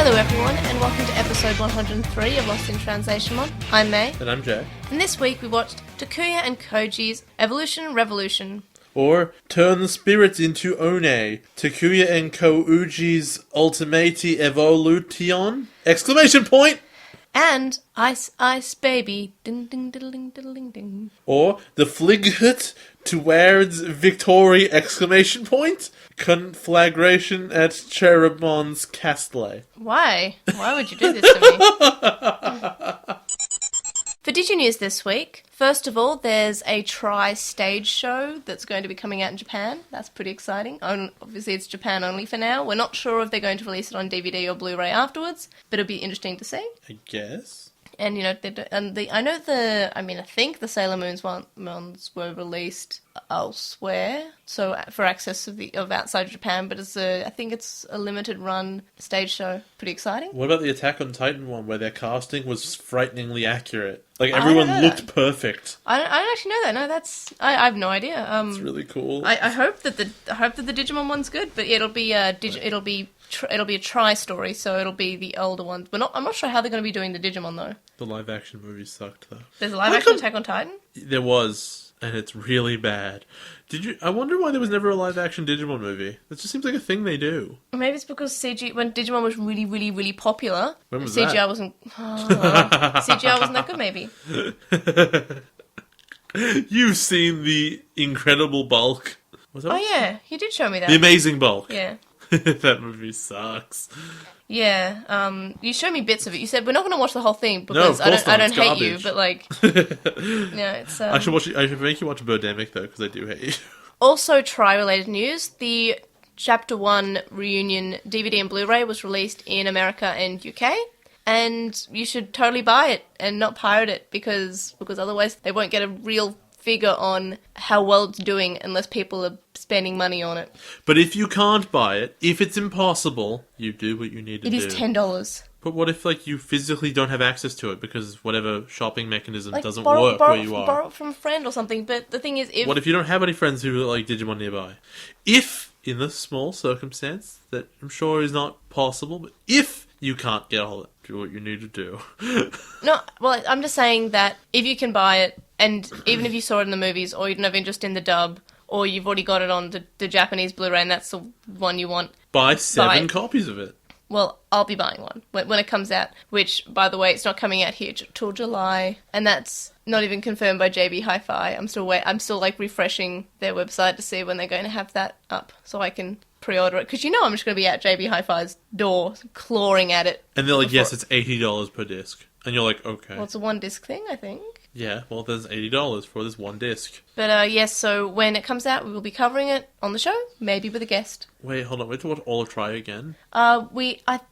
Hello everyone, and welcome to episode 103 of LostinTranslationmon. I'm May. And I'm Jay. And this week we watched Takuya and Koji's Evolution Revolution. Or Turn the Spirits into One, Takuya and Kouji's Ultimate Evolution! Exclamation point! And Ice Ice Baby. Ding ding diddle ding diddle ding ding. Or The Flighut towards Victory! Exclamation point! Conflagration at Cherumon's Castle. Why? Why would you do this to me? For DigiNews this week, first of all, there's a stage show that's going to be coming out in Japan. That's pretty exciting. Obviously, it's Japan only for now. We're not sure if they're going to release it on DVD or Blu-ray afterwards, but it'll be interesting to see. I guess. And, I think the Sailor Moon's ones were released elsewhere, so for access of outside of Japan, but I think it's a limited run stage show. Pretty exciting. What about the Attack on Titan one, where their casting was frighteningly accurate? Like, everyone looked perfect. I don't actually know that. No, I have no idea. It's really cool. I hope that the Digimon one's good, but it'll be it'll be a story, so it'll be the older ones. I'm not sure how they're going to be doing the Digimon though. The live action movie sucked though. There's a live action Attack on Titan? There was, and it's really bad. I wonder why there was never a live action Digimon movie. That just seems like a thing they do. Maybe it's because when Digimon was really, really, really popular, when was CGI that? wasn't CGI wasn't that good maybe. You've seen the Incredible Bulk. Was that yeah, you did show me that. The Amazing Bulk. Yeah. That movie sucks. Yeah, you showed me bits of it. You said we're not going to watch the whole thing because no, of course I don't it's hate garbage. you, but it's. I should make you watch Birdemic though, because I do hate you. Also, related news: the Chapter 1 reunion DVD and Blu-ray was released in America and UK, and you should totally buy it and not pirate it because otherwise they won't get a real figure on how well it's doing unless people are spending money on it. But if you can't buy it, if it's impossible, you do what you need to do. It is $10. But what if, you physically don't have access to it because whatever shopping mechanism doesn't work where you are? Borrow it from a friend or something, but the thing is... What if you don't have any friends who like Digimon nearby? If, in the small circumstance that I'm sure is not possible, but if you can't get a hold of it, do what you need to do. No, well, I'm just saying that if you can buy it, and even if you saw it in the movies, or you don't have interest in the dub, or you've already got it on the Japanese Blu-ray and that's the one you want... Buy 7 copies of it. Well, I'll be buying one when it comes out, which, by the way, it's not coming out here till July, and that's not even confirmed by JB Hi-Fi. I'm still refreshing their website to see when they're going to have that up, so I can pre-order it, because I'm just going to be at JB Hi-Fi's door, clawing at it. And they're like, yes, it's $80 per disc. And you're like, okay. Well, it's a one-disc thing, I think. Yeah, well, there's $80 for this one disc. But, yes, so when it comes out, we will be covering it on the show, maybe with a guest. Wait, hold on, we have to watch all of Try again? I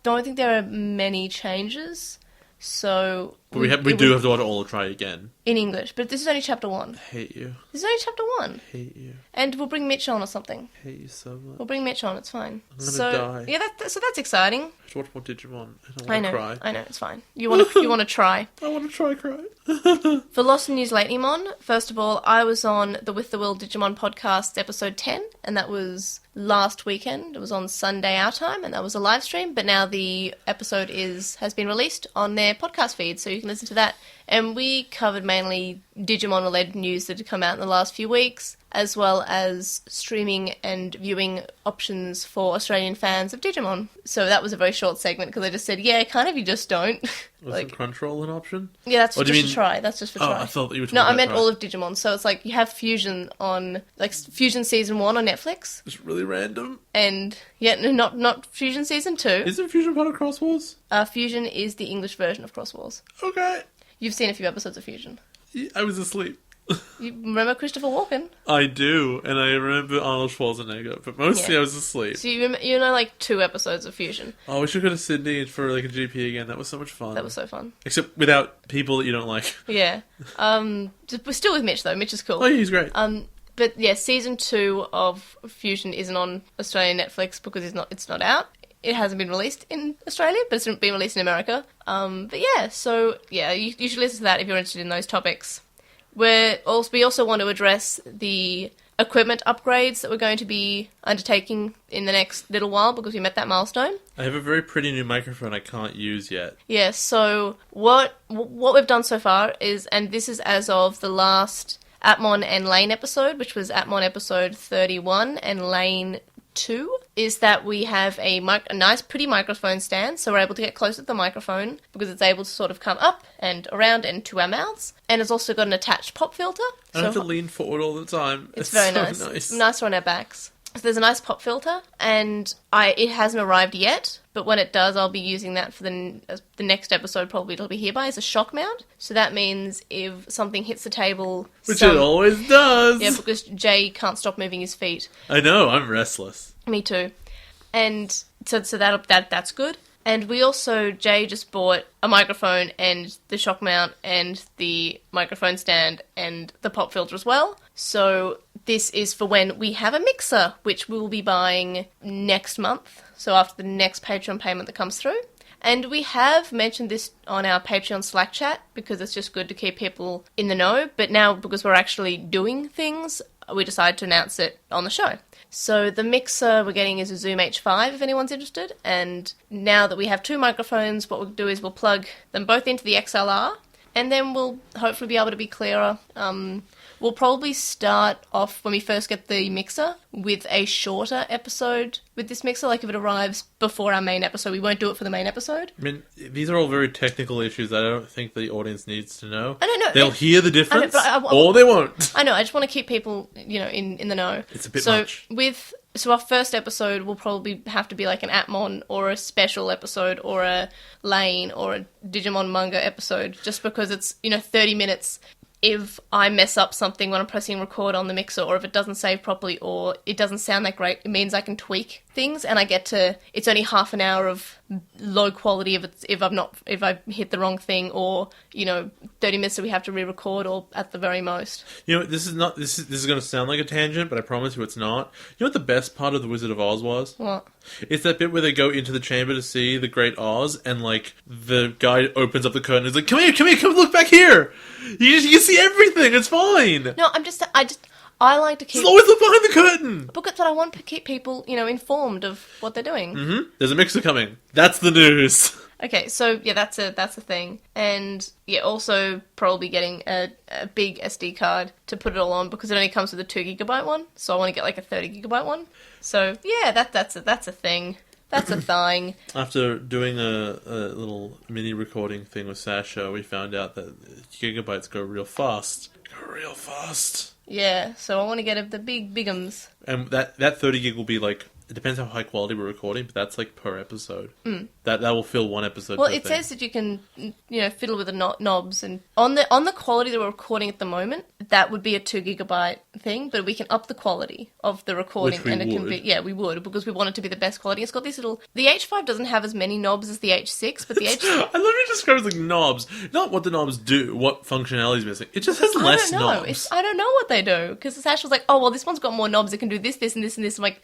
don't think there are many changes, so... But we do have to watch all of Try again. In English, but this is only Chapter 1. I hate you. This is only Chapter 1. I hate you. And we'll bring Mitch on or something. I hate you so much. We'll bring Mitch on, it's fine. I'm gonna die. Yeah, so that's exciting. I have to watch more Digimon. I don't want to cry. I know, it's fine. You want to try. I want to try cry. For LostinNewsLatelymon, first of all, I was on the With the Will Digimon podcast episode 10, and that was last weekend. It was on Sunday our time, and that was a live stream, but now the episode has been released on their podcast feed, so you can listen to that. And we covered mainly Digimon-related news that had come out in the last few weeks, as well as streaming and viewing options for Australian fans of Digimon. So that was a very short segment, because I just said, yeah, kind of, you just don't. Wasn't Crunchyroll an option? Yeah, that's just for try. That's just for try. I thought that you were talking No, about I meant try. all of Digimon. So it's like you have Fusion on, Fusion Season 1 on Netflix. It's really random. And, not Fusion Season 2. Isn't Fusion part of Cross Wars? Fusion is the English version of Cross Wars. Okay. You've seen a few episodes of Fusion. I was asleep. You remember Christopher Walken? I do, and I remember Arnold Schwarzenegger, but mostly I was asleep. So you know 2 episodes of Fusion. Oh, we should go to Sydney for a GP again. That was so much fun. That was so fun. Except without people that you don't like. Yeah. We're still with Mitch though. Mitch is cool. Oh, yeah, he's great. But yeah, Season 2 of Fusion isn't on Australian Netflix because it's not out. It hasn't been released in Australia, but it's been released in America. But yeah, so yeah, you should listen to that if you're interested in those topics. We also want to address the equipment upgrades that we're going to be undertaking in the next little while because we met that milestone. I have a very pretty new microphone I can't use yet. Yeah, so what we've done so far is, and this is as of the last Atmon and Lane episode, which was Atmon episode 31 and Lane 2, is that we have a nice pretty microphone stand, so we're able to get close to the microphone because it's able to sort of come up and around and to our mouths, and it's also got an attached pop filter. I don't have to lean forward all the time. It's very so nice. nice. Nicer on our backs. So there's a nice pop filter, and it hasn't arrived yet, but when it does, I'll be using that for the next episode, probably it'll be hereby, as a shock mount. So that means if something hits the table... Which it always does! Yeah, because Jay can't stop moving his feet. I know, I'm restless. Me too. And so that's good. And we also, Jay just bought a microphone and the shock mount and the microphone stand and the pop filter as well. So this is for when we have a mixer, which we will be buying next month. So after the next Patreon payment that comes through. And we have mentioned this on our Patreon Slack chat because it's just good to keep people in the know. But now, because we're actually doing things, we decided to announce it on the show. So the mixer we're getting is a Zoom H5 if anyone's interested. And now that we have two microphones, what we'll do is we'll plug them both into the XLR and then we'll hopefully be able to be clearer. We'll probably start off when we first get the mixer with a shorter episode with this mixer. Like if it arrives before our main episode, we won't do it for the main episode. I mean, these are all very technical issues that I don't think the audience needs to know. I don't know. They'll hear the difference, I or they won't. I know, I just want to keep people, in the know. It's a bit much. So our first episode will probably have to be like an Atmon or a special episode or a Lane or a Digimon manga episode, just because it's, 30 minutes. If I mess up something when I'm pressing record on the mixer, or if it doesn't save properly, or it doesn't sound that great, it means I can tweak things, and it's only half an hour of low quality if I hit the wrong thing, or 30 minutes that we have to re-record, or at the very most. This is going to sound like a tangent, but I promise you it's not. You know what the best part of The Wizard of Oz was? What? It's that bit where they go into the chamber to see the Great Oz, and the guy opens up the curtain and is like, come here, look back here! You can see everything, it's fine! No, I like to keep... Just always look behind the curtain! But I want to keep people, informed of what they're doing. Mm-hmm. There's a mixer coming. That's the news. Okay, so yeah, that's a thing. And yeah, also probably getting a big SD card to put it all on, because it only comes with a 2GB one, so I want to get a 30GB one. So yeah, that's a thing. That's a thing. After doing a little mini recording thing with Sasha, we found out that gigabytes go real fast. Yeah, so I want to get the bigums. And that 30 gig will be it depends how high quality we're recording, but that's per episode. Mm. That will fill one episode. Well, it says that you can, fiddle with the knobs, and on the quality that we're recording at the moment, that would be a 2GB thing, but we can up the quality of the recording, Which we can be, we would, because we want it to be the best quality. It's got these the H5 doesn't have as many knobs as the H6, but the H6... I love you describe it knobs. Not what the knobs do, what functionality is missing. It just has less knobs. I don't know what they do, because Sash was like, oh, well, this one's got more knobs, it can do this, this, and this, and this. I'm like,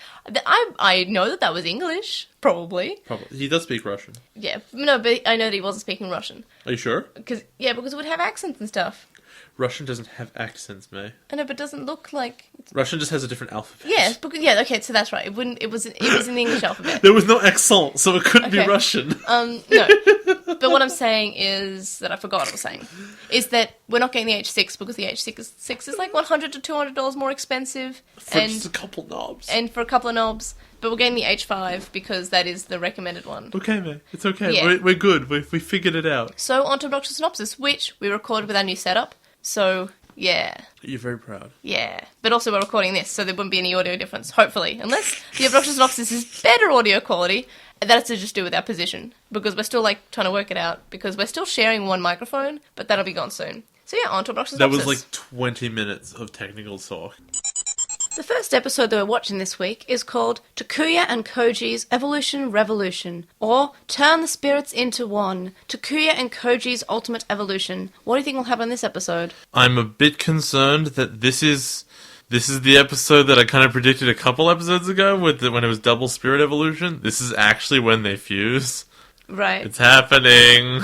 I know that was English, probably. He does speak Russian. Yeah, no, but I know that he wasn't speaking Russian. Are you sure? Because it would have accents and stuff. Russian doesn't have accents, May. I know, but it doesn't look like... Russian just has a different alphabet. Yes, okay, so that's right. It was in the English alphabet. There was no accent, so it couldn't be Russian. No. But what I'm saying is that I forgot what I was saying. Is that we're not getting the H6 because the H6 is like $100 to $200 more expensive. For just a couple knobs. And for a couple of knobs. But we're getting the H5 because that is the recommended one. Okay, May. It's okay. Yeah. We're good. We figured it out. So, on to Obnoxious Synopsis, which we recorded with our new setup. So, yeah. You're very proud. Yeah. But also we're recording this, so there wouldn't be any audio difference, hopefully. Unless the Obnoxious Synopsis is better audio quality, that's to just do with our position. Because we're still, trying to work it out. Because we're still sharing one microphone, but that'll be gone soon. So yeah, on to Obnoxious Synopsis. That was 20 minutes of technical talk. The first episode that we're watching this week is called Takuya and Koji's Evolution Revolution, or Turn the Spirits into One, Takuya and Koji's Ultimate Evolution. What do you think will happen in this episode? I'm a bit concerned that this is the episode that I kind of predicted a couple episodes ago when it was Double Spirit Evolution. This is actually when they fuse. Right. It's happening.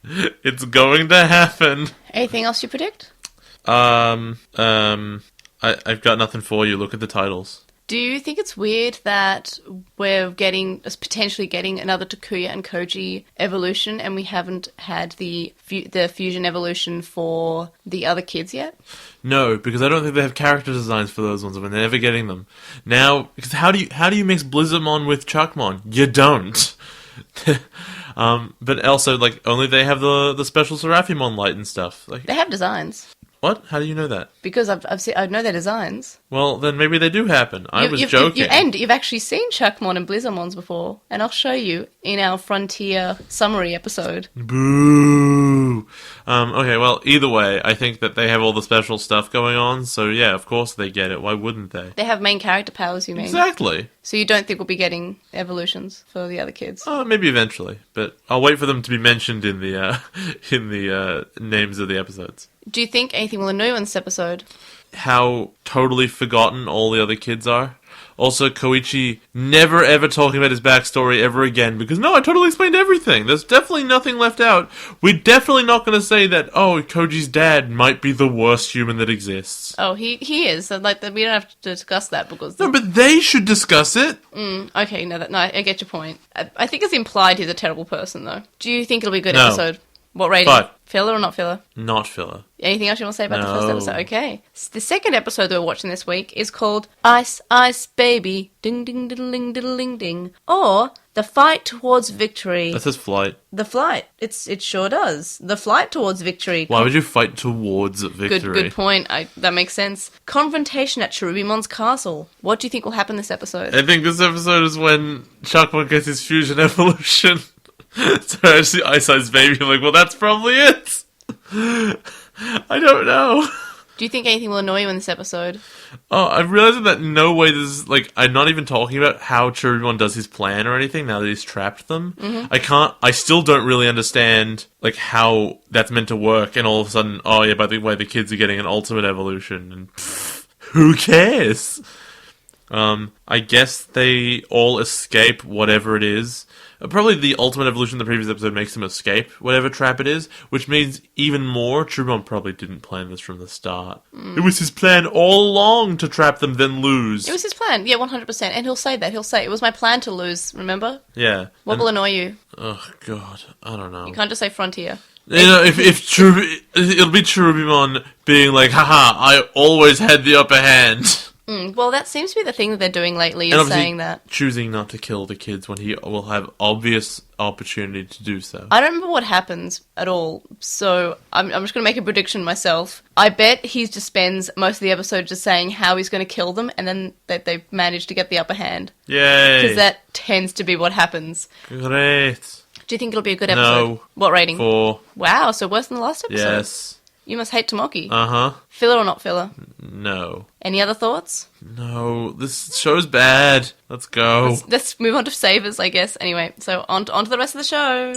It's going to happen. Anything else you predict? I've got nothing for you. Look at the titles. Do you think it's weird that we're potentially getting another Takuya and Koji evolution, and we haven't had the fusion evolution for the other kids yet? No, because I don't think they have character designs for those ones. When they're never getting them now. Because how do you mix Blizzardmon with Chuckmon? You don't. But also, like, only they have the special Seraphimon light and stuff. Like, they have designs. What? How do you know that? Because I know their designs. Well, then maybe they do happen. I was joking. And you've actually seen Chuckmon and Blizzardmons before, and I'll show you in our Frontier summary episode. Boo! Okay, well, either way, I think that they have all the special stuff going on, so yeah, of course they get it. Why wouldn't they? They have main character powers, you mean? Exactly. So you don't think we'll be getting evolutions for the other kids? Maybe eventually, but I'll wait for them to be mentioned in the names of the episodes. Do you think anything will annoy you in this episode? How totally forgotten all the other kids are. Also, Koichi never ever talking about his backstory ever again, because no, I totally explained everything. There's definitely nothing left out. We're definitely not going to say that, oh, Koji's dad might be the worst human that exists. Oh, he is. So, like, we don't have to discuss that because... No, but they should discuss it. Okay, no, I get your point. I think it's implied he's a terrible person, though. Do you think it'll be a good episode? What rating? 5. Filler or not filler? Not filler. Anything else you want to say about the first episode? Okay. The second episode that we're watching this week is called Ice, Ice, Baby, Ding, Ding, Diddling, Diddling, Ding, or The Fight Towards Victory. That says flight. The flight. It sure does. The Flight Towards Victory. Why would you fight towards victory? Good point. That makes sense. Confrontation at Cherubimon's castle. What do you think will happen this episode? I think this episode is when Chuckmon gets his fusion evolution. So I see Ice Ice Baby, I'm like, well, that's probably it. I don't know. Do you think anything will annoy you in this episode? Oh, I'm realizing that no way this is, like, I'm not even talking about how Cherubimon does his plan or anything now that he's trapped them. Mm-hmm. I still don't really understand, like, how that's meant to work, and all of a sudden, oh yeah, by the way, the kids are getting an ultimate evolution, and who cares? I guess they all escape whatever it is. Probably the ultimate evolution in the previous episode makes them escape whatever trap it is, which means even more, Cherubimon probably didn't plan this from the start. It was his plan all along to trap them, then lose. It was his plan, yeah, 100%. And he'll say that. He'll say, it was my plan to lose, remember? Yeah. What will annoy you? Oh, God. I don't know. You can't just say Frontier. You know, if it'll be Cherubimon being like, haha, I always had the upper hand. Well, that seems to be the thing that they're doing lately, and is saying that. Choosing not to kill the kids when he will have obvious opportunity to do so. I don't remember what happens at all, so I'm just going to make a prediction myself. I bet he just spends most of the episode just saying how he's going to kill them, and then they manage to get the upper hand. Yay! Because that tends to be what happens. Great. Do you think it'll be a good episode? No. What rating? 4. Wow, so worse than the last episode? Yes. You must hate Tomoki. Uh-huh. Filler or not filler? No. Any other thoughts? No. This show's bad. Let's go. Let's move on to savers, I guess. Anyway, so on to the rest of the show.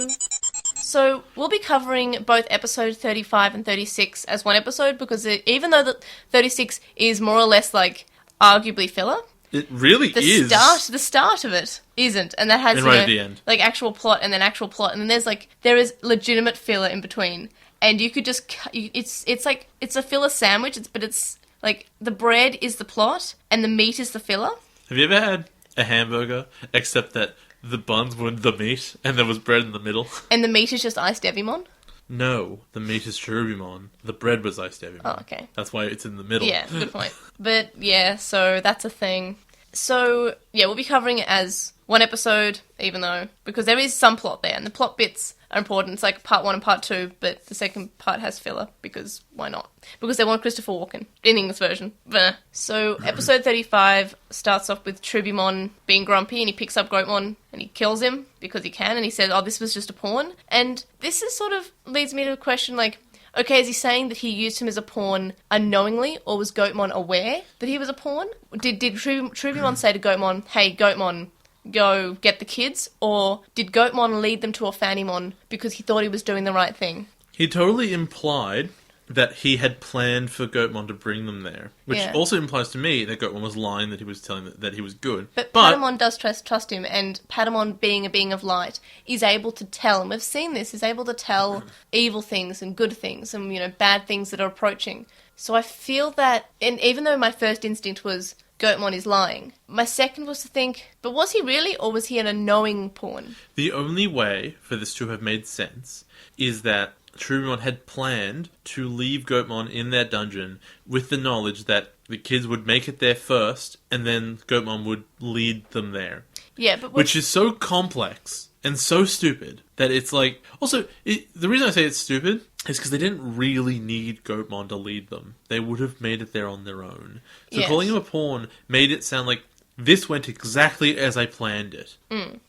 So we'll be covering both episode 35 and 36 as one episode because even though the 36 is more or less like arguably filler, it really is. The start of it isn't, and that has and right at the end, like actual plot, and then actual plot, and then there is legitimate filler in between. And you could just, it's like, it's a filler sandwich, but it's like the bread is the plot and the meat is the filler. Have you ever had a hamburger, except that the buns were the meat and there was bread in the middle? And the meat is just iced Devimon? No, the meat is Cherubimon. The bread was iced Devimon. Oh, okay. That's why it's in the middle. Yeah, good point. But yeah, so that's a thing. So yeah, we'll be covering it as one episode, even though, because there is some plot there, and the plot bits are important. It's like part 1 and part 2, but the second part has filler, because why not? Because they want Christopher Walken in the English version. Bleh. So episode 35 starts off with Cherubimon being grumpy, and he picks up Goatmon, and he kills him, because he can, and he says, oh, this was just a pawn. And this is sort of leads me to a question, like, okay, is he saying that he used him as a pawn unknowingly, or was Goatmon aware that he was a pawn? Did Cherubimon say to Goatmon, hey, Goatmon, go get the kids? Or did Goatmon lead them to a Fanimon because he thought he was doing the right thing? He totally implied that he had planned for Goatmon to bring them there. Which also implies to me that Goatmon was lying, that he was telling that he was good. But Patamon does trust him, and Patamon, being a being of light, is able to tell, and we've seen this, is able to tell evil things and good things and, bad things that are approaching. So I feel that, and even though my first instinct was Goatmon is lying, my second was to think, but was he really, or was he an unknowing pawn? The only way for this to have made sense is that Cherubimon had planned to leave Goatmon in that dungeon with the knowledge that the kids would make it there first, and then Goatmon would lead them there. Yeah, but which is so complex and so stupid that it's like... Also, the reason I say it's stupid is because they didn't really need Goatmon to lead them. They would have made it there on their own. So Yes. calling him a pawn made it sound like this went exactly as I planned it.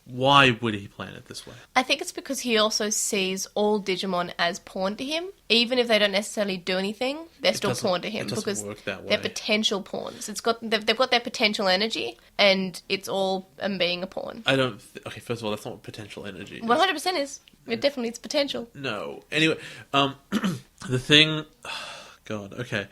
Why would he plan it this way? I think it's because he also sees all Digimon as pawn to him. Even if they don't necessarily do anything, they're still pawn to him it doesn't because work that way. they're potential pawns. They've got their potential energy, and it's all being a pawn. I don't... Okay, first of all, that's not what potential energy is. 100% is. It definitely is potential. No. Anyway, the thing... God, okay.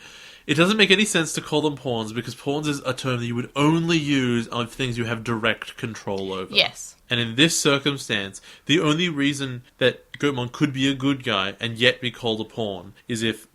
It doesn't make any sense to call them pawns because pawns is a term that you would only use on things you have direct control over. Yes. And in this circumstance, the only reason that Goatmon could be a good guy and yet be called a pawn is if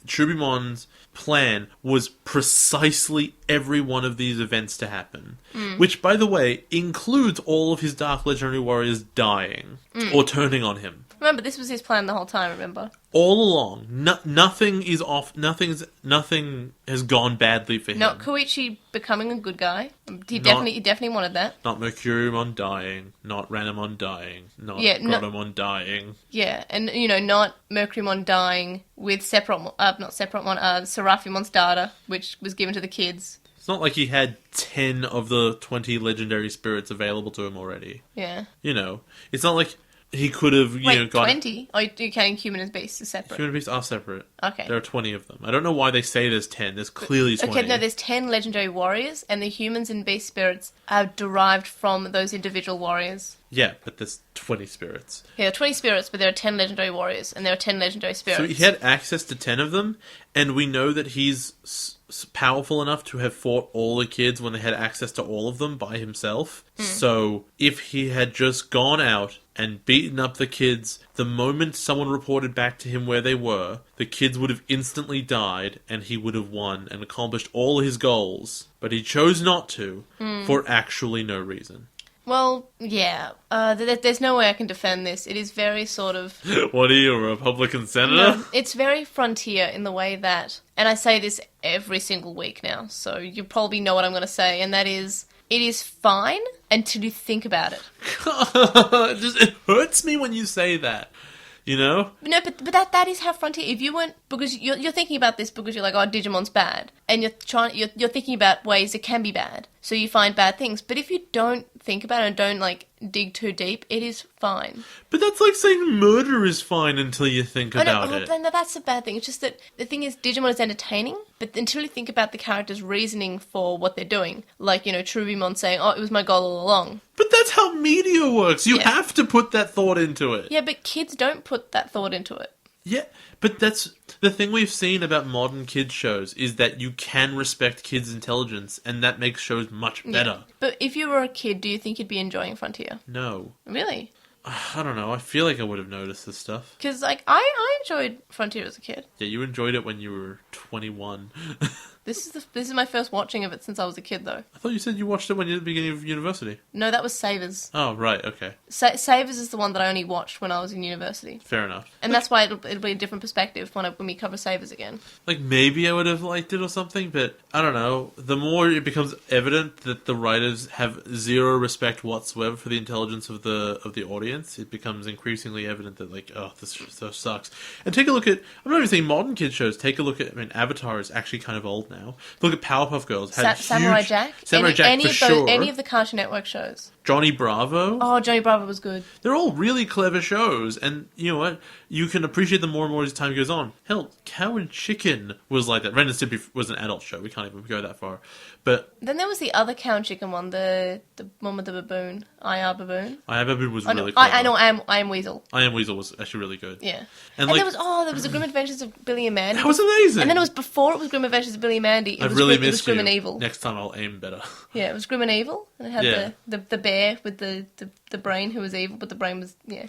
Cherubimon's plan was precisely every one of these events to happen. Which, by the way, includes all of his Dark Legendary Warriors dying or turning on him. Remember, this was his plan the whole time, remember? All along. Nothing is off. Nothing has gone badly for him. Not Koichi becoming a good guy. He definitely wanted that. Not Mercuriumon dying. Not Ranamon dying. Not Grotomon dying. Yeah, and, not Mercurymon dying with Seraphimon's data, which was given to the kids. It's not like he had 10 of the 20 legendary spirits available to him already. Yeah. It's not like he could have, Wait, got... 20? Oh, you're counting human and beast as separate. Human beasts are separate. Okay. There are 20 of them. I don't know why they say there's 10. There's clearly 20. Okay, no, there's 10 legendary warriors, and the humans and beast spirits are derived from those individual warriors. Yeah, but there's 20 spirits. Yeah, there are 20 spirits, but there are 10 legendary warriors, and there are 10 legendary spirits. So he had access to 10 of them, and we know that he's powerful enough to have fought all the kids when they had access to all of them by himself. So if he had just gone out and beaten up the kids, the moment someone reported back to him where they were, the kids would have instantly died, and he would have won and accomplished all his goals. But he chose not to, for actually no reason. Well, yeah. There's no way I can defend this. It is very sort of... What are you, a Republican senator? No, it's very frontier in the way that... And I say this every single week now, so you probably know what I'm going to say, and that is... It is fine until you think about it. It hurts me when you say that. No, but that is how frontier. If you weren't, because you're thinking about this because you're like, oh, Digimon's bad, and you're thinking about ways it can be bad, so you find bad things. But if you don't think about it and don't dig too deep, it is fine. But that's like saying murder is fine until you think about it. No, that's a bad thing. It's just that the thing is, Digimon is entertaining, but until you think about the character's reasoning for what they're doing, like Cherubimon saying, "Oh, it was my goal all along." But that's how media works. You have to put that thought into it. Yeah, but kids don't put that thought into it. Yeah, but that's the thing we've seen about modern kids shows is that you can respect kids' intelligence, and that makes shows much better. Yeah. But if you were a kid, do you think you'd be enjoying Frontier? No. Really? I don't know. I feel like I would have noticed this stuff. Because, I enjoyed Frontier as a kid. Yeah, you enjoyed it when you were 21. This is my first watching of it since I was a kid, though. I thought you said you watched it when you were at the beginning of university. No, that was Savers. Oh, right, okay. Savers is the one that I only watched when I was in university. Fair enough. And that's why it'll be a different perspective when we cover Savers again. Maybe I would have liked it or something, but I don't know. The more it becomes evident that the writers have zero respect whatsoever for the intelligence of the audience, it becomes increasingly evident that, this so sucks. And take a look at, I'm not even saying modern kids shows, take a look at, Avatar is actually kind of old now. Look at Powerpuff Girls. Samurai Jack? Samurai Jack for sure. Any of the Cartoon Network shows. Johnny Bravo. Oh, Johnny Bravo was good. They're all really clever shows, and you know what? You can appreciate them more and more as time goes on. Hell, Cow and Chicken was like that. Ren and Stimpy was an adult show. We can't even go that far. But then there was the other Cow and Chicken one, the one with the baboon. I.R. Baboon. I.R. Baboon was really clever. I know, I Am Weasel. I Am Weasel was actually really good. Yeah. And there was the Grim Adventures of Billy and Mandy. That was amazing. And then it was before it was Grim Adventures of Billy and Mandy. It was Grim and Evil. Next time I'll aim better. Yeah, it was Grim and Evil. And it had the bear with the the brain who was evil, but the brain was, yeah.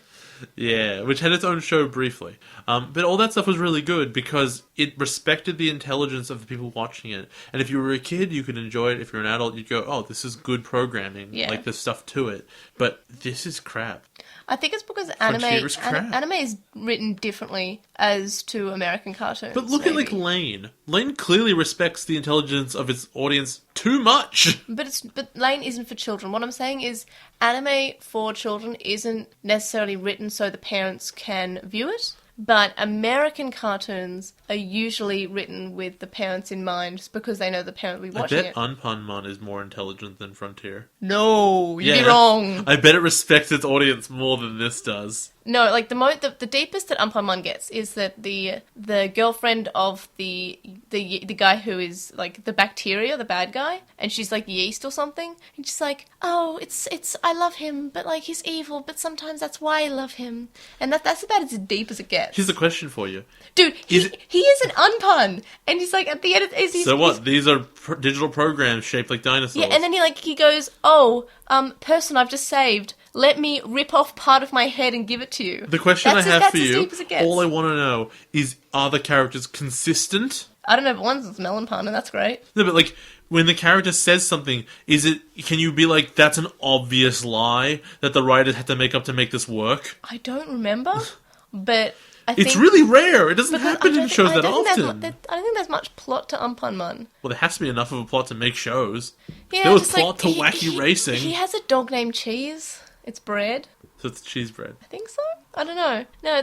Yeah, which had its own show briefly. But all that stuff was really good because it respected the intelligence of the people watching it. And if you were a kid, you could enjoy it. If you're an adult, you'd go, oh, this is good programming. Yeah. Like, there's stuff to it. But this is crap. I think it's because Frontier's crap. anime is written differently as to American cartoons. But look at, like, Lane. Lane clearly respects the intelligence of its audience too much. But Lane isn't for children. What I'm saying is anime for children isn't necessarily written so the parents can view it. But American cartoons are usually written with the parents in mind just because they know the parent will be watching it. I bet Untitled is more intelligent than Frontier. No, you'd be wrong. I bet it respects its audience more than this does. No, like the deepest that Untitled gets is that the girlfriend of the guy who is like the bacteria, the bad guy, and she's like yeast or something, and she's like, oh, it's I love him, but like he's evil, but sometimes that's why I love him, and that's about as deep as it gets. Here's a question for you, dude. He is an unpun, and he's like at the end. So what? These are digital programs shaped like dinosaurs. Yeah, and then he goes, oh, person I've just saved. Let me rip off part of my head and give it to you. The question I have for you, as gets. all I want to know is, are the characters consistent? I don't know, but one's melon pun, and that's great. No, but like, when the character says something, can you be like, that's an obvious lie that the writers had to make up to make this work? I don't remember, but I think... It's really rare. It doesn't happen in shows that often. I don't think there's much plot to Unpunmon. Well, there has to be enough of a plot to make shows. Yeah, there was plot to wacky racing. He has a dog named Cheese. It's bread. So it's cheese bread. I think so. I don't know. No,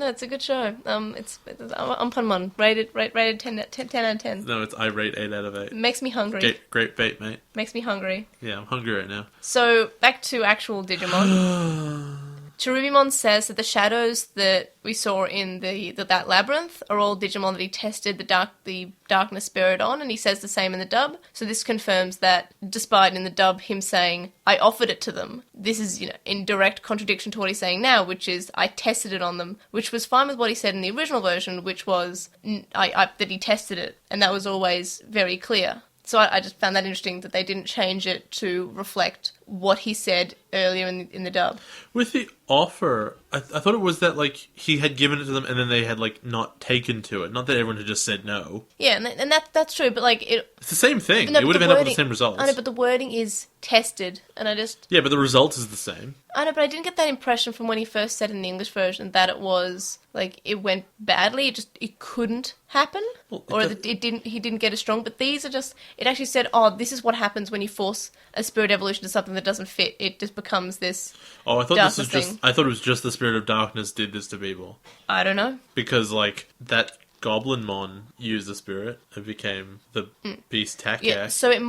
it's a good show. It's Unpunmon. Rated 10 out of 10. No, I rate 8 out of 8. Makes me hungry. Great bait, mate. Makes me hungry. Yeah, I'm hungry right now. So, back to actual Digimon. Cherubimon says that the shadows that we saw in that labyrinth are all Digimon that he tested the darkness spirit on, and he says the same in the dub. So this confirms that, despite in the dub him saying, I offered it to them, this is, in direct contradiction to what he's saying now, which is, I tested it on them, which was fine with what he said in the original version, which was that he tested it, and that was always very clear. So I just found that interesting that they didn't change it to reflect what he said earlier in the dub. With the offer, I thought it was that, like, he had given it to them and then they had, like, not taken to it. Not that everyone had just said no. Yeah, and that's true, but, like... It's the same thing. No, it would have ended up with the same results. I know, but the wording is tested, and I just... Yeah, but the result is the same. I know, but I didn't get that impression from when he first said in the English version that it was, like, it went badly, it couldn't happen, he didn't get as strong, but these are just... It actually said, this is what happens when you force a spirit evolution to something that doesn't fit. It just becomes this... Oh, I thought this was just... I thought it was just the spirit of darkness did this to people. I don't know. Because, like, that Goblinmon used the spirit. It became the beast Takak. Yeah, so it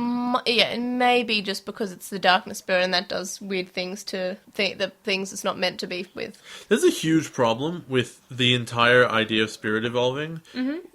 may be just because it's the darkness spirit and that does weird things to the things it's not meant to be with. There's a huge problem with the entire idea of spirit evolving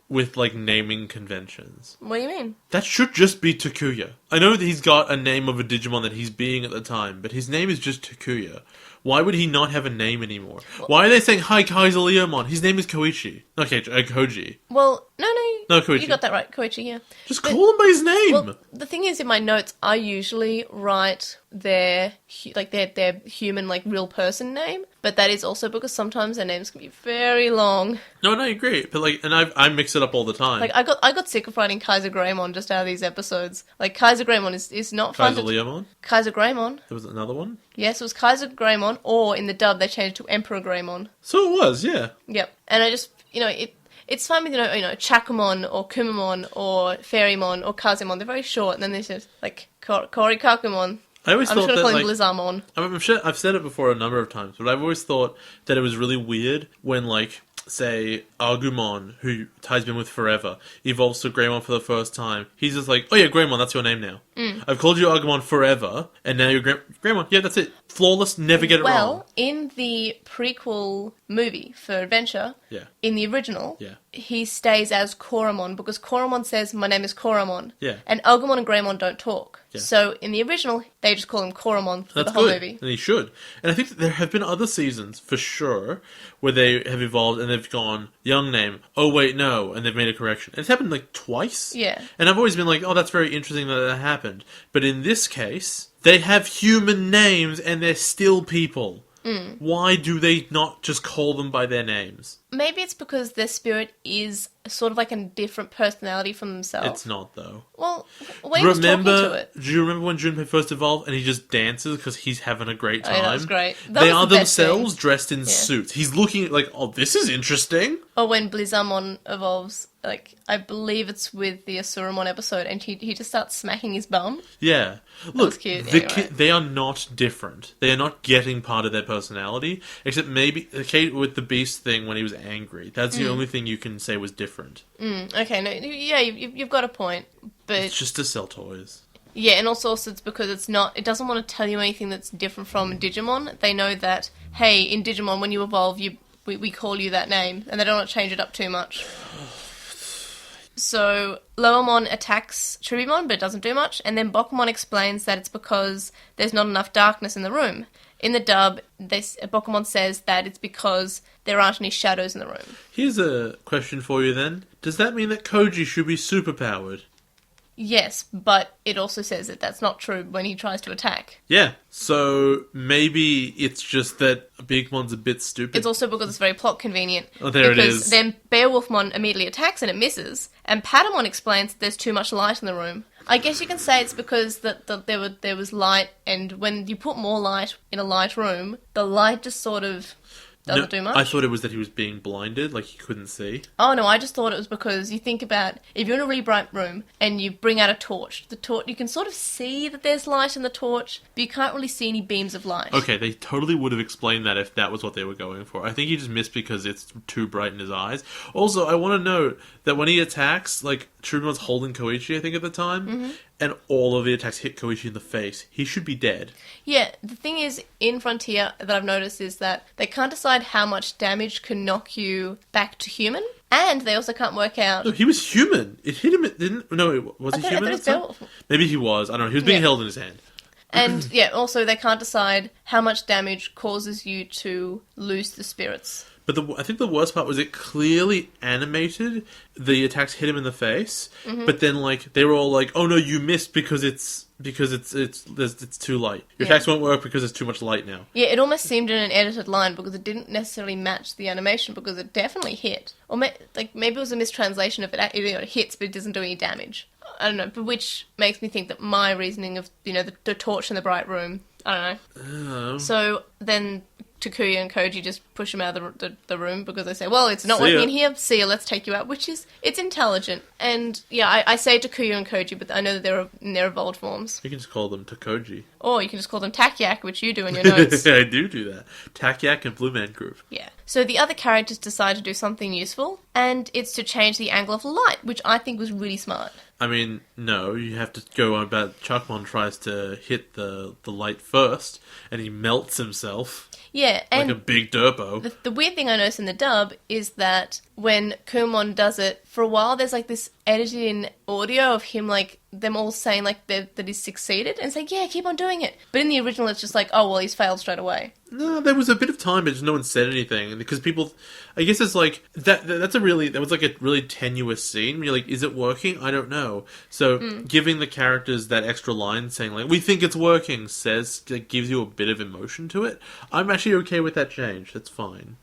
with, like, naming conventions. What do you mean? That should just be Takuya. I know that he's got a name of a Digimon that he's being at the time, but his name is just Takuya. Why would he not have a name anymore? Why are they saying, hi, Kaiser Leomon? His name is Koichi. Okay, Koji. Well, no, Koichi. You got that right, Koichi, yeah. Just call him by his name! Well, the thing is, in my notes, I usually write their human, like, real person name, but that is also because sometimes their names can be very long. No, I agree, but, like, and I mix it up all the time. Like, I got sick of writing Kaiser Greymon just out of these episodes. Like, Kaiser Greymon is not fun. Kaiser Leomon? Kaiser Greymon. There was another one? Yes, it was Kaiser Greymon, or in the dub they changed to Emperor Greymon. So it was, yeah. Yep, and I just, it's fine with, Chakumon, or Kumamon, or Fairymon, or Kazimon. They're very short, and then there's just, like, Korikakumon. I'm just going to call him Blizzarmon. I'm sure I've said it before a number of times, but I've always thought that it was really weird when, like, say, Agumon, who Ty's been with forever, evolves to Greymon for the first time. He's just like, oh yeah, Greymon, that's your name now. I've called you Agumon forever, and now you're Greymon. Yeah, that's it. Flawless, never get it wrong. Well, in the prequel movie for Adventure, in the original, he stays as Koromon, because Koromon says, my name is Koromon. Yeah. And Agumon and Greymon don't talk. Yeah. So, in the original, they just call him Koromon for That's the whole good. movie. And he should. And I think that there have been other seasons, for sure, where they have evolved and they've gone, young name, oh wait, no, and they've made a correction. And it's happened, like, twice. Yeah. And I've always been like, oh, that's very interesting that happened. happened. But in this case, they have human names and they're still people. Why do they not just call them by their names? Maybe it's because their spirit is sort of like a different personality from themselves. It's not, though. Well, when he was talking to it... Do you remember when Junpei first evolved and he just dances because he's having a great time? Oh, yeah, that was great. They are themselves dressed in suits. He's looking like, oh, this is interesting. Or when Blizzamon evolves, like, I believe it's with the Asuramon episode, and he just starts smacking his bum. Yeah. That Look, was cute. Anyway. they are not different. They are not getting part of their personality, except maybe Kate with the Beast thing when he was angry. That's the only thing you can say was different. Okay, no, yeah, you've got a point, but... It's just to sell toys. Yeah, and also it's because it doesn't want to tell you anything that's different from Digimon. They know that, hey, in Digimon, when you evolve, we call you that name, and they don't want to change it up too much. So, Lowermon attacks Tribimon, but it doesn't do much, and then Bokumon explains that it's because there's not enough darkness in the room. In the dub, Bokumon says that it's because there aren't any shadows in the room. Here's a question for you then. Does that mean that Koji should be superpowered? Yes, but it also says that that's not true when he tries to attack. Yeah, so maybe it's just that Bigmon's a bit stupid. It's also because it's very plot convenient. Oh, there it is. Because then Beowulfmon immediately attacks and it misses, and Patamon explains that there's too much light in the room. I guess you can say it's because there was light, and when you put more light in a light room, the light just sort of... doesn't do much. I thought it was that he was being blinded, like he couldn't see. Oh no, I just thought it was because you think about, if you're in a really bright room and you bring out a torch, you can sort of see that there's light in the torch, but you can't really see any beams of light. Okay, they totally would have explained that if that was what they were going for. I think he just missed because it's too bright in his eyes. Also, I want to note that when he attacks, like, Trubimon's holding Koichi, I think, at the time, and all of the attacks hit Koichi in the face. He should be dead. Yeah, the thing is, in Frontier, that I've noticed is that they can't decide how much damage can knock you back to human, and they also can't work out... No, he was human. It hit him, was he human at the time? Maybe he was. I don't know. He was being held in his hand. And, yeah, also they can't decide how much damage causes you to lose the spirits. But I think the worst part was it clearly animated the attacks hit him in the face, but then like they were all like, "Oh no, you missed because it's too light. Your attacks won't work because there's too much light now." Yeah, it almost seemed in an edited line because it didn't necessarily match the animation because it definitely hit, or maybe it was a mistranslation if it hits but it doesn't do any damage. I don't know, but which makes me think that my reasoning of the torch in the bright room. I don't know. So then Takuya and Koji just push him out of the room because they say, well, it's not working in here, see ya, let's take you out, it's intelligent. And yeah, I say Takuya and Koji, but I know that they're in their evolved forms. You can just call them Takoji. Or you can just call them Takyak, which you do in your notes. I do that. Takyak and Blue Man Group. Yeah. So the other characters decide to do something useful, and it's to change the angle of the light, which I think was really smart. I mean, no, you have to go on about Chuckmon tries to hit the light first, and he melts himself. Yeah, and like a big derpo. The weird thing I noticed in the dub is that when Kumon does it, for a while there's like this edited in audio of him like them all saying like that he's succeeded and saying, yeah, keep on doing it. But in the original it's just like, oh well, he's failed straight away. No, there was a bit of time, but just no one said anything because people. I guess it's like that was like a really tenuous scene. You're like, is it working? I don't know. So giving the characters that extra line saying like, we think it's working, gives you a bit of emotion to it. I'm actually okay with that change. That's fine.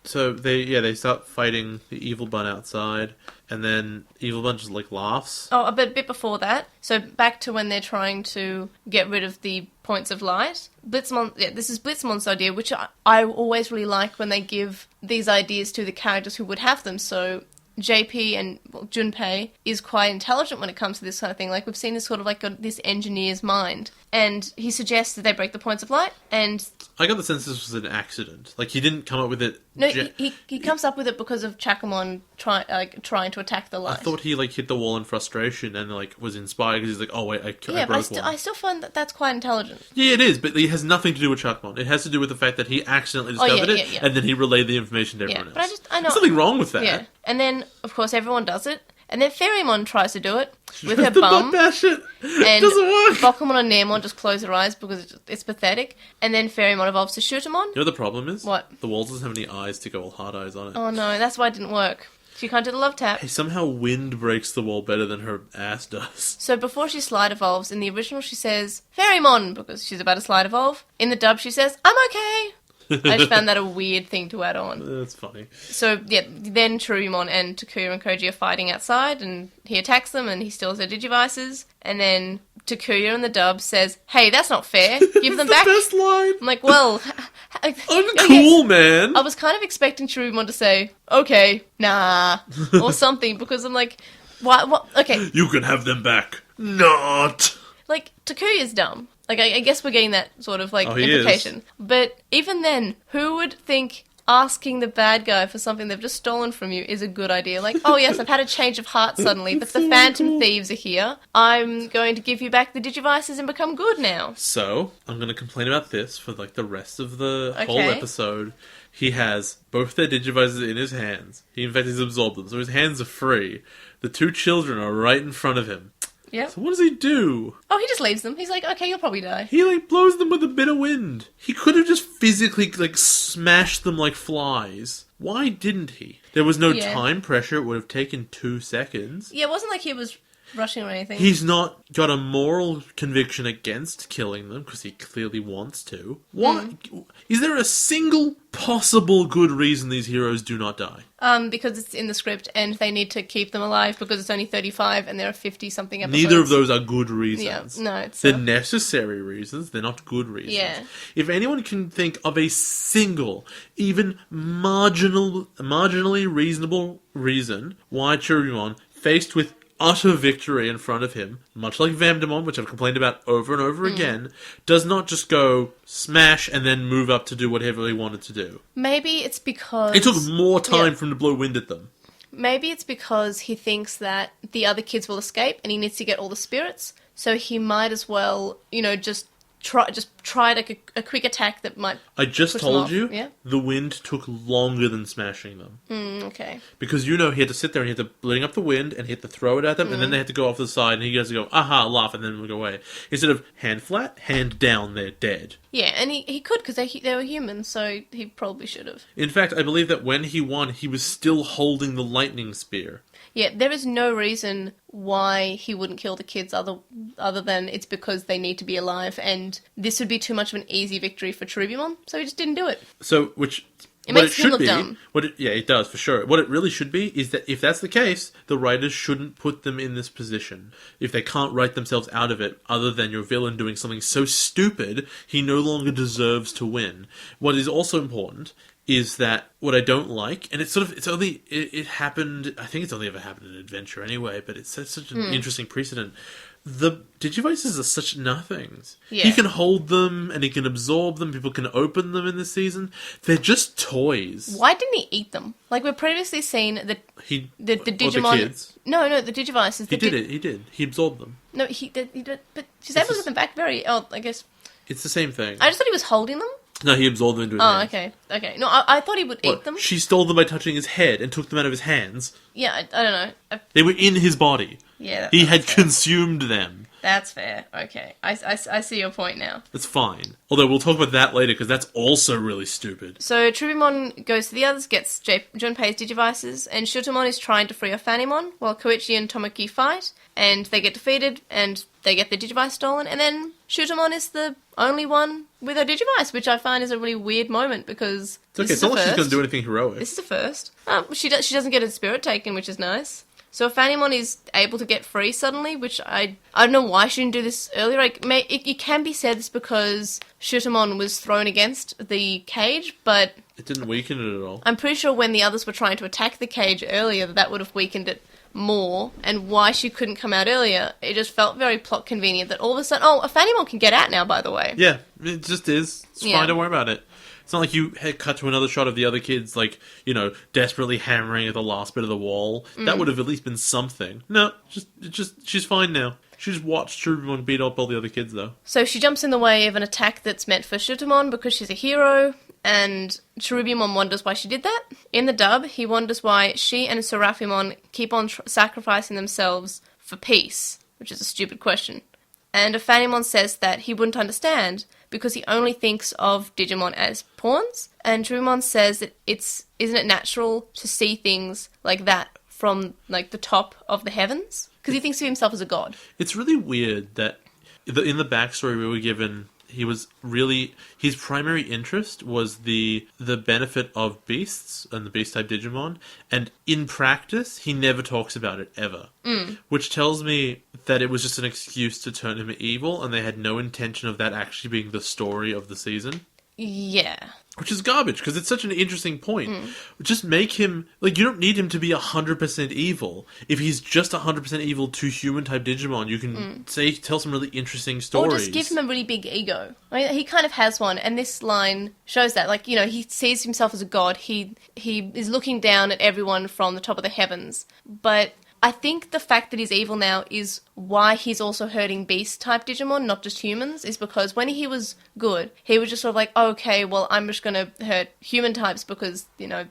So they start fighting the Evil Bun outside, and then Evil Bun just like laughs. Oh, a bit before that. So back to when they're trying to get rid of the points of light. Blitzmon, this is Blitzmon's idea, which I always really like when they give these ideas to the characters who would have them. So JP and Junpei is quite intelligent when it comes to this kind of thing. Like, we've seen this sort of like this engineer's mind. And he suggests that they break the points of light, and... I got the sense this was an accident. Like, he didn't come up with it... No, he comes up with it because of Chakamon trying to attack the light. I thought he, like, hit the wall in frustration and, like, was inspired because he's like, oh, wait, I broke one. I still find that that's quite intelligent. Yeah, it is, but it has nothing to do with Chakamon. It has to do with the fact that he accidentally discovered it, and then he relayed the information to everyone else. But I know... There's something wrong with that. Yeah, and then, of course, everyone does it. And then Fairymon tries to do it with her bum. Bash it. And doesn't work. Bokumon and Neomon just close their eyes because it's pathetic. And then Fairymon evolves to Shootamon. You know what the problem is? What? The wall doesn't have any eyes to go all hard eyes on it. Oh no, that's why it didn't work. She can't do the love tap. Hey, somehow wind breaks the wall better than her ass does. So before she slide evolves, in the original she says, Fairymon, because she's about to slide evolve. In the dub she says, I'm okay. I just found that a weird thing to add on. That's funny. So, yeah, then Cherubimon and Takuya and Koji are fighting outside, and he attacks them, and he steals their Digivices, and then Takuya in the dub says, hey, that's not fair, give them back. Best line. I'm like, well... Uncool, man. I was kind of expecting Cherubimon to say, okay, nah, or something, because I'm like, what, okay. You can have them back. Not. Like, Takuya's dumb. Like, I guess we're getting that sort of, like, implication. But even then, who would think asking the bad guy for something they've just stolen from you is a good idea? Like, oh yes, I've had a change of heart suddenly, but the Phantom Thieves are here. I'm going to give you back the Digivices and become good now. So, I'm going to complain about this for, like, the rest of the whole episode. He has both their Digivices in his hands. He, in fact, has absorbed them, so his hands are free. The two children are right in front of him. Yeah. So what does he do? Oh, he just leaves them. He's like, okay, you'll probably die. He, like, blows them with a bit of wind. He could have just physically, like, smashed them like flies. Why didn't he? There was no time pressure. It would have taken 2 seconds. Yeah, it wasn't like he was rushing or anything. He's not got a moral conviction against killing them, because he clearly wants to. Why? Is there a single possible good reason these heroes do not die? Because it's in the script, and they need to keep them alive because it's only 35 and there are 50-something episodes. Neither of those are good reasons. Yeah, no, it's... They're necessary reasons, they're not good reasons. Yeah. If anyone can think of a single, even marginally reasonable reason why Cherubimon, faced with utter victory in front of him, much like Vamdemon, which I've complained about over and over again, does not just go smash and then move up to do whatever he wanted to do. Maybe it's because... It took more time for him to blow wind at them. Maybe it's because he thinks that the other kids will escape and he needs to get all the spirits, so he might as well, just try like a quick attack that might... I just told you, yeah? The wind took longer than smashing them. Okay. Because he had to sit there and he had to bring up the wind and he had to throw it at them, and then they had to go off the side and he has to go, aha, laugh, and then we'll go away. Instead of hand flat, hand down, they're dead. Yeah, and he could, because they were humans, so he probably should have. In fact, I believe that when he won, he was still holding the lightning spear. Yeah, there is no reason why he wouldn't kill the kids other than it's because they need to be alive, and this would be too much of an easy victory for Cherubimon, so he just didn't do it. So, It makes him look dumb. Yeah, it does, for sure. What it really should be is that if that's the case, the writers shouldn't put them in this position. If they can't write themselves out of it, other than your villain doing something so stupid, he no longer deserves to win. What is also important is that what I don't like, and it happened, I think it's only ever happened in Adventure anyway, but it's such an interesting precedent. The Digivices are such nothings. Yeah. He can hold them, and he can absorb them, people can open them in this season. They're just toys. Why didn't he eat them? Like, we've previously seen the Digimon... Or the kids. No, the Digivices. He did. He absorbed them. No, he did, but she's able to get them back I guess... It's the same thing. I just thought he was holding them. No, he absorbed them into his hands. Okay. No, I thought he would eat them. She stole them by touching his head and took them out of his hands. Yeah, I don't know. They were in his body. Yeah, he had consumed them. That's fair. Okay. I see your point now. That's fine. Although we'll talk about that later, because that's also really stupid. So Cherubimon goes to the others, gets Junpei's Digivices, and Shutamon is trying to free Ophanimon, while Koichi and Tomoki fight, and they get defeated, and they get their Digivice stolen, and then Shutamon is the only one with her Digivice, which I find is a really weird moment, because it's okay, it's not like she's going to do anything heroic. This is a first. She doesn't get her spirit taken, which is nice. So Ophanimon is able to get free suddenly, which I don't know why she didn't do this earlier. Like, it can be said it's because Shutamon was thrown against the cage, but... It didn't weaken it at all. I'm pretty sure when the others were trying to attack the cage earlier, that would have weakened it more, and why she couldn't come out earlier, it just felt very plot convenient that all of a sudden... Oh, Ophanimon can get out now, by the way. Yeah, it just is. It's fine, don't worry about it. It's not like you had cut to another shot of the other kids, like, desperately hammering at the last bit of the wall. That would have at least been something. No, she's fine now. She just watched Cherubimon beat up all the other kids, though. So she jumps in the way of an attack that's meant for Shutamon because she's a hero, and Cherubimon wonders why she did that. In the dub, he wonders why she and Seraphimon keep on sacrificing themselves for peace, which is a stupid question. And Ophanimon says that he wouldn't understand because he only thinks of Digimon as pawns. And Cherubimon says that isn't it natural to see things like that from like the top of the heavens? Because he thinks of himself as a god. It's really weird that in the backstory we were given, his primary interest was the benefit of beasts and the beast type Digimon, and in practice he never talks about it ever. Which tells me that it was just an excuse to turn him evil, and they had no intention of that actually being the story of the season. Yeah. Which is garbage, because it's such an interesting point. Just make him... Like, you don't need him to be 100% evil. If he's just 100% evil to human-type Digimon, you can tell some really interesting stories. Or just give him a really big ego. I mean, he kind of has one, and this line shows that. Like, you know, he sees himself as a god. He is looking down at everyone from the top of the heavens. But I think the fact that he's evil now is why he's also hurting beast-type Digimon, not just humans, is because when he was good, he was just sort of like, oh, okay, well, I'm just going to hurt human types because, you know,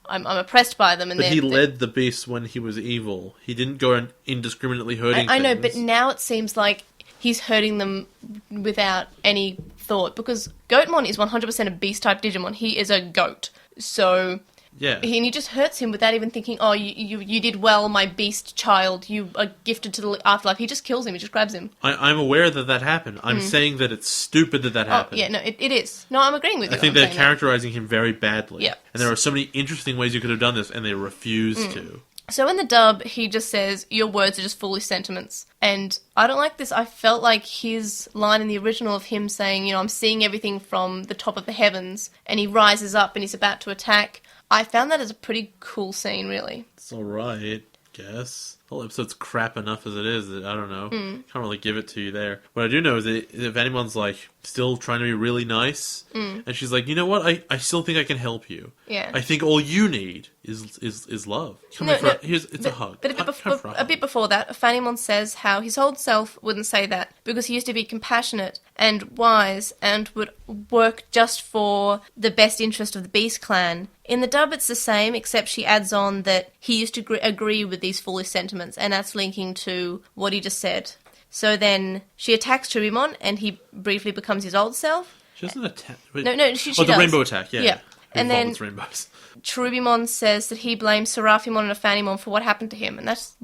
I'm oppressed by them. And but he led the beasts when he was evil. He didn't go indiscriminately hurting I know, things. but now it seems like he's hurting them without any thought, because Goatmon is 100% a beast-type Digimon. He is a goat. So... Yeah. And he just hurts him without even thinking, oh, you did well, my beast child. You are gifted to the afterlife. He just kills him. He just grabs him. I'm aware that happened. I'm saying that it's stupid that happened. Oh, yeah, no, it is. No, I'm agreeing with you. I think they're characterizing him very badly. Yeah. And there are so many interesting ways you could have done this, and they refuse to. So in the dub, he just says, your words are just foolish sentiments. And I don't like this. I felt like his line in the original of him saying, you know, I'm seeing everything from the top of the heavens, and he rises up and he's about to attack. I found that as a pretty cool scene, really. It's alright, guess. The whole episode's crap enough as it is that I don't know. Can't really give it to you there. What I do know is that if anyone's like still trying to be really nice, and she's like, you know what, I still think I can help you. Yeah. I think all you need is love. It's a hug. But a bit before that, Ophanimon says how his old self wouldn't say that because he used to be compassionate and wise and would work just for the best interest of the Beast Clan. In the dub, it's the same, except she adds on that he used to agree with these foolish sentiments, and that's linking to what he just said. So then she attacks Cherubimon, and he briefly becomes his old self. She doesn't attack. No, she the does. rainbow attack, yeah. Yeah. And then rainbows. Cherubimon says that he blames Seraphimon and Ophanimon for what happened to him, and that's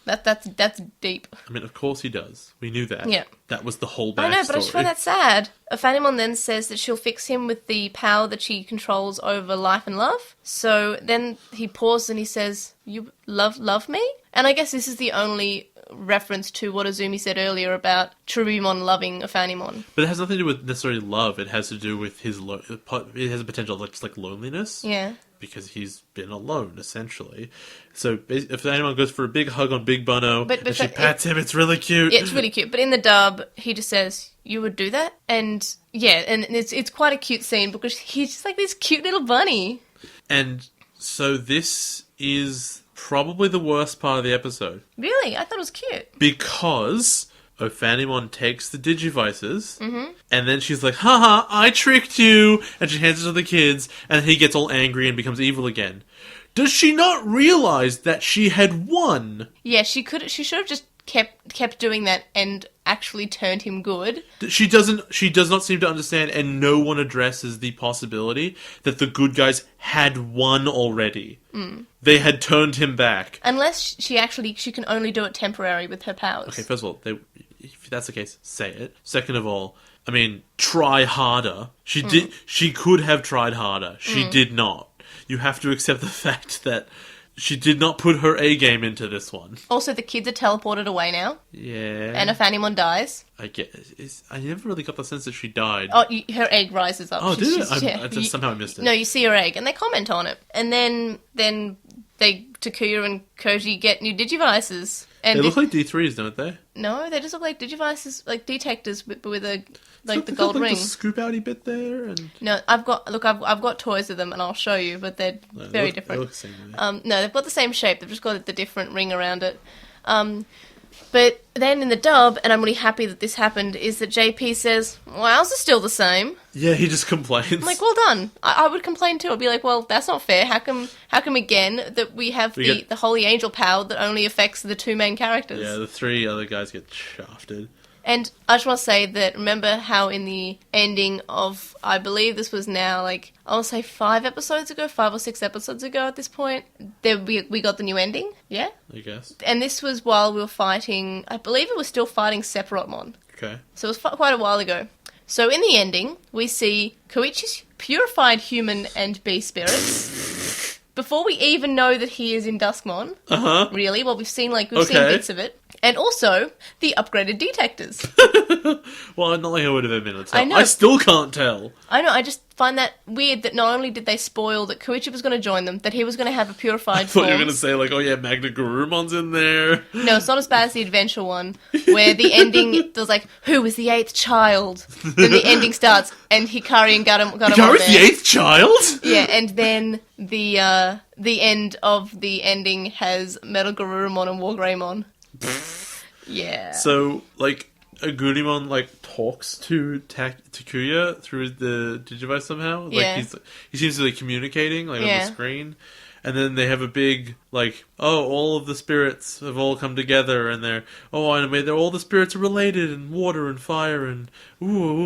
that's deep. I mean, of course he does. We knew that. Yeah. That was the whole backstory. I know, but I just find that sad. Ophanimon then says that she'll fix him with the power that she controls over life and love. So then he pauses and he says, "You love me?" And I guess this is the only reference to what Azumi said earlier about Cherubimon loving Ophanimon. But it has nothing to do with necessarily love. It has to do with his it has a potential just like loneliness. Yeah. Because he's been alone, essentially. So if anyone goes for a big hug on Big Bunno and she pats him, it's really cute. Yeah, it's really cute. But in the dub, he just says, "You would do that?" And yeah, and it's quite a cute scene because he's just like this cute little bunny. And so this is probably the worst part of the episode. Really? I thought it was cute. Because Ophanimon takes the Digivices, and then she's like, haha, I tricked you! And she hands it to the kids, and he gets all angry and becomes evil again. Does she not realize that she had won? Yeah, she should have just kept doing that and actually turned him good. She does not seem to understand, and no one addresses the possibility that the good guys had won already. They had turned him back. Unless she can only do it temporary with her powers. Okay, first of all, if that's the case, say it. Second of all, I mean, try harder. She could have tried harder. She did not. You have to accept the fact that she did not put her A game into this one. Also, the kids are teleported away now. Yeah. And Ophanimon dies. I never really got the sense that she died. Oh, her egg rises up. Oh, did it? Somehow I missed it. No, you see her egg, and they comment on it. And then Takuya and Koji get new Digivices. And they look like D3s, don't they? No, they just look like Digivices, like detectors, but with the gold got, ring. The scoop outy bit there, and no, I've got toys of them, and I'll show you, but they're very different. They look the same. No, they've got the same shape. They've just got the different ring around it. But then in the dub, and I'm really happy that this happened, is that JP says, "Well, ours is still the same." Yeah, he just complains. I'm like, well done. I would complain too. I'd be like, well, that's not fair. How come again that we have the Holy Angel power that only affects the two main characters? Yeah, the three other guys get shafted. And I just want to say that, remember how in the ending of, I believe this was now, like, I want to say 5 or 6 episodes ago at this point, we got the new ending, yeah? I guess. And this was while we were fighting, I believe it was still fighting Sephirothmon. Okay. So it was quite a while ago. So in the ending, we see Koichi's purified human and beast spirits. Before we even know that he is in Duskmon. Uh-huh. Really? Well, we've seen bits of it. And also, the upgraded detectors. Well, not like I would have been able to tell. I know. I still can't tell. I know, I just find that weird that not only did they spoil that Koichi was going to join them, that he was going to have a purified I thought you were form. going to say, like, oh yeah, Magna Garumon's in there. No, it's not as bad as the adventure one, where the ending, there's like, who was the 8th child? Then the ending starts, and Hikari and Garamon Hikari's the 8th child? Yeah, and then the end of the ending has Metal Garurumon and Wargreymon. Yeah. So, like, Agumon, like, talks to Takuya through the Digivice somehow? Yeah. Like, he seems to be, like, communicating, like, on Yeah. the screen. And then they have a big, like, oh, all of the spirits have all come together, and they're all the spirits are related, and water and fire and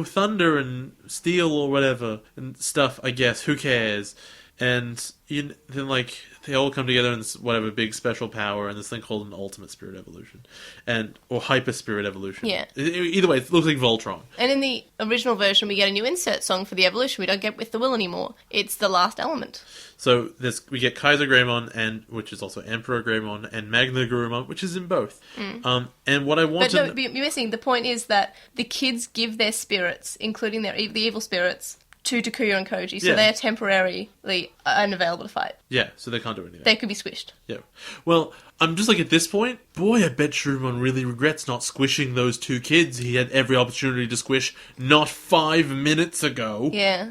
thunder and steel or whatever and stuff. I guess, who cares? And then, like, they all come together in this whatever big special power, and this thing called an ultimate spirit evolution, or hyper spirit evolution. Yeah. Either way, it looks like Voltron. And in the original version, we get a new insert song for the evolution. We don't get With the Will anymore. It's the last element. So we get Kaiser Greymon, which is also Emperor Greymon, and Magna Garurumon, which is in both. And what I want But no, you're missing. The point is that the kids give their spirits, including the evil spirits, to Takuya and Koji, so Yeah. they are temporarily unavailable to fight. Yeah, so they can't do anything. They could be squished. Yeah. Well, I'm just like, at this point, boy, I bet Shrumon really regrets not squishing those 2 kids he had every opportunity to squish not 5 minutes ago. Yeah.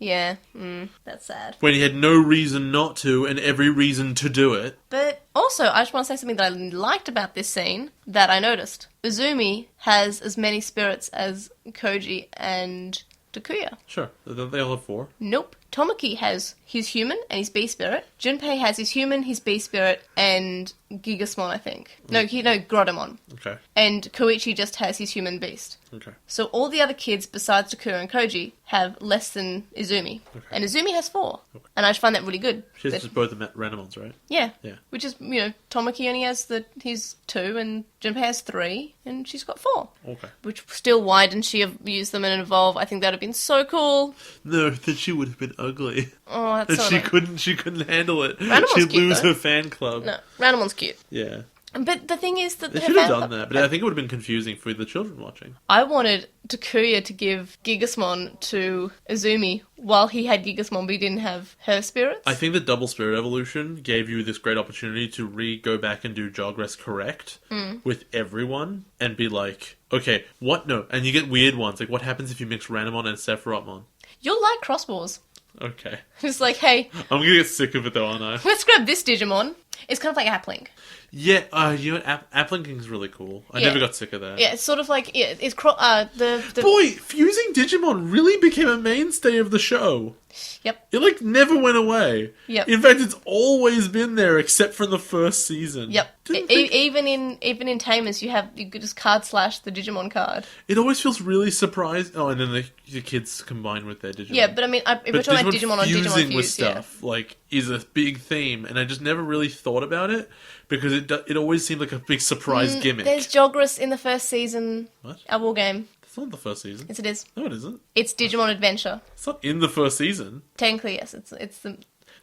That's sad. When he had no reason not to and every reason to do it. But also, I just want to say something that I liked about this scene that I noticed. Uzumi has as many spirits as Koji and Takuya. Sure, they all have 4. Nope. Tomoki has his human and his beast spirit. Junpei has his human, his beast spirit, and Gigasmon, I think. No, Grodomon. Okay. And Koichi just has his human beast. Okay. So all the other kids besides Takuya and Koji have less than Izumi. Okay. And Izumi has 4. Okay. And I just find that really good. She has just both the Randomons, right? Yeah. Yeah. Which is, Tomoki only has his 2 and Junpei has 3 and she's got 4. Okay. Which, still, why didn't she have used them and evolve? I think that would have been so cool. No, then she would have been ugly. Oh, that's And so annoying. she couldn't handle it. Randomon's She'd cute, lose though. her fan club. No, Randomon's cute. Yeah. But the thing is that They her should have fan done club- that, but I think it would have been confusing for the children watching. I wanted Takuya to give Gigasmon to Izumi while he had Gigasmon, but he didn't have her spirits. I think the double spirit evolution gave you this great opportunity to go back and do Jogress correct with everyone and be like, okay, what? No. And you get weird ones. Like, what happens if you mix Randomon and Sephirothmon? You'll like Cross Wars. Okay. It's like, hey, I'm gonna get sick of it though, aren't I? let's grab this Digimon. It's kind of like Applink. Yeah, you know what? Applinking's really cool. I Yeah. never got sick of that. Yeah, it's sort of like, it's the Boy, fusing Digimon really became a mainstay of the show. Yep. It, like, never went away. Yep. In fact, it's always been there, except for the first season. Yep. Didn't think- Even in Tamers, you could just card slash the Digimon card. It always feels really surprised. Oh, and then the kids combine with their Digimon. Yeah, but I mean, if we're talking about Digimon on Digimon fusing Fuse, with stuff, like, is a big theme, and I just never really thought about it, because it always seemed like a big surprise gimmick. There's Jogress in the first season. What? Our war game. It's not the first season. Yes, it is. No, it isn't. It's Digimon Adventure. It's not in the first season. Technically, yes. It's the...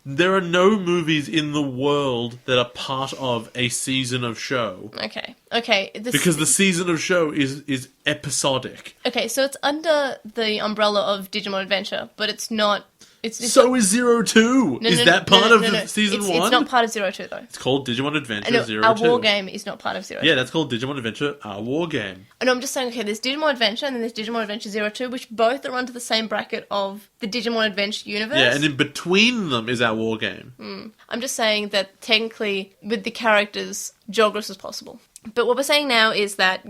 There are no movies in the world that are part of a season of show. Okay. Because the season of show is episodic. Okay, so it's under the umbrella of Digimon Adventure, but it's not... It's So is Zero Two. Is that part of season one? It's not part of Zero 2, though. It's called Digimon Adventure No, Zero our 2. war game is not part of Zero 2. Yeah, that's called Digimon Adventure, our war game. No, I'm just saying, okay, there's Digimon Adventure and then there's Digimon Adventure Zero 2, which both are under the same bracket of the Digimon Adventure universe. Yeah, and in between them is our war game. I'm just saying that technically, with the characters, Jogress is possible. But what we're saying now is that,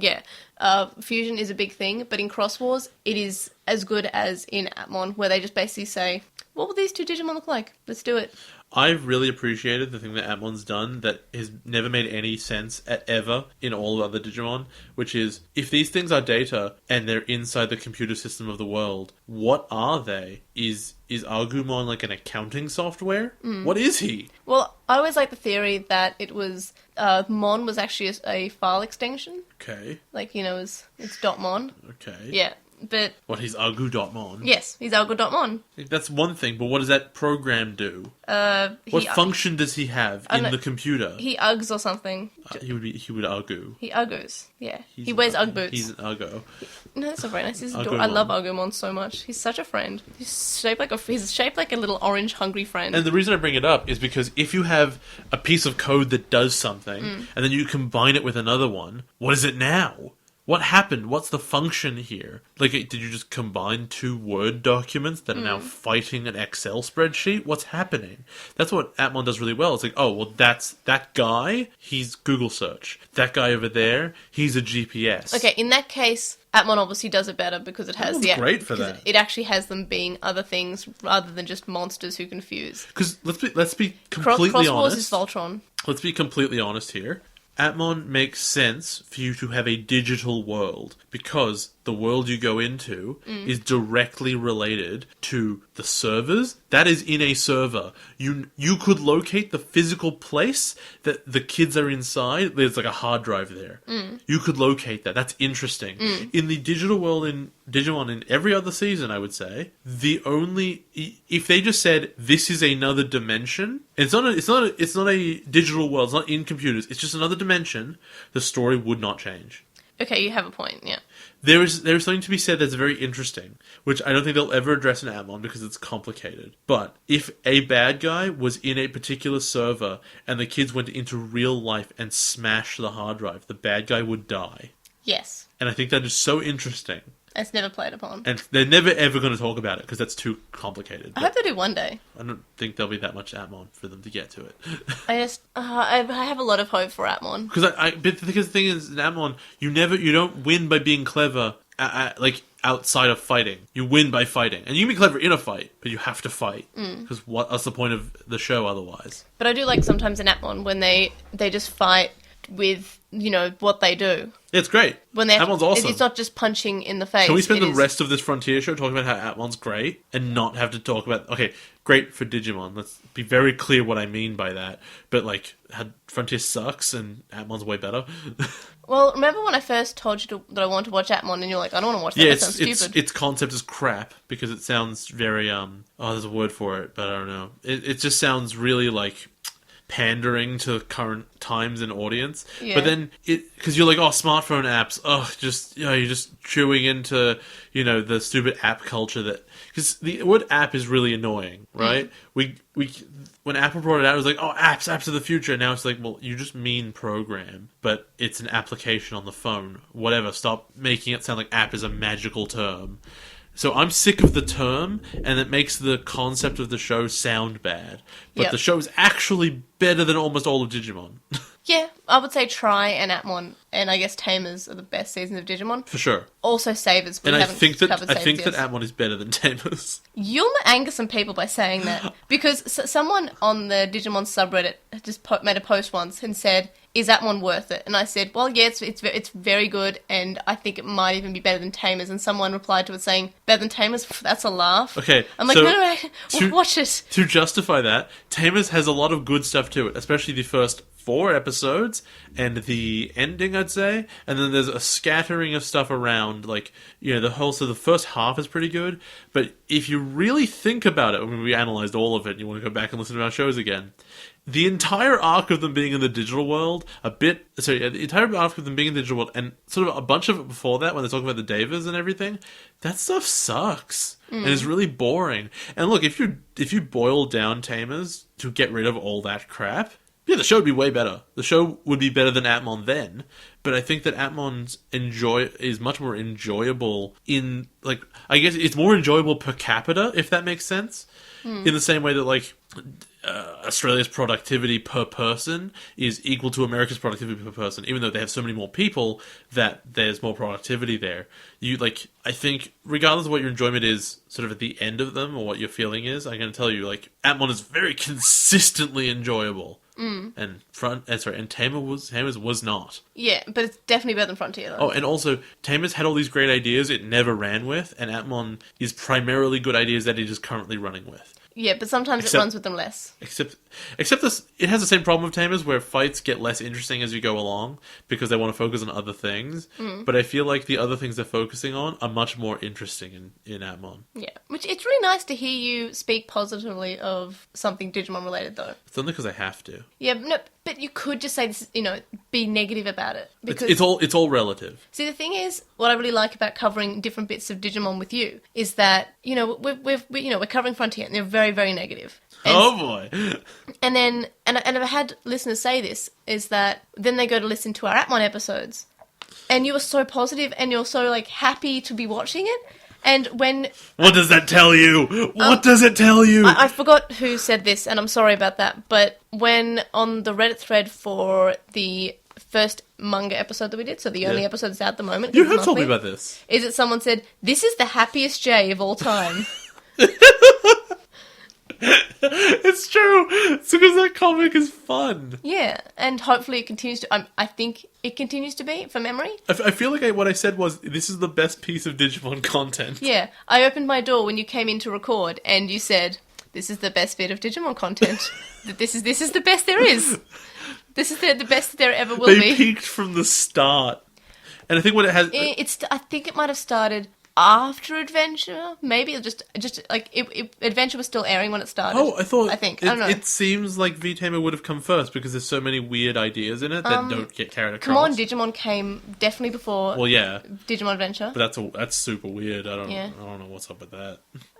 fusion is a big thing, but in Cross Wars, it is as good as in Atmon, where they just basically say, what will these 2 Digimon look like? Let's do it. I've really appreciated the thing that Atmon's done that has never made any sense ever in all other Digimon, which is, if these things are data and they're inside the computer system of the world, what are they? Is Agumon like an accounting software? What is he? Well, I always like the theory that it was, Mon was actually a file extension. Okay. Like, it's .mon. Okay. Yeah, but... What, he's Agu.mon? Yes, he's Algo.mon. That's one thing, but what does that program do? What function does he have in the computer? He Uggs or something. He would Agu. He Uggoos, yeah. He wears Ugg boots. He's an Uggo. No, that's not very nice. He's Agumon. I love Agumon so much. He's such a friend. He's shaped like a little orange hungry friend. And the reason I bring it up is because if you have a piece of code that does something, and then you combine it with another one, what is it now? What happened? What's the function here? Like, did you just combine two Word documents that are now fighting an Excel spreadsheet? What's happening? That's what Atmon does really well. It's like, oh, well, that's that guy, he's Google search. That guy over there, he's a GPS. Okay, in that case, Atmon obviously does it better because it has Atmon's great for that. It actually has them being other things rather than just monsters who confuse. Because let's be completely Cross honest. Wars is Voltron. Let's be completely honest here. Atmon makes sense for you to have a digital world because the world you go into is directly related to the servers. That is in a server. You could locate the physical place that the kids are inside. There's like a hard drive there. You could locate that. That's interesting. In the digital world in Digimon in every other season, I would say, if they just said this is another dimension, it's not a digital world, it's not in computers, it's just another dimension, the story would not change. Okay, you have a point, yeah. There is something to be said that's very interesting, which I don't think they'll ever address in Atmon because it's complicated. But if a bad guy was in a particular server and the kids went into real life and smashed the hard drive, the bad guy would die. Yes. And I think that is so interesting. It's never played upon. And they're never ever going to talk about it because that's too complicated. I hope they do one day. I don't think there'll be that much Atmon for them to get to it. I have a lot of hope for Atmon. Because the thing is, in Atmon, you don't win by being clever, like outside of fighting. You win by fighting, and you can be clever in a fight, but you have to fight. Because what's the point of the show otherwise? But I do like sometimes in Atmon when they just fight with what they do. It's great. Atmon's awesome. It's not just punching in the face. Can we spend the rest of this Frontier show talking about how Atmon's great and not have to talk about... Okay, great for Digimon. Let's be very clear what I mean by that. But, how Frontier sucks and Atmon's way better. Well, remember when I first told you that I wanted to watch Atmon and you're like, I don't want to watch that, that sounds stupid. Its concept is crap because it sounds very... there's a word for it, but I don't know. It just sounds really, pandering to current times and audience. Yeah. But then because you're like, smartphone apps, you're just chewing into the stupid app culture because the word app is really annoying, right? We when Apple brought it out, it was like, apps of the future. Now it's like, well, you just mean program, but it's an application on the phone. Whatever. Stop making it sound like app is a magical term. So I'm sick of the term, and it makes the concept of the show sound bad. But the show is actually better than almost all of Digimon. Yeah, I would say Try and Atmon, and I guess Tamers are the best seasons of Digimon. For sure. Also Savers, but I think that Atmon is better than Tamers. You'll anger some people by saying that. Because someone on the Digimon subreddit just made a post once and said, is Atmon worth it? And I said, well, yeah, it's very good, and I think it might even be better than Tamers. And someone replied to it saying, better than Tamers? That's a laugh. Okay. I'm like, no, watch it. To justify that, Tamers has a lot of good stuff to it, especially the first 4 episodes and the ending, I'd say, and then there's a scattering of stuff around, the first half is pretty good, but if you really think about it, when we analysed all of it, and you want to go back and listen to our shows again, the entire arc of them being in the digital world, the entire arc of them being in the digital world, and sort of a bunch of it before that, when they talk about the Devas and everything, that stuff sucks. And is really boring. And look, if you boil down Tamers to get rid of all that crap, yeah, the show would be way better. The show would be better than Atmon then, but I think that Atmon's is much more enjoyable I guess it's more enjoyable per capita, if that makes sense. In the same way that, Australia's productivity per person is equal to America's productivity per person, even though they have so many more people that there's more productivity there. I think, regardless of what your enjoyment is, sort of at the end of them, or what your feeling is, I'm going to tell you, Atmon is very consistently enjoyable. And Tamers was not. Yeah, but it's definitely better than Frontier, though. Oh, and also, Tamers had all these great ideas it never ran with, and Atmon is primarily good ideas that it is currently running with. Yeah, but sometimes it runs with them less. Except this, it has the same problem with Tamers, where fights get less interesting as you go along, because they want to focus on other things. But I feel like the other things they're focusing on are much more interesting in Atmon. Yeah, which it's really nice to hear you speak positively of something Digimon related, though. It's only because I have to. Yeah, but you could just say this, be negative about it. Because it's all relative. See, the thing is, what I really like about covering different bits of Digimon with you is that we're covering Frontier, and they're very, very negative. And, oh boy! And I've had listeners say this, is that then they go to listen to our Atmon episodes, and you are so positive, and you're so happy to be watching it. And when... What does that tell you? What does it tell you? I forgot who said this, and I'm sorry about that, but when on the Reddit thread for the first manga episode that we did, so the only episode that's out at the moment... You have told me about this. Is that someone said, "This is the happiest J of all time." It's true. It's because that comic is fun. Yeah, and hopefully it continues to... I think it continues to be, for memory. I feel like what I said was, this is the best piece of Digimon content. Yeah, I opened my door when you came in to record, and you said, "This is the best bit of Digimon content. This is the best there is. This is the best there ever will be." They peaked from the start. And I think what it has... I think it might have started... after Adventure, maybe Adventure was still airing when it started. Oh, I don't know. It seems like V-Tamer would have come first because there's so many weird ideas in it that don't get carried across. Come on, Digimon came definitely before. Well, yeah, Digimon Adventure, but that's super weird. I don't know what's up with that.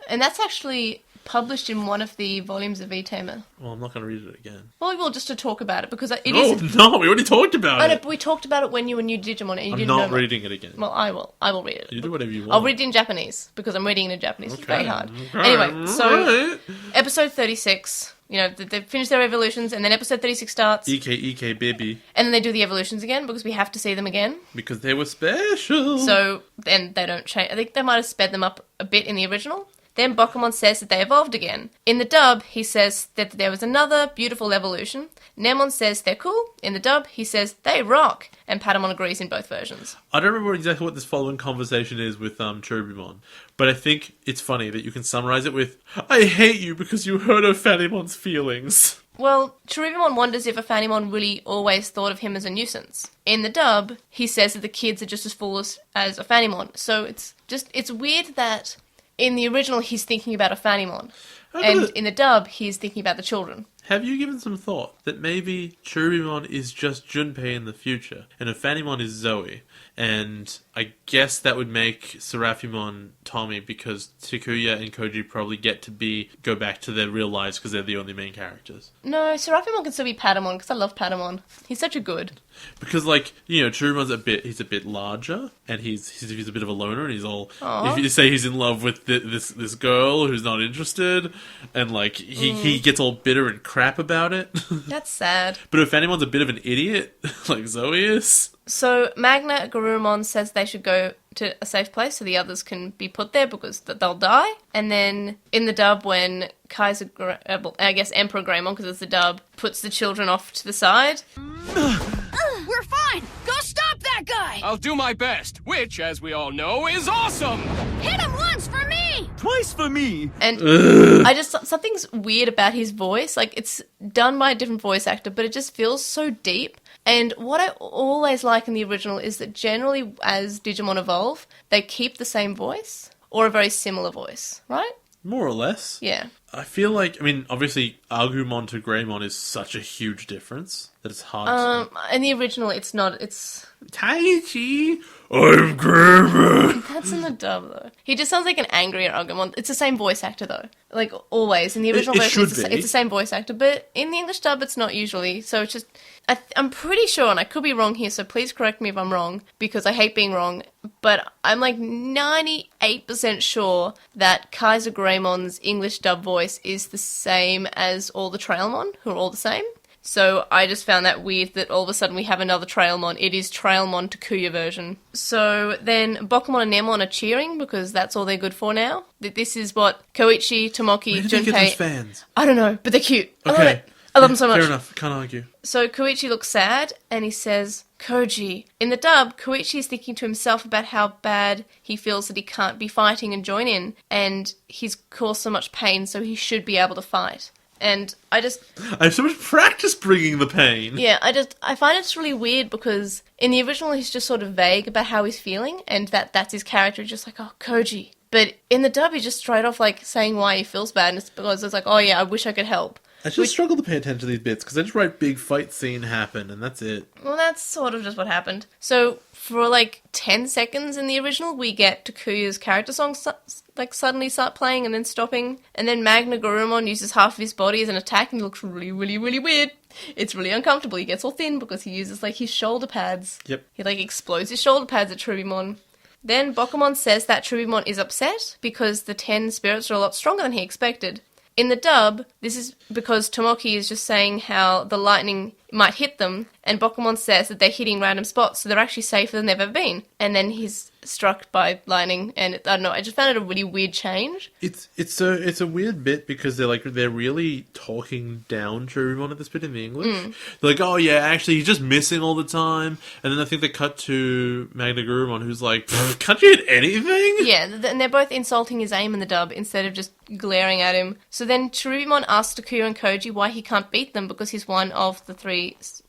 And that's actually published in one of the volumes of V-Tamer. Well, I'm not going to read it again. Well, just to talk about it because it is. No, we already talked about it. But we talked about it when you were new Digimon, and you didn't know. I'm not reading it again. Well, I will. I will read it. You do whatever you want. I'll read it in Japanese because I'm reading it in Japanese. Okay. It's very hard. Okay. Anyway, so episode 36. They've finished their evolutions, and then episode 36 starts. EK baby. And then they do the evolutions again because we have to see them again. Because they were special. So then they don't change. I think they might have sped them up a bit in the original. Then Bokumon says that they evolved again. In the dub, he says that there was another beautiful evolution. Nemon says they're cool. In the dub, he says they rock. And Patamon agrees in both versions. I don't remember exactly what this following conversation is with Cherubimon, but I think it's funny that you can summarize it with, "I hate you because you hurt Fanimon's feelings." Well, Cherubimon wonders if a Fanimon really always thought of him as a nuisance. In the dub, he says that the kids are just as foolish as a Fanimon. So it's weird that in the original he's thinking about a Fanimon. And in the dub, he's thinking about the children. Have you given some thought that maybe Cherubimon is just Junpei in the future, and a Fanimon is Zoe? And I guess that would make Seraphimon Tommy, because Takuya and Koji probably get to go back to their real lives because they're the only main characters. No, Seraphimon can still be Patamon because I love Patamon. He's such a good. Because, Cherubimon's he's a bit larger, and he's a bit of a loner, and he's all... Aww. If you say he's in love with this girl who's not interested, and, he gets all bitter and crap about it. That's sad. But if anyone's a bit of an idiot, like Zoe is... So Magna Garurumon says they should go to a safe place so the others can be put there because they'll die. And then in the dub, when Emperor Greymon, because it's the dub, puts the children off to the side. We're fine! Go stop that guy! I'll do my best, which, as we all know, is awesome! Hit him once for me! Twice for me! And something's weird about his voice. It's done by a different voice actor, but it just feels so deep. And what I always like in the original is that generally, as Digimon evolve, they keep the same voice or a very similar voice, right? More or less. Yeah. I feel obviously, Agumon to Greymon is such a huge difference that it's hard in the original, it's not, it's... Taichi! I'm Greymon. That's in the dub, though. He just sounds like an angrier Agumon. It's the same voice actor, though. Like, always. In the original version, it's the same voice actor. But in the English dub, it's not usually. So it's just... I'm pretty sure, and I could be wrong here, so please correct me if I'm wrong, because I hate being wrong, but I'm like 98% sure that Kaiser Greymon's English dub voice is the same as all the Trailmon, who are all the same. So I just found that weird that all of a sudden we have another Trailmon. It is Trailmon Takuya version. So then Bokumon and Nemon are cheering because that's all they're good for now. This is what Koichi, Tomoki, Where did they Junpei... get those fans? I don't know, but they're cute. I love Okay. it. I love them so much. Fair enough. Can't argue. So Koichi looks sad, and he says, Koji. In the dub, Koichi is thinking to himself about how bad he feels that he can't be fighting and join in, and he's caused so much pain, so he should be able to fight. And I have so much practice bringing the pain. Yeah, I find it's really weird because in the original he's just sort of vague about how he's feeling, and that's his character, just like, oh, Koji. But in the dub, he's just straight off, like, saying why he feels bad, and it's because it's like, oh yeah, I wish I could help. I just struggle to pay attention to these bits, because I just write big fight scene happen, and that's it. Well, that's sort of just what happened. So, for like 10 seconds in the original, we get Takuya's character song suddenly start playing and then stopping, and then Magna Garurumon uses half of his body as an attack, and he looks really, really, really weird. It's really uncomfortable. He gets all thin because he uses, like, his shoulder pads. Yep. He, like, explodes his shoulder pads at Trubimon. Then Bokumon says that Trubimon is upset because the 10 spirits are a lot stronger than he expected. In the dub, this is because Tomoki is just saying how the lightning might hit them, and Bokumon says that they're hitting random spots, so they're actually safer than they've ever been. And then he's struck by lightning, and I don't know, I just found it a really weird change. It's a weird bit because they're really talking down Cherubimon at this bit in the English. They're like, oh yeah, actually he's just missing all the time, and then I think they cut to Magna Garurumon, who's like, can't you hit anything? Yeah, and they're both insulting his aim in the dub instead of just glaring at him. So then Cherubimon asks Takuya and Koji why he can't beat them because he's one of the 3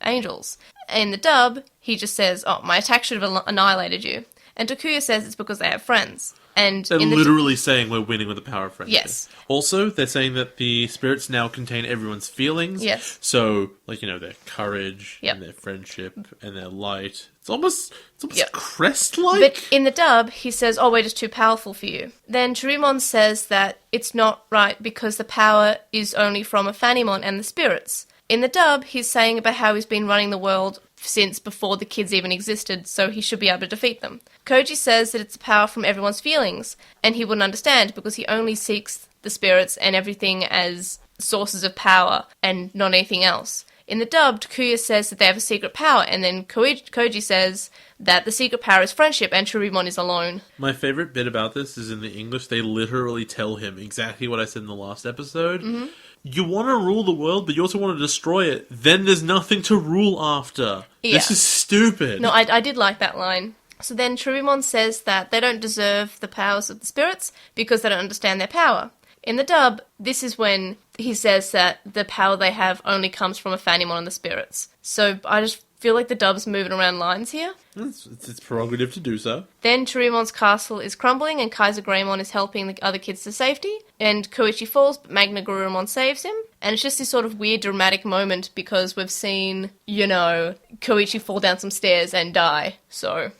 angels. In the dub, he just says, oh, my attack should have annihilated you. And Takuya says it's because they have friends. And they're literally saying we're winning with the power of friendship. Yes. Also, they're saying that the spirits now contain everyone's feelings. Yes. So, like, their courage, Yep. and their friendship, and their light. It's almost Yep. Crest-like. But in the dub, he says, oh, we're just too powerful for you. Then Cherubimon says that it's not right because the power is only from a Fanimon and the spirits. In the dub, he's saying about how he's been running the world since before the kids even existed, so he should be able to defeat them. Koji says that it's the power from everyone's feelings, and he wouldn't understand because he only seeks the spirits and everything as sources of power and not anything else. In the dub, Takuya says that they have a secret power, and then Koji says that the secret power is friendship and Cherubimon is alone. My favorite bit about this is in the English, they literally tell him exactly what I said in the last episode. Mm-hmm. You want to rule the world, but you also want to destroy it. Then there's nothing to rule after. Yeah. This is stupid. No, I did like that line. So then Cherubimon says that they don't deserve the powers of the spirits because they don't understand their power. In the dub, this is when he says that the power they have only comes from a Fanimon and the spirits. So I just feel like the dub's moving around lines here. It's its prerogative to do so. Then Cherubimon's castle is crumbling and Kaiser Greymon is helping the other kids to safety. And Koichi falls, but Magna Garurumon saves him. And it's just this sort of weird dramatic moment because we've seen, Koichi fall down some stairs and die. So...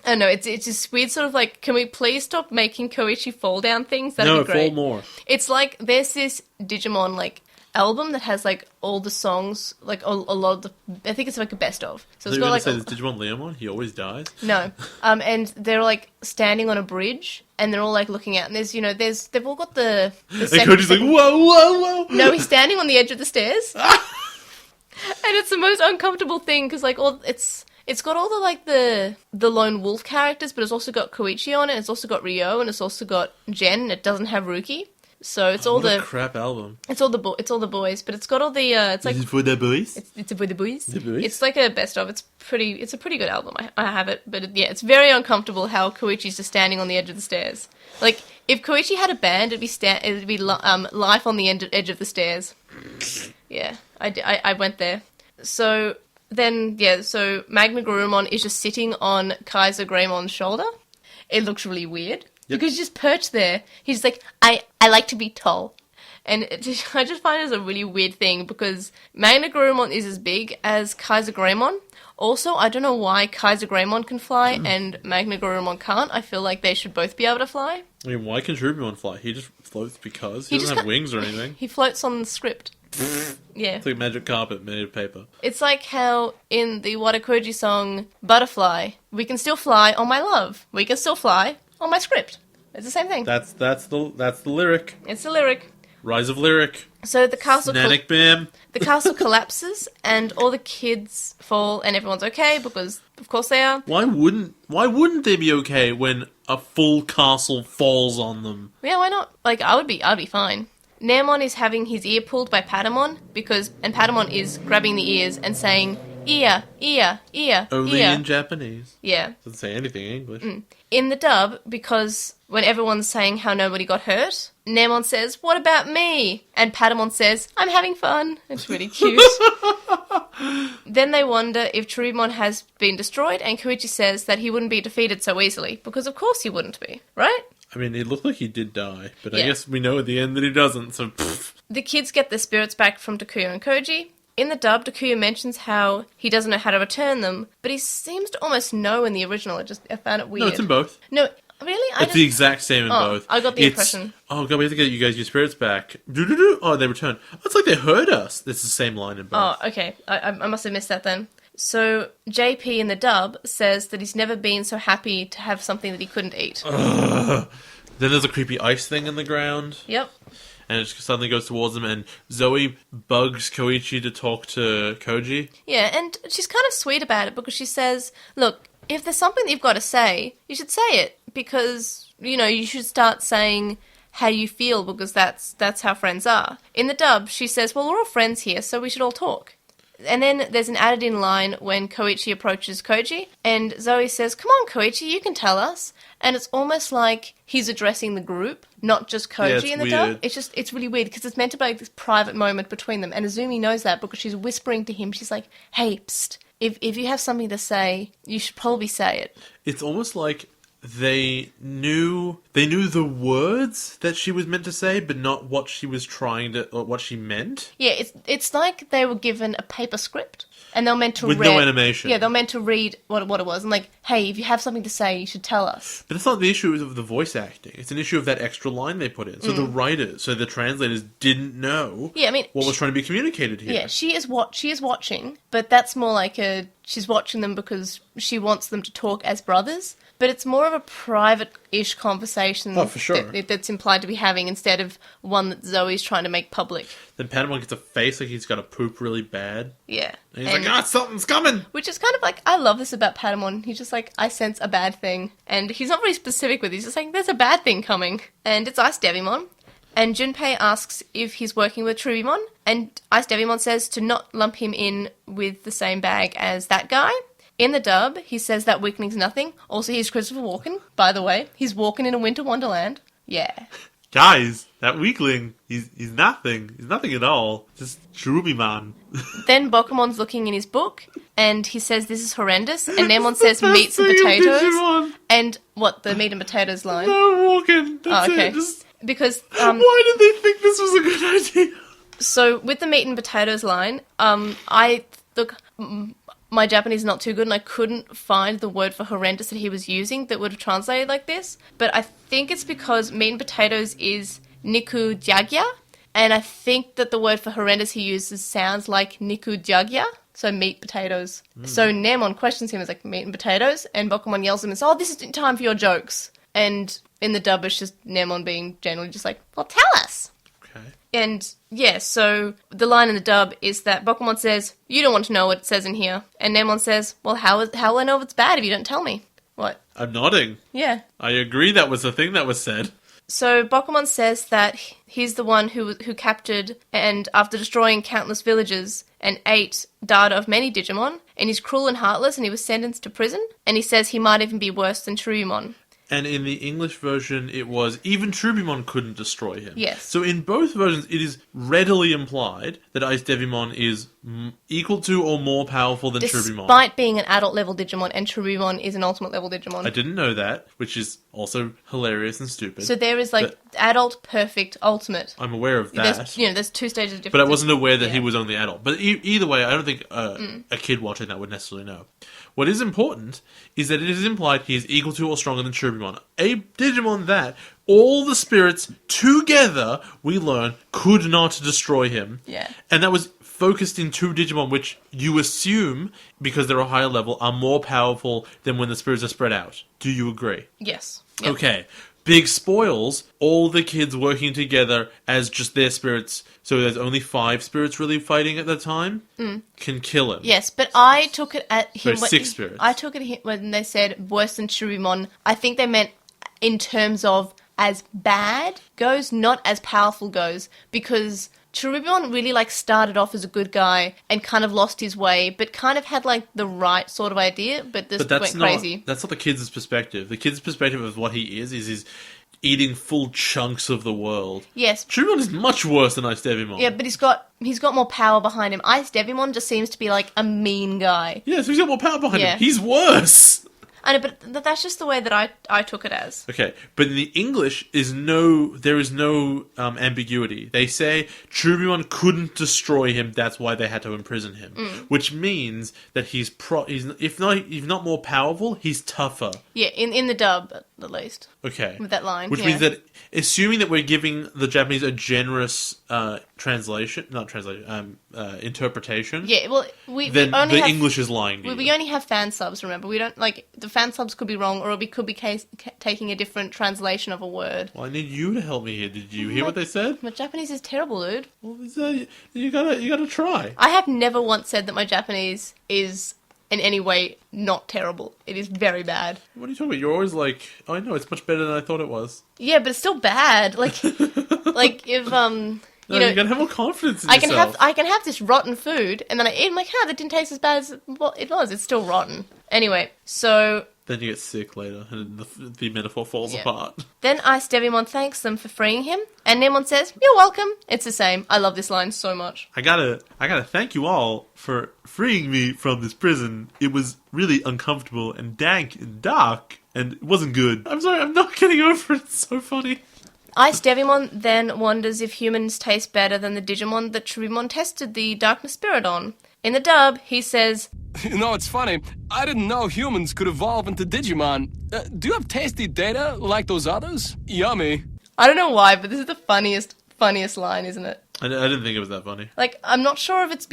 I don't know, it's just weird sort of like, can we please stop making Koichi fall down things? That'd be great. Fall more. It's like, there's this Digimon, album that has, all the songs, a lot of the... I think it's, a best of. So it's got, say this Digimon Leomon? He always dies? No. And they're, standing on a bridge, and they're all, looking out, and there's, they've all got the and Koji's like, whoa, whoa, whoa! No, he's standing on the edge of the stairs. And it's the most uncomfortable thing, because, It's got all the lone wolf characters, but it's also got Koichi on it, it's also got Ryo, and it's also got Jen, and it doesn't have Ruki. So it's all a crap album. It's all the boys, but it's got all the Is it for the boys? It's for the boys. The boys? It's like a best of. It's a pretty good album. I have it, but it's very uncomfortable how Koichi's just standing on the edge of the stairs. If Koichi had a band, it'd be Life on the edge of the stairs. Yeah, I went there. So then, so Magna Garurumon is just sitting on Kaiser Greymon's shoulder. It looks really weird. Yep. Because he's just perched there. He's like, I like to be tall. And I just find it as a really weird thing because Magna Garurumon is as big as Kaiser Greymon, Also, I don't know why Kaiser Greymon can fly and Magna Garurumon can't. I feel like they should both be able to fly. I mean, why can Cherubimon fly? He just floats because he doesn't have wings or anything. He floats on the script. Yeah. It's like a magic carpet made of paper. It's like how in the Watakoji song Butterfly, we can still fly on my love. We can still fly on my script. It's the same thing. That's the lyric. It's the lyric. Rise of lyric. So the castle Snanic Bam. the castle collapses and all the kids fall and everyone's okay because of course they are. Why wouldn't they be okay when a full castle falls on them? Yeah, why not? Like I'd be fine. Naemon is having his ear pulled by Patamon and Patamon is grabbing the ears and saying ear, ear, ear, Only ear. in Japanese. Yeah. Doesn't say anything in English. In the dub, because when everyone's saying how nobody got hurt, Naemon says, "What about me?" And Patamon says, "I'm having fun." It's really cute. Then they wonder if Cherubimon has been destroyed, and Koichi says that he wouldn't be defeated so easily, because of course he wouldn't be, right? I mean, it looked like he did die, but I Yeah. guess we know at the end that he doesn't, so pfft. The kids get their spirits back from Takuya and Koji. In the dub, Takuya mentions how he doesn't know how to return them, but he seems to almost know in the original. I found it weird. No, it's in both. No, really? It's the exact same in both. I got the impression. Oh god, we have to get you guys your spirits back. Doo-doo-doo. Oh, they return. Oh, it's like they heard us. It's the same line in both. Oh, okay. I must have missed that then. So, JP in the dub says that he's never been so happy to have something that he couldn't eat. Then there's a creepy ice thing in the ground. Yep. And it just suddenly goes towards them, and Zoe bugs Koichi to talk to Koji. Yeah, and she's kind of sweet about it because she says, look, if there's something that you've got to say, you should say it. Because, you should start saying how you feel because that's how friends are. In the dub, she says, well, we're all friends here, so we should all talk. And then there's an added-in line when Koichi approaches Koji, and Zoe says, come on, Koichi, you can tell us. And it's almost like he's addressing the group, not just Koji in the dub. It's really weird, because it's meant to be like this private moment between them, and Azumi knows that because she's whispering to him, she's like, hey, psst, if you have something to say, you should probably say it. It's almost like they knew the words that she was meant to say, but not what she was or what she meant. Yeah, it's like they were given a paper script, and they were meant to with no animation. Yeah, they were meant to read what it was, and like, hey, if you have something to say, you should tell us. But it's not the issue of the voice acting. It's an issue of that extra line they put in. So the translators didn't know. Yeah, I mean, what was trying to be communicated here. Yeah, she is watching, but that's more like she's watching them because she wants them to talk as brothers. But it's more of a private-ish conversation for sure. that's implied to be having instead of one that Zoe's trying to make public. Then Patamon gets a face like he's got to poop really bad. Yeah. And he's like, something's coming! Which is kind of like, I love this about Patamon. He's just like, I sense a bad thing. And he's not really specific with it. He's just like, there's a bad thing coming. And it's Ice Devimon. And Junpei asks if he's working with Cherubimon. And Ice Devimon says to not lump him in with the same bag as that guy. In the dub, he says that weakening's nothing. Also, he's Christopher Walken, by the way. He's walking in a winter wonderland. Yeah. Guys, that weakling, he's nothing. He's nothing at all. Just Cherubimon. Then Bokumon's looking in his book, and he says this is horrendous, and Naemon says meats and potatoes. And what, the meat and potatoes line? No, Walken. That's okay. it. Just... Because, why did they think this was a good idea? So, with the meat and potatoes line, my Japanese is not too good, and I couldn't find the word for horrendous that he was using that would have translated like this. But I think it's because meat and potatoes is niku jagya, and I think that the word for horrendous he uses sounds like niku jagya, so meat, potatoes. So Naemon questions him as like, meat and potatoes, and Bokumon yells at him and says, oh, this is time for your jokes. And in the dub, it's just Naemon being generally just like, well, tell us. And, yeah, so the line in the dub is that Bokumon says, you don't want to know what it says in here. And Naemon says, well, how will I know if it's bad if you don't tell me? What? I'm nodding. Yeah. I agree that was the thing that was said. So Bokumon says that he's the one who captured and, after destroying countless villages, and ate data of many Digimon, and he's cruel and heartless, and he was sentenced to prison, and he says he might even be worse than Cherubimon. And in the English version, it was, even Cherubimon couldn't destroy him. Yes. So in both versions, it is readily implied that Ice Devimon is equal to or more powerful than Cherubimon. Despite being an adult level Digimon, and Cherubimon is an ultimate level Digimon. I didn't know that, which is also hilarious and stupid. So there is like adult, perfect, ultimate. I'm aware of that. There's 2 stages of difference. But I wasn't aware that he was only adult. But either way, I don't think a kid watching that would necessarily know. What is important is that it is implied he is equal to or stronger than Cherubimon. A Digimon that all the spirits together, we learn, could not destroy him. Yeah. And that was focused in 2 Digimon, which you assume, because they're a higher level, are more powerful than when the spirits are spread out. Do you agree? Yes. Yep. Okay. Big spoils, all the kids working together as just their spirits, so there's only 5 spirits really fighting at the time, can kill him. Yes, but I took it at him... So 6 spirits. I took it when they said worse than Cherubimon. I think they meant in terms of as bad goes, not as powerful goes, because Cherubimon really started off as a good guy and kind of lost his way, but kind of had the right sort of idea, but this went crazy. That's not the kid's perspective. The kid's perspective of what he is he's eating full chunks of the world. Yes. Cherubimon is much worse than Ice Devimon. Yeah, but he's got more power behind him. Ice Devimon just seems to be a mean guy. Yeah, so he's got more power behind him. He's worse. I know, but that's just the way that I took it as. Okay, but in the English there is no ambiguity. They say Cherubimon couldn't destroy him, that's why they had to imprison him. Which means that he's if not more powerful, he's tougher. Yeah, in the dub, at least. Okay. With that line, Which means that, assuming that we're giving the Japanese a generous interpretation. Yeah, well, then we only the have, English is lying to you. We only have fan subs, remember? We don't, the fan subs could be wrong, or we could be taking a different translation of a word. Well, I need you to help me here. Did you hear what they said? My Japanese is terrible, dude. Well, you gotta try. I have never once said that my Japanese is in any way not terrible. It is very bad. What are you talking about? You're always oh, I know, it's much better than I thought it was. Yeah, but it's still bad. if you gotta have more confidence in yourself. I can have this rotten food, and then I eat. I'm like, that didn't taste as bad as it was. It's still rotten. Anyway, so then you get sick later, and the metaphor falls apart. Then Ice Devimon thanks them for freeing him, and Nemon says, "You're welcome." It's the same. I love this line so much. I gotta thank you all for freeing me from this prison. It was really uncomfortable and dank and dark, and it wasn't good. I'm sorry, I'm not getting over it. It's so funny. Ice Devimon then wonders if humans taste better than the Digimon that Cherubimon tested the Darkness Spirit on. In the dub, he says, It's funny. I didn't know humans could evolve into Digimon. Do you have tasty data like those others? Yummy. I don't know why, but this is the funniest line, isn't it? I didn't think it was that funny. I'm not sure if it's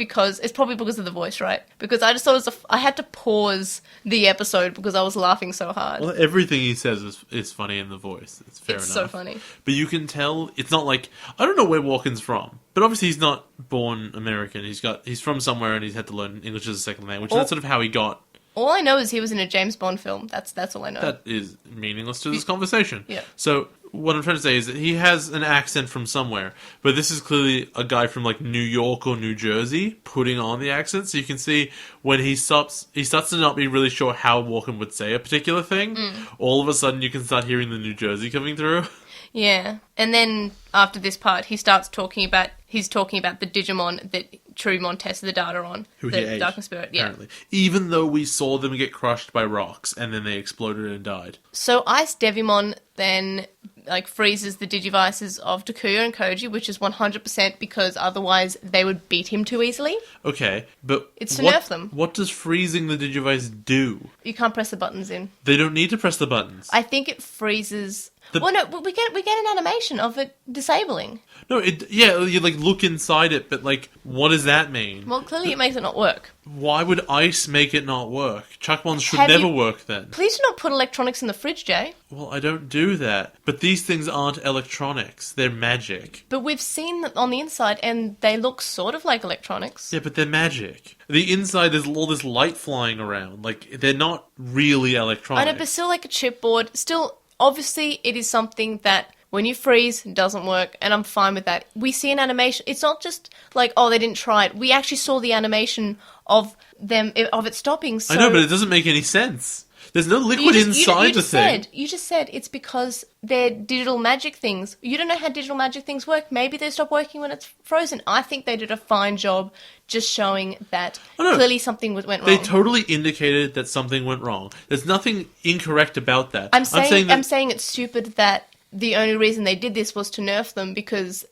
probably because of the voice, right? Because I just thought I had to pause the episode because I was laughing so hard. Well, everything he says is funny in the voice. It's fair enough. It's so funny. But you can tell, it's not I don't know where Walken's from, but obviously he's not born American. He's from somewhere and he's had to learn English as a second language. And that's sort of how he got. All I know is he was in a James Bond film. That's all I know. That is meaningless to this conversation. Yeah. So what I'm trying to say is that he has an accent from somewhere, but this is clearly a guy from New York or New Jersey putting on the accent. So you can see when he starts to not be really sure how Walken would say a particular thing. All of a sudden you can start hearing the New Jersey coming through. Yeah, and then after this part, he's talking about the Digimon that Cherubimon tested the data on. Who the he ate, Darkness Spirit, apparently. Even though we saw them get crushed by rocks and then they exploded and died. So Ice Devimon then freezes the Digivices of Takuya and Koji, which is 100% because otherwise they would beat him too easily. Okay, but it's to nerf them. What does freezing the Digivice do? You can't press the buttons in. They don't need to press the buttons. I think it freezes. Well, no, we get an animation of it disabling. No, you look inside it, but what does that mean? Well, clearly it makes it not work. Why would ice make it not work? Chuck-ons should never work then. Please do not put electronics in the fridge, Jay. Well, I don't do that. But these things aren't electronics. They're magic. But we've seen them on the inside, and they look sort of like electronics. Yeah, but they're magic. The inside, there's all this light flying around. They're not really electronics. I know, but still a chipboard. Still, obviously, it is something that when you freeze, it doesn't work, and I'm fine with that. We see an animation. It's not just they didn't try it. We actually saw the animation of it stopping. So... I know, but it doesn't make any sense. There's no liquid inside the thing. You just said it's because they're digital magic things. You don't know how digital magic things work. Maybe they stop working when it's frozen. I think they did a fine job just showing that clearly something went wrong. They totally indicated that something went wrong. There's nothing incorrect about that. I'm saying it's stupid that the only reason they did this was to nerf them because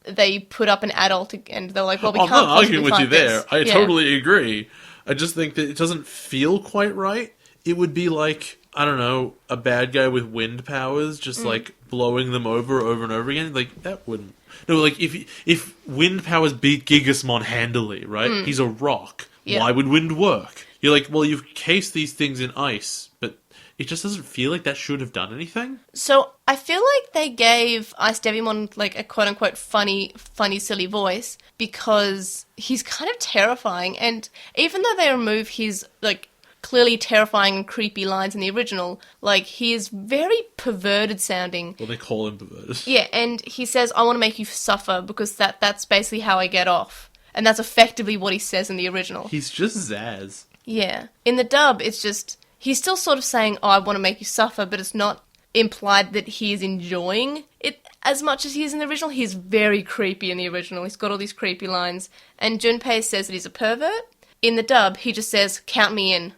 they put up an adult and they're like, well, we can't possibly I'm not arguing with you there. This. I totally agree. I just think that it doesn't feel quite right. It would be like, I don't know, a bad guy with wind powers just like blowing them over and over again. Like, that wouldn't... No, like, if wind powers beat Gigasmon handily, right? He's a rock. Yeah. Why would wind work? You're like, well, you've cased these things in ice, but it just doesn't feel like that should have done anything. So I feel like they gave Ice Devimon like a quote-unquote funny, silly voice because he's kind of terrifying. And even though they remove his like clearly terrifying and creepy lines in the original, like he is very perverted sounding. Well, they call him perverted. Yeah, and he says, I want to make you suffer because that's basically how I get off. And that's effectively what he says in the original. He's just Zaz. Yeah. In the dub, it's just... He's still sort of saying, I want to make you suffer, but it's not implied that he is enjoying it as much as he is in the original. He's very creepy in the original. He's got all these creepy lines. And Junpei says that he's a pervert. In the dub, he just says, count me in.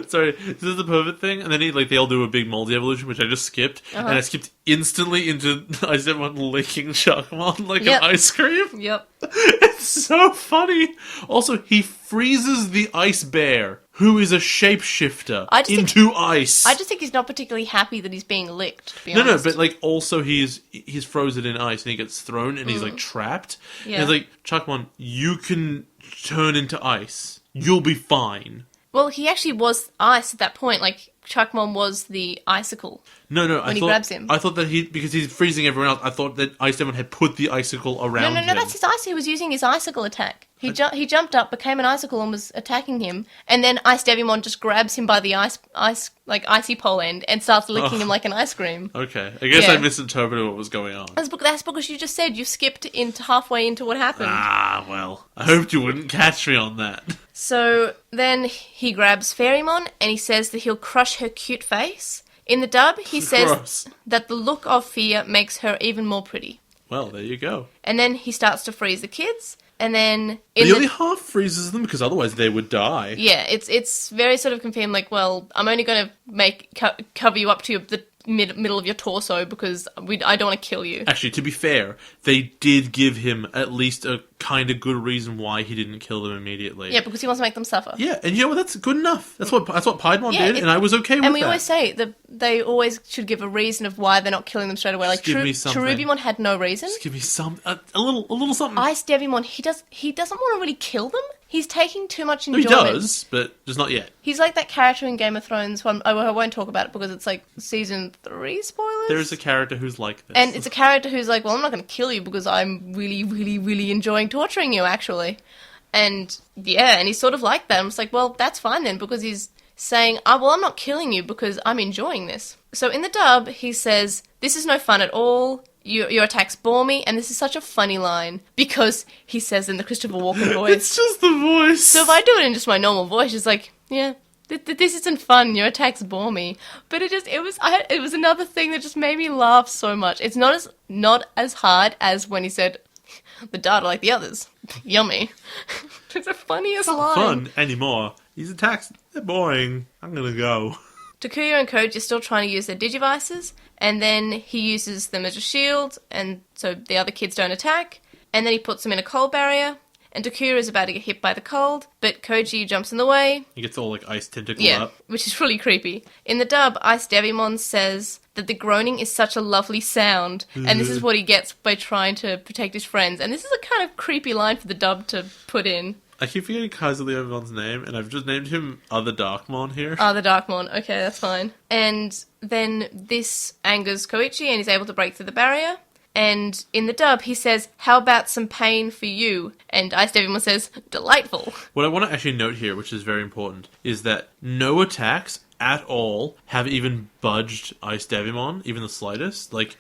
Sorry, this is the pervert thing, and then they all do a big moldy evolution, which I just skipped, and I skipped instantly into Ice Devimon licking Chuckmon like an ice cream. Yep. It's so funny. Also, he freezes the ice bear, who is a shapeshifter, into ice. I just think he's not particularly happy that he's being licked, to be honest. No, but like also he's frozen in ice and he gets thrown and he's like trapped. Yeah. And it's like, Chuckmon, you can turn into ice. You'll be fine. Well, he actually was ice at that point. Like, Chuckmon was the icicle. No, when he grabs him. I thought that because he's freezing everyone else, I thought that Ice Devimon had put the icicle around him. No, that's his ice. He was using his icicle attack. He jumped up, became an icicle, and was attacking him. And then Ice Devimon just grabs him by the icy pole end and starts licking him like an ice cream. Okay, I guess I misinterpreted what was going on. That's because you just said you skipped halfway into what happened. Ah, well, I hoped you wouldn't catch me on that. So then he grabs Fairymon and he says that he'll crush her cute face. In the dub, he says that the look of fear makes her even more pretty. Well, there you go. And then he starts to freeze the kids. And then... He only half freezes them because otherwise they would die. Yeah, it's very sort of confirmed, like, well, I'm only going to cover you up to the middle of your torso because I don't want to kill you. Actually, to be fair, they did give him at least a kind of good reason why he didn't kill them immediately. Yeah, because he wants to make them suffer. Yeah, and you know what? That's good enough. That's what Piedmon did, and I was okay with that. And we always say that they always should give a reason of why they're not killing them straight away. Like, Cherubimon had no reason. Just give me a little something. Ice Devimon, he doesn't want to really kill them. He's taking too much enjoyment. He does, but just not yet. He's like that character in Game of Thrones. I won't talk about it because it's like season 3 spoilers. There is a character who's like this. And it's a character who's like, well, I'm not going to kill you because I'm really, really, really enjoying torturing you, actually. And yeah, and he's sort of like that. I'm just like, well, that's fine then, because he's saying, well, I'm not killing you because I'm enjoying this. So in the dub, he says, this is no fun at all. Your attacks bore me, and this is such a funny line, because he says in the Christopher Walken voice. It's just the voice. So if I do it in just my normal voice, it's like, yeah, this isn't fun, your attacks bore me. But it was another thing that just made me laugh so much. It's not as hard as when he said, the data like the others. Yummy. It's the funniest line. Not fun anymore. These attacks, they're boring. I'm gonna go. Takuya and Koji are still trying to use their Digivices, and then he uses them as a shield, and so the other kids don't attack, and then he puts them in a cold barrier, and Takuya is about to get hit by the cold, but Koji jumps in the way. He gets all like ice tentacle up. Which is really creepy. In the dub, Ice Devimon says that the groaning is such a lovely sound, and this is what he gets by trying to protect his friends, and this is a kind of creepy line for the dub to put in. I keep forgetting Kaiser Leomon's name, and I've just named him Other Darkmon here. Other Darkmon, okay, that's fine. And then this angers Koichi, and he's able to break through the barrier. And in the dub, he says, how about some pain for you? And Ice Devimon says, delightful. What I want to actually note here, which is very important, is that no attacks at all have even budged Ice Devimon, even the slightest. Like,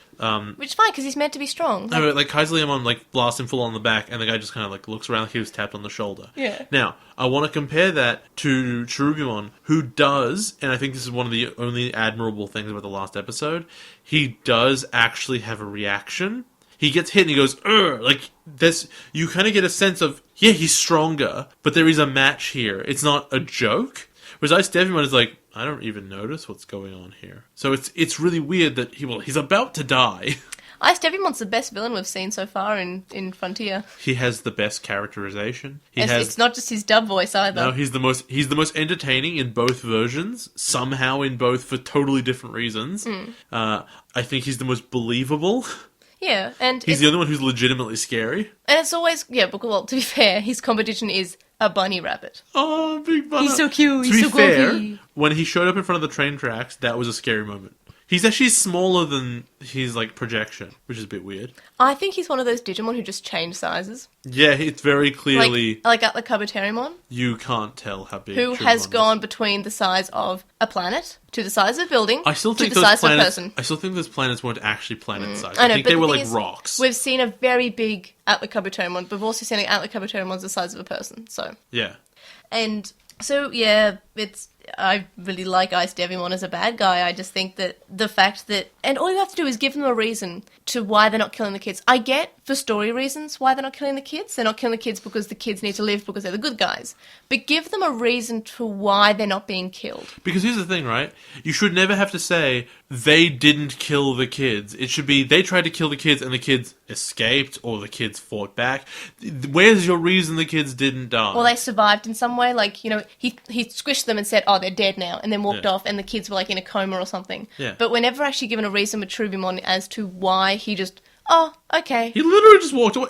Which is fine, because he's meant to be strong. like Kaiserlemon, like, blasts him full on the back, and the guy just kind of, like, looks around like he was tapped on the shoulder. Yeah. Now, I want to compare that to Cherubimon, who does, and I think this is one of the only admirable things about the last episode, he does actually have a reaction. He gets hit and he goes, "Ugh!" Like, this, you kind of get a sense of, yeah, he's stronger, but there is a match here. It's not a joke. Whereas Ice Devimon is like, I don't even notice what's going on here. So it's really weird that he's about to die. Ice Devimon's the best villain we've seen so far in Frontier. He has the best characterization. It's not just his dub voice either. No, he's the most entertaining in both versions, somehow in both for totally different reasons. I think he's the most believable. Yeah, and he's the only one who's legitimately scary. And it's always, well, to be fair, his competition is a bunny rabbit. Oh, big bunny. He's so cute, to he's be so fair, goofy. when he showed up in front of the train tracks, that was a scary moment. He's actually smaller than his, like, projection, which is a bit weird. I think he's one of those Digimon who just change sizes. Yeah, it's very clearly... Like Atlacobaterimon. You can't tell how big Who has gone between the size of a planet to the size of a building I still think to the those size of a planets, person. I still think those planets weren't actually planet size. I know, I think but they the were thing like is, rocks. We've seen a very big Atlacobaterimon. We've also seen an Atlacobaterimon the size of a person. So Yeah. And so, yeah, I really like Ice Devimon as a bad guy. I just think that the fact that... And all you have to do is give them a reason to why they're not killing the kids. I get, for story reasons, why they're not killing the kids. They're not killing the kids because the kids need to live because they're the good guys. But give them a reason to why they're not being killed. Because here's the thing, right? You should never have to say, they didn't kill the kids. It should be, they tried to kill the kids and the kids escaped or the kids fought back. Where's your reason the kids didn't die? Well, they survived in some way. Like, he squished them and said, oh, they're dead now, and then walked off, and the kids were, like, in a coma or something. Yeah. But we're never actually given a reason with Cherubimon as to why he just, oh, okay. He literally just walked away.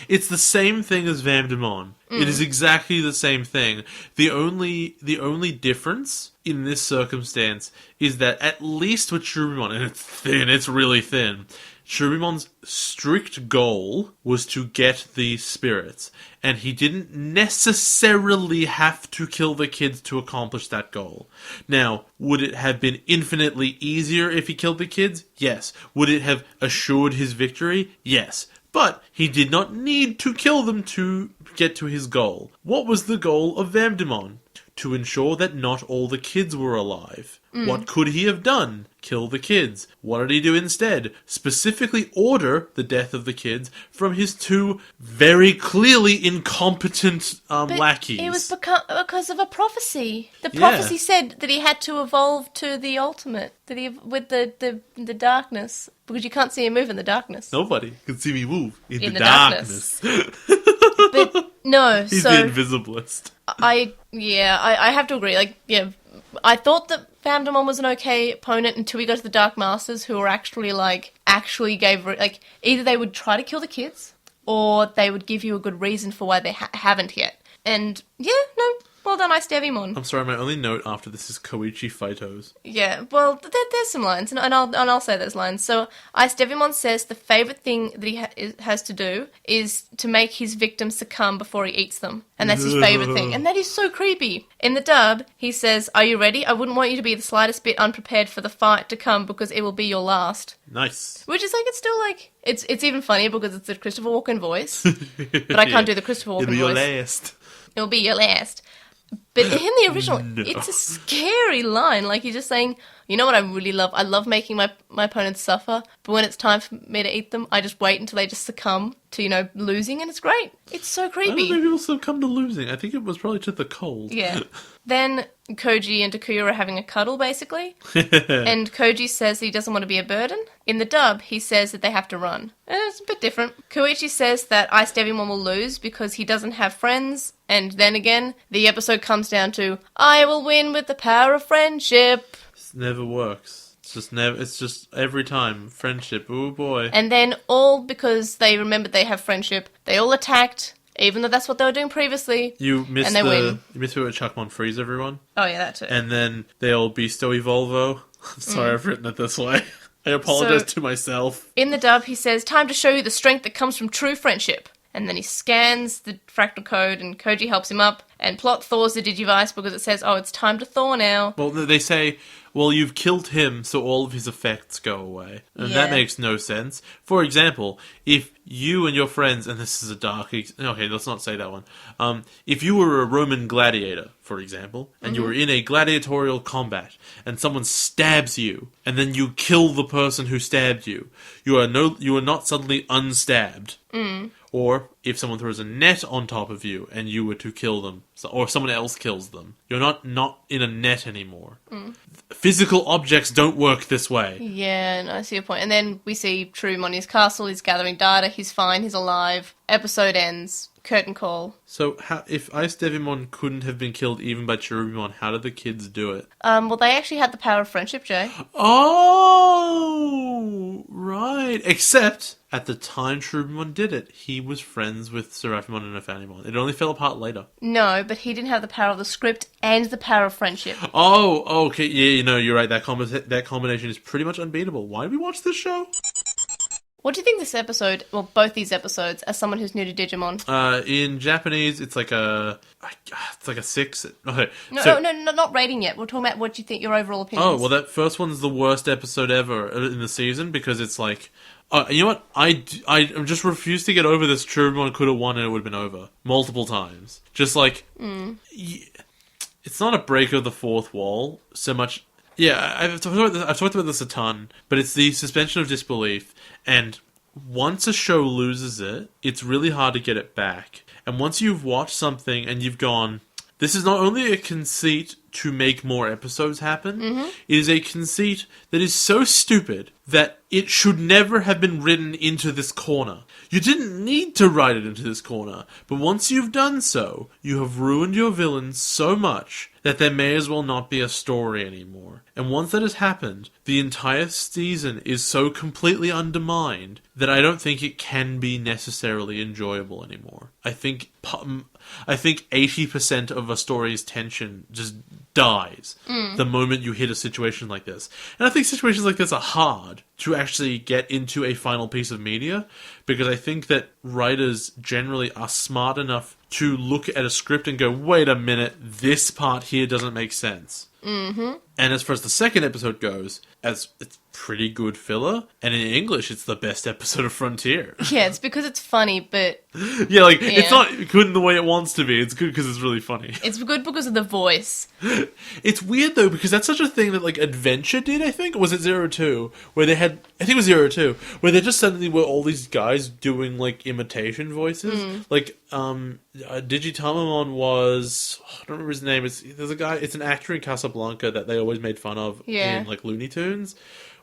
It's the same thing as Vamdemon. It is exactly the same thing. The only difference in this circumstance is that at least with Cherubimon, and it's thin, it's really thin, Cherubimon's strict goal was to get the spirits, and he didn't necessarily have to kill the kids to accomplish that goal. Now, would it have been infinitely easier if he killed the kids? Yes. Would it have assured his victory? Yes. But he did not need to kill them to get to his goal. What was the goal of Vamdemon? To ensure that not all the kids were alive. What could he have done? Kill the kids. What did he do instead? Specifically order the death of the kids from his two very clearly incompetent lackeys. It was because of a prophecy. The prophecy said that he had to evolve to the ultimate, with the darkness, because you can't see him move in the darkness. Nobody can see me move in the darkness. But no, He's so the invisiblist. I have to agree. Like, yeah, I thought that Vamdemon was an okay opponent until we got to the Dark Masters, who were actually either they would try to kill the kids, or they would give you a good reason for why they haven't yet. And yeah, no, well done, Ice Devimon. I'm sorry, my only note after this is Koichi Phytos. Yeah, well, there's some lines, and I'll say those lines. So, Ice Devimon says the favourite thing that he has to do is to make his victims succumb before he eats them. And that's his favourite thing. And that is so creepy. In the dub, he says, "Are you ready? I wouldn't want you to be the slightest bit unprepared for the fight to come because it will be your last." Nice. Which is it's still it's even funnier because it's the Christopher Walken voice. But I can't do the Christopher Walken It'll be voice. your last. It'll be your last. But in the original, it's a scary line. Like, he's just saying, you know what I really love? I love making my opponents suffer, but when it's time for me to eat them, I just wait until they just succumb to, losing, and it's great. It's so I don't creepy. think people succumb to losing. I think it was probably to the cold. Yeah. Then Koji and Takuya are having a cuddle, basically. And Koji says that he doesn't want to be a burden. In the dub, he says that they have to run. And it's a bit different. Koichi says that Ice Devimon will lose because he doesn't have friends. And then again, the episode comes down to, I will win with the power of friendship. It never works. It's just every time. Friendship. Oh boy. And then all because they remembered they have friendship, they all attacked, even though that's what they were doing previously. You missed win. You missed where Chuckmon frees everyone. Oh yeah, that too. And then they all besto evolvo. I'm sorry I've written it this way. I apologize to myself. In the dub, he says, time to show you the strength that comes from true friendship. And then he scans the fractal code, and Koji helps him up, and Plot thaws the Digivice because it says, oh, it's time to thaw now. Well, they say, well, you've killed him, so all of his effects go away. And that makes no sense. For example, if you and your friends, and this is a dark... Okay, let's not say that one. If you were a Roman gladiator, for example, and you were in a gladiatorial combat, and someone stabs you, and then you kill the person who stabbed you, you are not suddenly unstabbed. Or if someone throws a net on top of you and you were to kill them, or someone else kills them, you're not in a net anymore. Physical objects don't work this way. Yeah, I see your point. And then we see True on his castle, he's gathering data, he's fine, he's alive. Episode ends. Curtain call. So, if Ice Devimon couldn't have been killed even by Cherubimon, how did the kids do it? Well, they actually had the power of friendship, Jay. Oh, right. Except, at the time Cherubimon did it, he was friends with Seraphimon and Ophanimon. It only fell apart later. No, but he didn't have the power of the script and the power of friendship. Oh, okay. Yeah, you're right. That combination is pretty much unbeatable. Why did we watch this show? What do you think this episode, well, both these episodes, as someone who's new to Digimon? In Japanese, it's like a 6. Okay. No, not rating yet. We're talking about what you think, your overall opinions. Oh, well, that first one's the worst episode ever in the season because it's like... you know what? I just refuse to get over this. Cherubimon could have won and it would have been over. Multiple times. Just like... It's not a break of the fourth wall so much... Yeah, I've talked about this a ton, but it's the suspension of disbelief, and once a show loses it, it's really hard to get it back. And once you've watched something and you've gone, this is not only a conceit to make more episodes happen, it is a conceit that is so stupid that it should never have been written into this corner. You didn't need to write it into this corner, but once you've done so, you have ruined your villain so much that there may as well not be a story anymore. And once that has happened, the entire season is so completely undermined that I don't think it can be necessarily enjoyable anymore. I think 80% of a story's tension just dies the moment you hit a situation like this. And I think situations like this are hard to actually get into a final piece of media, because I think that writers generally are smart enough to look at a script and go, wait a minute, this part here doesn't make sense. And as far as the second episode goes, as it's pretty good filler, and in English it's the best episode of Frontier. Yeah, it's because it's funny, but... It's not good in the way it wants to be, it's good because it's really funny. It's good because of the voice. It's weird though, because that's such a thing that like Adventure did, I think, or was it 02? Where they had, I think it was 02, where they just suddenly were all these guys doing like imitation voices. Like, Digitalmon was, I don't remember his name, there's a guy, it's an actor in Casablanca that they always made fun of in like Looney Tunes.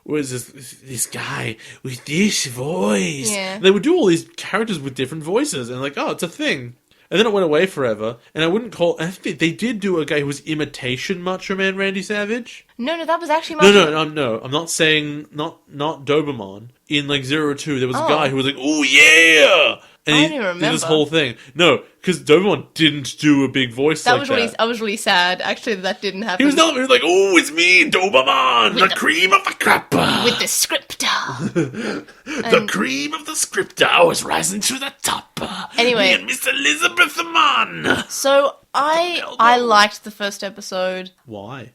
Was this guy with this voice? Yeah. And they would do all these characters with different voices, and like, oh, it's a thing. And then it went away forever, and I wouldn't call... I think they did do a guy who was imitation Macho Man Randy Savage. No, that was actually Macho Man. No, I'm not saying... Not Doberman. In, like, 02, there was a guy who was like, oh, yeah! And I don't even remember. Did this whole thing. No, because Doberman didn't do a big voice like that. I was really sad, actually, that didn't happen. He was like, oh, it's me, Doberman, the cream of the crop. With the scripter. The cream of the scripter was rising to the top. Anyway. Me and Miss Elizabeth Mann. So, I liked the first episode. Why?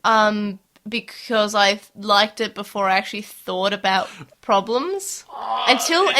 Because I liked it before I actually thought about problems. Until you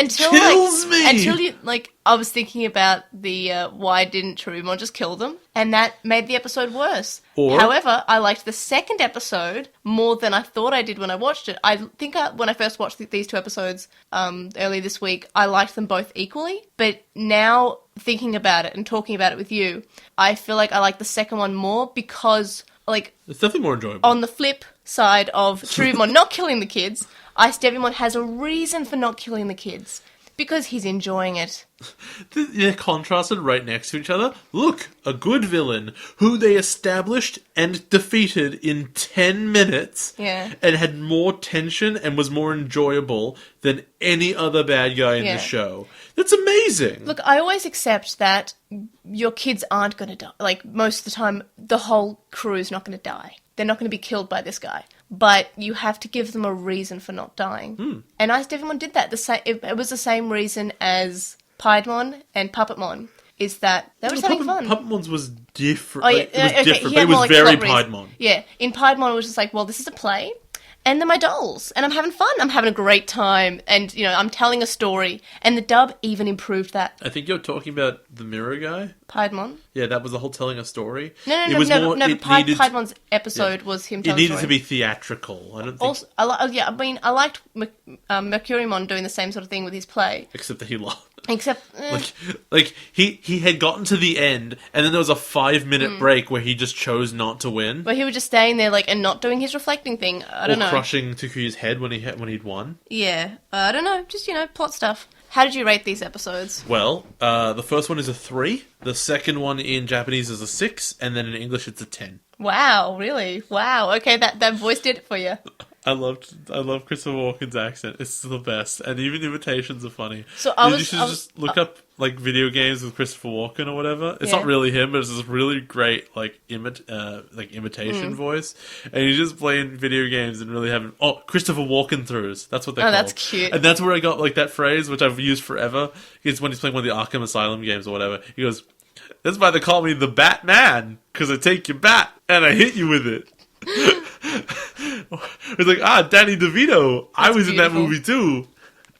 I was thinking about the why didn't Cherubimon just kill them, and that made the episode worse. However, I liked the second episode more than I thought I did when I watched it. I think when I first watched these two episodes earlier this week, I liked them both equally. But now thinking about it and talking about it with you, I feel like I like the second one more because, like, it's definitely more enjoyable. On the flip side of Cherubimon not killing the kids, Ice Devimon has a reason for not killing the kids. Because he's enjoying it. They're contrasted right next to each other. Look, a good villain who they established and defeated in 10 minutes. Yeah. And had more tension and was more enjoyable than any other bad guy in the show. That's amazing. Look, I always accept that your kids aren't going to die. Like, most of the time, the whole crew is not going to die. They're not going to be killed by this guy. But you have to give them a reason for not dying. And Ice Devimon did that. It was the same reason as Piedmon and Puppetmon is that they were just having fun. Puppetmon's was different. Oh, yeah, It was okay. different, He but had it was more, like, very celebrities. Piedmon. Yeah, in Piedmon it was just like, well, this is a play, and they're my dolls, and I'm having fun. I'm having a great time, and, you know, I'm telling a story, and the dub even improved that. I think you're talking about the mirror guy. Piedmon? Yeah, that was the whole telling a story. No, It was more, it needed, Piedmon's episode was him it telling a needed story. to be theatrical. I don't think... Also, I liked Mercurymon doing the same sort of thing with his play, Except that he lost. except Like he had gotten to the end, and then there was a 5-minute break where he just chose not to win. but he was just staying there, like, and not doing his reflecting thing. I don't know. Crushing Takuya's head when he'd won. Yeah, I don't know. Just, you know, plot stuff. How did you rate these episodes? Well, the first one is a 3. The second one in Japanese is a 6, and then in English it's a 10. Wow, really? Wow. Okay, that voice did it for you. I love Christopher Walken's accent. It's the best, and even imitations are funny. So You should just look up like video games with Christopher Walken or whatever. It's Yeah. not really him, but it's this really great like imitation voice, and he's just playing video games and really having Christopher Walken throughs. That's what they're called. That's cute. And that's where I got like that phrase, which I've used forever. Is when he's playing one of the Arkham Asylum games or whatever. He goes, "That's why they call me the Batman, because I take your bat and I hit you with it." It's like, Danny DeVito. I was in that beautiful. movie too.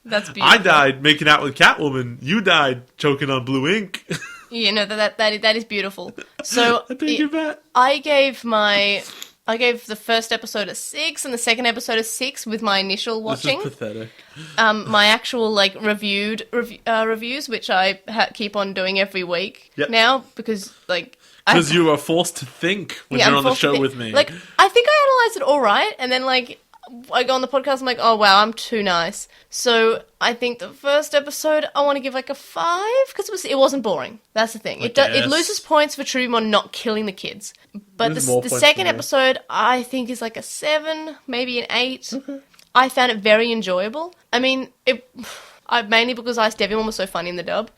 That's beautiful. I died making out with Catwoman. You died choking on blue ink. You know, that is beautiful. So I take your bat. I gave the first episode a 6 and the second episode a 6 with my initial watching. This is pathetic. My actual like reviews, which I keep on doing every week Yep. now because like. Because you are forced to think when you're on the show with me. Like, I think I analysed it all right, and then, like, I go on the podcast, I'm like, oh, wow, I'm too nice. So, I think the first episode, I want to give, like, a 5, because it wasn't boring. That's the thing. It guess. loses points for Trubimon not killing the kids. But There's more the points second for me. episode, I think, is, like, a 7, maybe an 8. I found it very enjoyable. I mean, mainly because Ice Devimon was so funny in the dub.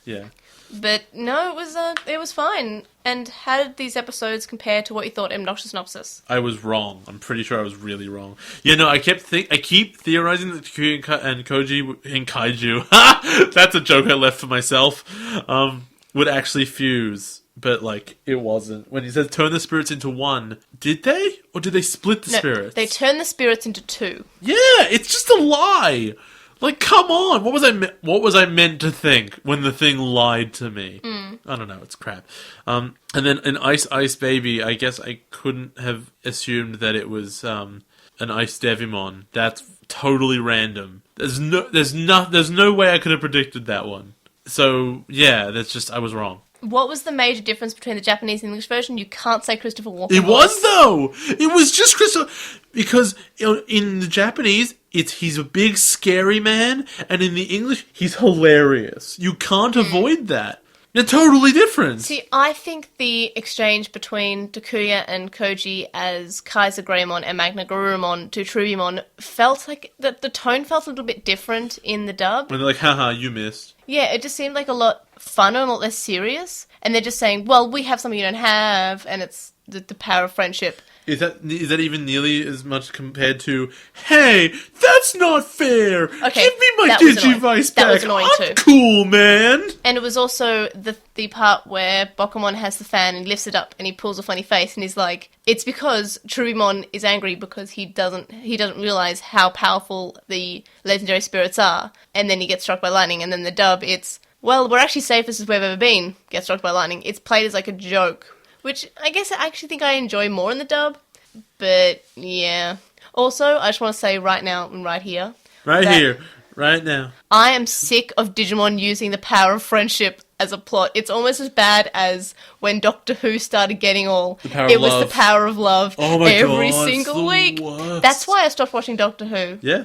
Yeah. But no, it was fine. And how did these episodes compare to what you thought Obnoxious Synopsis? I was wrong. I'm pretty sure I was really wrong. Yeah, no, I keep theorizing that Takuya and Koji and Kaiju, that's a joke I left for myself, would actually fuse. But, like, it wasn't. When he says turn the spirits into one, did they? Or did they split the spirits? They turned the spirits into 2. Yeah, it's just a lie. Like, come on! What was I meant to think when the thing lied to me? I don't know. It's crap. And then in Ice Ice Baby, I guess I couldn't have assumed that it was an Ice Devimon. That's totally random. There's no way I could have predicted that one. So yeah, I was wrong. What was the major difference between the Japanese and English version? You can't say Christopher Walken. It was though. It was just Christopher, because in the Japanese he's a big scary man, and in the English he's hilarious. You can't avoid that. They're totally different. See, I think the exchange between Takuya and Koji as Kaiser Greymon and Magna Garurumon to Trubimon felt like the tone felt a little bit different in the dub. When they're like, haha, you missed. Yeah, it just seemed like a lot funner and a lot less serious. And they're just saying, well, we have something you don't have, and it's the power of friendship. Is that even nearly as much compared to, hey, that's not fair. Okay, give me my that was annoying. Digivice That back. was annoying I'm too. cool, man. And it was also the part where Bokumon has the fan and lifts it up and he pulls a funny face and he's like, it's because Trubimon is angry because he doesn't realize how powerful the legendary spirits are. And then he gets struck by lightning. And then the dub, it's, well, we're actually safest as we've ever been, gets struck by lightning. It's played as like a joke, which I guess I actually think I enjoy more in the dub. But yeah. Also, I just want to say right now and right here. Right that here. Right now. I am sick of Digimon using the power of friendship as a plot. It's almost as bad as when Doctor Who started getting all... power of it was love. the power of love Oh my every God, it's single the week. worst. That's why I stopped watching Doctor Who. Yeah.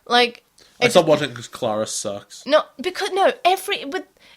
Like... I stopped watching because Clara sucks. No, because... No,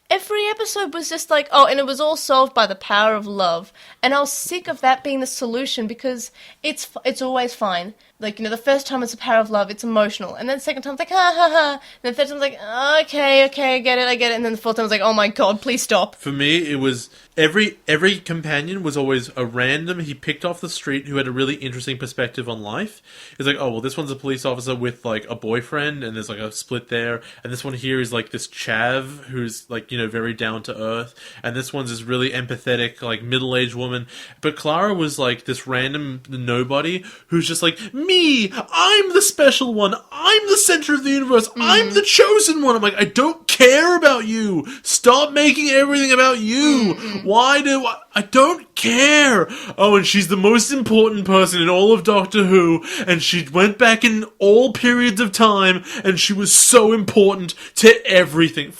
every episode was just like, oh, and it was all solved by the power of love. And I was sick of that being the solution because it's always fine. Like, the first time it's the power of love, it's emotional. And then the second time it's like, ha, ha, ha. And the third time it's like, okay, I get it. And then the fourth time it's like, oh my god, please stop. For me, it was every companion was always a random he picked off the street who had a really interesting perspective on life. It's like, oh, well, this one's a police officer with, like, a boyfriend, and there's, like, a split there. And this one here is, like, this chav who's, like, very down to earth. And this one's this really empathetic, like, middle-aged woman. But Clara was, like, this random nobody who's just like, me! I'm the special one! I'm the center of the universe! I'm the chosen one! I'm like, I don't care about you! Stop making everything about you! Why do I don't care! Oh, and she's the most important person in all of Doctor Who, and she went back in all periods of time, and she was so important to everything.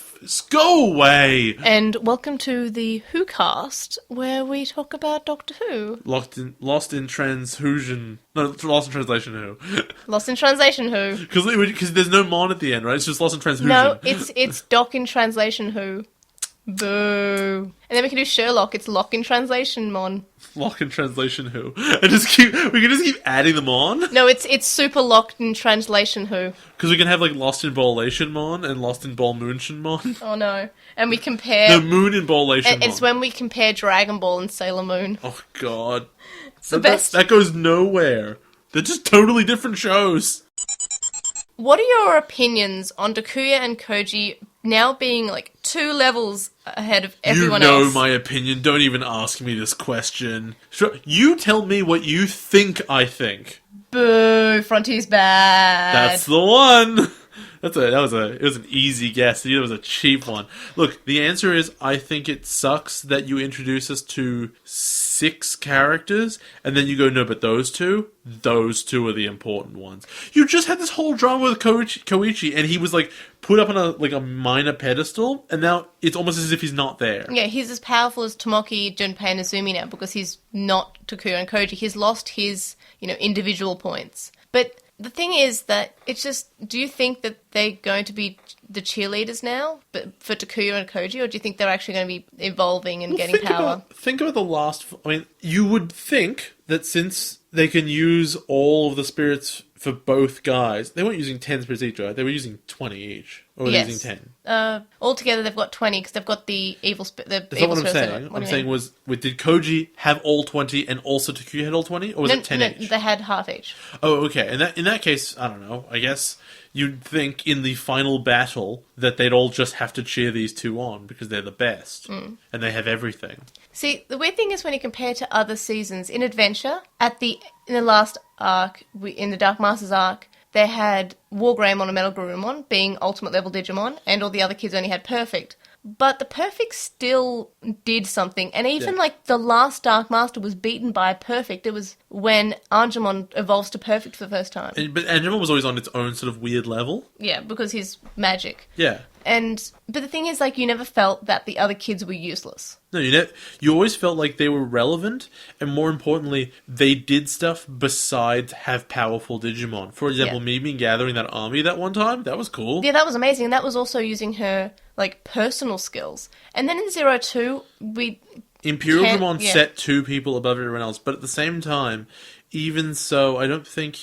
Go away! And welcome to the Who cast, where we talk about Doctor Who. Lost in Translation Who. Lost in Translation Who. Because there's no mon at the end, right? It's just Lost in Translation. No, it's Doc in Translation Who. Boo. And then we can do Sherlock. It's Lock in Translation Mon. Lock in Translation Who. And we can just keep adding them on. No, it's Super Locked in Translation Who. Because we can have like Lost in Ballation Mon and Lost in Ballmoontion Mon. Oh no. And we compare... No, Moon in Ballation Mon. It's when we compare Dragon Ball and Sailor Moon. Oh god. It's the best. That goes nowhere. They're just totally different shows. What are your opinions on Takuya and Koji now being like 2 levels ahead of everyone else? You know my opinion. Don't even ask me this question. Sure, you tell me what you think I think. Boo, Frontier's bad. That's the one. It was an easy guess. It was a cheap one. Look, the answer is I think it sucks that you introduce us to 6 characters and then you go, no, but those two are the important ones. You just had this whole drama with Koichi and he was like put up on a minor pedestal and now it's almost as if he's not there. Yeah, he's as powerful as Tomoki, Junpei and Azumi now because he's not Takuya and Koji. He's lost his, individual points. But the thing is that it's just, do you think that they're going to be the cheerleaders now but for Takuya and Koji, or do you think they're actually going to be evolving and getting power? Think about the last... I mean, you would think that since they can use all of the spirits for both guys, they weren't using 10 spirits each, right? They were using 20 each. Or were they using 10? Altogether they've got 20 because they've got the evil spirit. That's not what I'm saying. I'm saying did Koji have all 20 and also Takuya had all 20? Or was it 10 each? No, they had half each. Oh, okay. In that case, I don't know. I guess you'd think in the final battle that they'd all just have to cheer these two on because they're the best. And they have everything. See, the weird thing is when you compare to other seasons, in Adventure, in the last arc, in the Dark Masters arc, they had Wargreymon and Metal Garurumon being ultimate level Digimon, and all the other kids only had Perfect. But the Perfect still did something, and even the last Dark Master was beaten by Perfect. It was when Angemon evolves to Perfect for the first time. But Angemon was always on its own sort of weird level. Yeah, because he's magic. Yeah. But the thing is, you never felt that the other kids were useless. No, you always felt like they were relevant, and more importantly, they did stuff besides have powerful Digimon. For example, Mimi gathering that army that one time, that was cool. Yeah, that was amazing, and that was also using her, personal skills. And then in 02, Imperial Digimon set 2 people above everyone else, but at the same time, even so, I don't think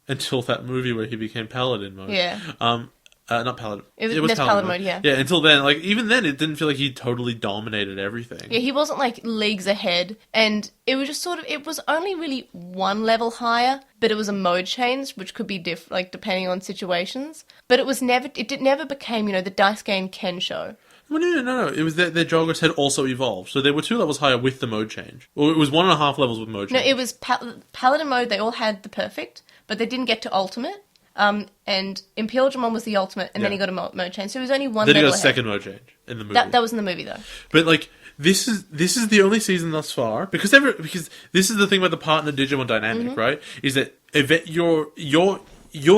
until that movie where he became Paladin mode. Yeah. Not Paladin. It was Paladin mode, yeah. Yeah, until then, even then, it didn't feel like he totally dominated everything. Yeah, he wasn't, leagues ahead, and it was just it was only really 1 level higher, but it was a mode change, which could be depending on situations. But it never became, the Daisuke and Ken show. Well, no. It was that their Jogos had also evolved. So they were 2 levels higher with the mode change. Or it was 1.5 levels with mode change. No, it was Paladin mode, they all had the Perfect, but they didn't get to Ultimate. And Imperial Digimon was the ultimate, and then he got a mode change. So it was only 1 level ahead. Then he got a second mode change in the movie. That was in the movie, though. But, this is the only season thus far, because this is the thing about the partner Digimon dynamic, right? Is that you're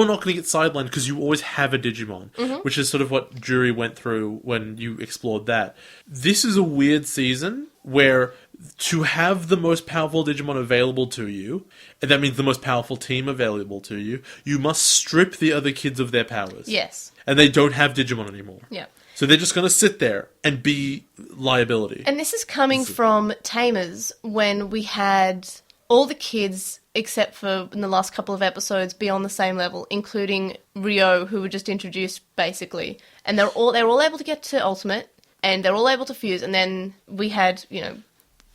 not going to get sidelined because you always have a Digimon, which is sort of what Jury went through when you explored that. This is a weird season where to have the most powerful Digimon available to you, and that means the most powerful team available to you, you must strip the other kids of their powers. Yes. And they don't have Digimon anymore. Yeah. So they're just going to sit there and be liability. And this is coming from Tamers, when we had all the kids, except for in the last couple of episodes, be on the same level, including Ryo, who were just introduced, basically. And they're all able to get to Ultimate, and they're all able to fuse, and then we had,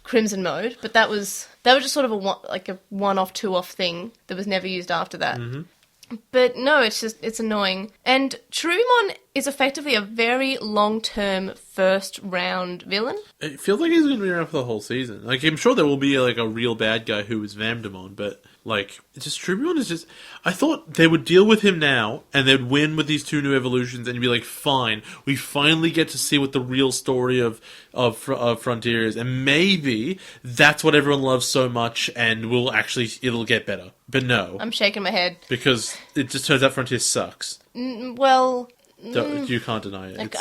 Crimson Mode, but they were just sort of a one-off, two-off thing that was never used after that. Mm-hmm. But no, it's annoying. And Cherubimon is effectively a very long-term first-round villain. It feels like he's going to be around for the whole season. Like, I'm sure there will be, like, a real bad guy who is Vamdemon, but, like, Cherubimon is just... I thought they would deal with him now, and they'd win with these 2 new evolutions, and you'd be like, fine, we finally get to see what the real story of Frontier is, and maybe that's what everyone loves so much, and it'll get better. But no. I'm shaking my head. Because it just turns out Frontier sucks. Well... You can't deny it.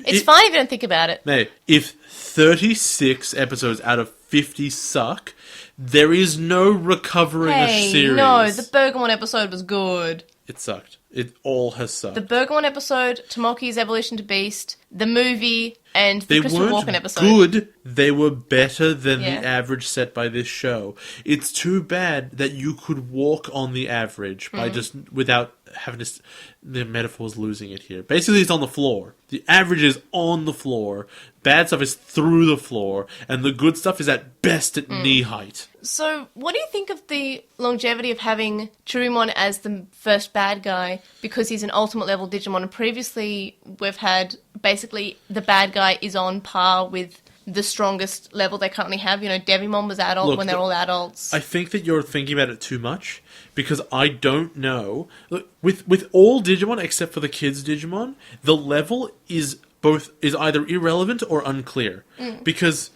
It's fine if you don't think about it. Mate, if 36 episodes out of 50 suck, there is no recovering a series. No, the Bergamon episode was good. It sucked. It all has sucked. The Bergamon episode, Tomoki's Evolution to Beast, the movie, and the Christopher Walken episode. They weren't good. They were better than the average set by this show. It's too bad that you could walk on the average by just without having to... The metaphor's losing it here. Basically, it's on the floor. The average is on the floor. Bad stuff is through the floor. And the good stuff is at best at knee height. So, what do you think of the longevity of having Cherubimon as the first bad guy because he's an ultimate level Digimon? And previously, we've had basically the bad guy is on par with the strongest level they currently have. Devimon was adult when they're all adults. I think that you're thinking about it too much because I don't know. Look, with all Digimon except for the kids' Digimon, the level is either irrelevant or unclear because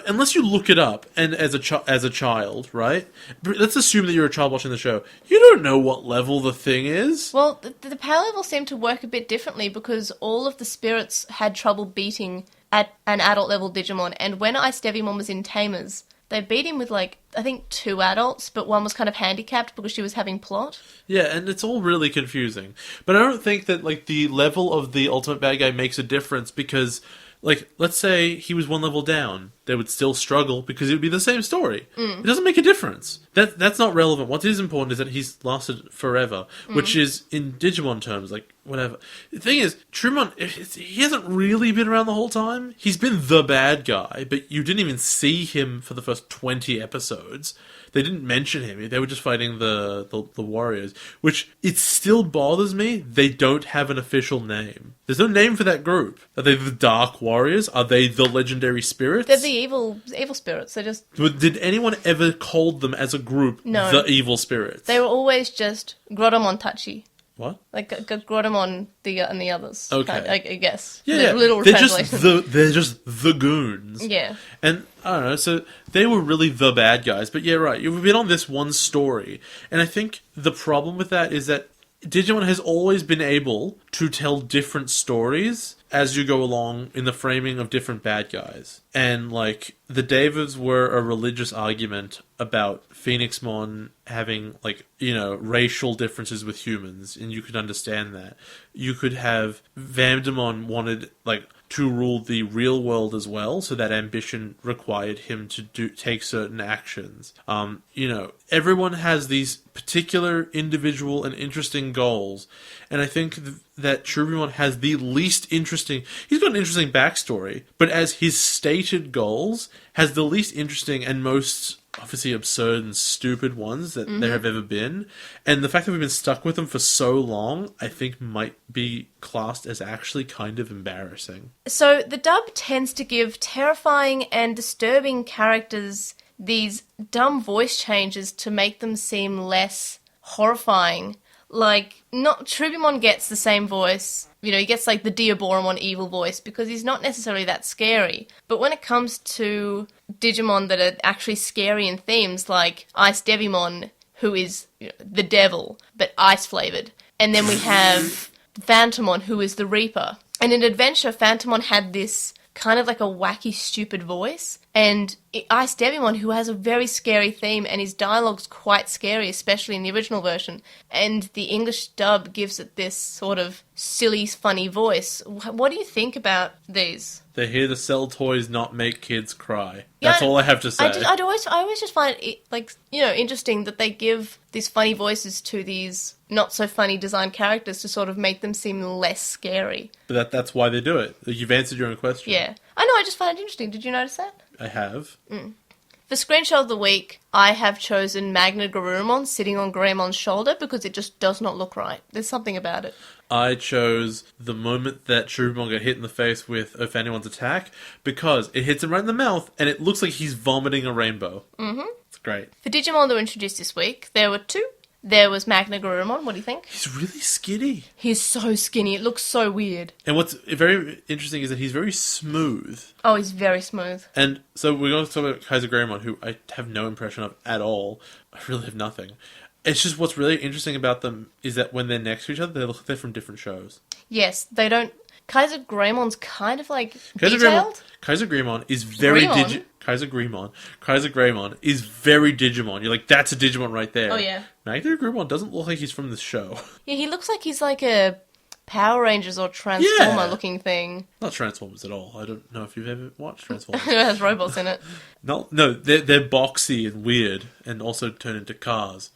unless you look it up and as a child, right? But let's assume that you're a child watching the show. You don't know what level the thing is. Well, the power levels seem to work a bit differently because all of the spirits had trouble beating at an adult level Digimon, and when Ice Devimon was in Tamers, they beat him with, I think 2 adults, but one was kind of handicapped because she was having plot. Yeah, and it's all really confusing. But I don't think that, the level of the ultimate bad guy makes a difference because, let's say he was 1 level down. They would still struggle because it would be the same story. It doesn't make a difference. That's not relevant. What is important is that he's lasted forever, which is, in Digimon terms, whatever. The thing is, Cherubimon, he hasn't really been around the whole time. He's been the bad guy, but you didn't even see him for the first 20 episodes. They didn't mention him. They were just fighting the warriors, which it still bothers me. They don't have an official name. There's no name for that group. Are they the Dark Warriors? Are they the Legendary Spirits? They're the evil spirits. Did anyone ever call them as a group the Evil Spirits? They were always just Grottomon Tachi. What? Grottomon and the others. Okay. I guess. Yeah, Literal they're translation. they're just the goons. Yeah. And, I don't know, so they were really the bad guys. But yeah, right, you've been on this one story. And I think the problem with that is that Digimon has always been able to tell different stories as you go along in the framing of different bad guys. And, the Devas were a religious argument about Phoenixmon having, racial differences with humans, and you could understand that. You could have Vamdemon wanted, to rule the real world as well, so that ambition required him to take certain actions. Everyone has these particular individual and interesting goals, and I think that Cherubimon has the least interesting... He's got an interesting backstory, but as his stated goals, has the least interesting and most obviously absurd and stupid ones that there have ever been. And the fact that we've been stuck with them for so long, I think might be classed as actually kind of embarrassing. So the dub tends to give terrifying and disturbing characters these dumb voice changes to make them seem less horrifying. Cherubimon gets the same voice. He gets the Diaboromon evil voice because he's not necessarily that scary. But when it comes to Digimon that are actually scary in themes, like Ice Devimon, who is the devil, but ice-flavored. And then we have Phantomon, who is the Reaper. And in Adventure, Phantomon had this kind of a wacky, stupid voice And Ice Devimon, who has a very scary theme, and his dialogue's quite scary, especially in the original version. And the English dub gives it this sort of silly, funny voice. What do you think about these? They're here to sell toys, not make kids cry. That's all I have to say. I always just find it, like, you know, interesting that they give these funny voices to these not so funny designed characters to sort of make them seem less scary. But that's why they do it. You've answered your own question. Yeah. I know, I just find it interesting. Did you notice that? I have. For Screenshot of the Week, I have chosen Magna Garurumon sitting on Greymon's shoulder because it just does not look right. There's something about it. I chose the moment that Cherubimon got hit in the face with If Anyone's Attack because it hits him right in the mouth and it looks like he's vomiting a rainbow. Mm-hmm. It's great. For Digimon that were introduced this week, there were two. There was Magna Garurumon. What do you think? He's really skinny. He's so skinny. It looks so weird. And what's very interesting is that he's very smooth. Oh, he's very smooth. And so we're going to talk about Kaiser Greymon, who I have no impression of at all. I really have nothing. It's just what's really interesting about them is that when they're next to each other, they look like they're from different shows. Yes, they don't... Kaiser Greymon's kind of like detailed. Kaiser Greymon is very Kaiser Greymon is very Digimon. You're like, that's a Digimon right there. Oh, yeah. Magna Greymon doesn't look like he's from the show. Yeah, he looks like he's like a Power Rangers or Transformer looking thing. Not Transformers at all. I don't know if you've ever watched Transformers. It has robots in it. No, they're boxy and weird and also turn into cars.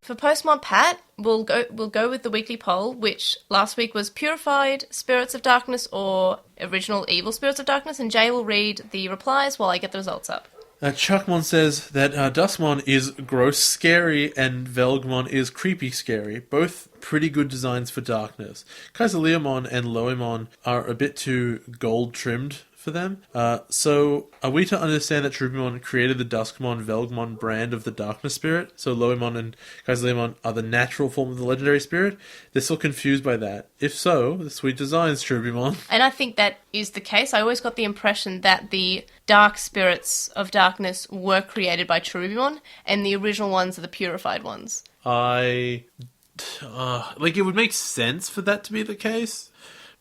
For Postmon Pat, we'll go with the weekly poll, which last week was Purified Spirits of Darkness or Original Evil Spirits of Darkness, and Jay will read the replies while I get the results up. Chuckmon says that Duskmon is gross scary and Velgmon is creepy scary. Both pretty good designs for darkness. Kaiserleomon and Loemon are a bit too gold trimmed for them. So are we to understand that Cherubimon created the Duskmon Velgmon brand of the darkness spirit? So Loemon and Kaiserleomon are the natural form of the legendary spirit? They're still confused by that. If so, the sweet designs, Cherubimon. And I think that is the case. I always got the impression that the dark spirits of darkness were created by Cherubimon, and the original ones are the purified ones. It would make sense for that to be the case,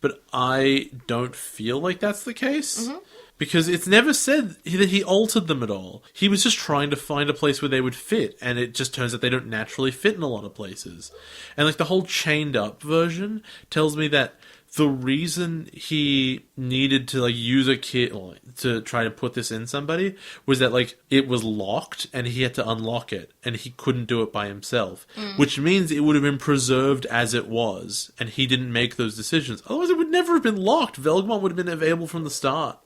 but I don't feel like that's the case. Mm-hmm. Because it's never said that he altered them at all. He was just trying to find a place where they would fit, and it just turns out they don't naturally fit in a lot of places. And like the whole chained up version tells me that the reason he needed to like use a kit to try to put this in somebody was that like it was locked and he had to unlock it and he couldn't do it by himself, which means it would have been preserved as it was and he didn't make those decisions. Otherwise it would never have been locked. Velgmon would have been available from the start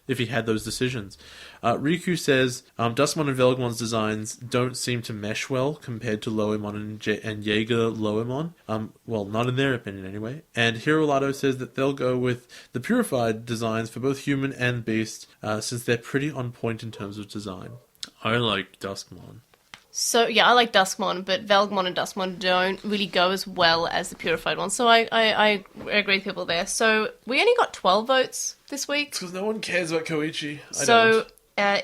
if he had those decisions. Riku says Duskmon and Velgmon's designs don't seem to mesh well compared to Loemon and Jaeger Loemon. Well, not in their opinion anyway. And Hirolato says that they'll go with the purified designs for both human and beast, since they're pretty on point in terms of design. I like Duskmon. So, yeah, I like Duskmon, but Velgmon and Duskmon don't really go as well as the purified ones. So I agree with people there. So we only got 12 votes this week. It's because no one cares about Koichi.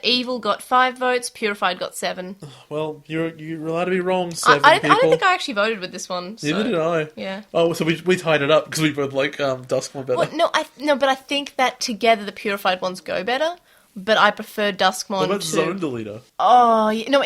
Evil got 5 votes, Purified got 7. Well, you're allowed to be wrong, 7 I people. don't think I actually voted with this one. So. Neither did I. Yeah. Oh, so we tied it up because we both like Duskmon better. Well, but I think that together the Purified ones go better. But I prefer Duskmon what about to... Zone Deleter? Oh, yeah, no,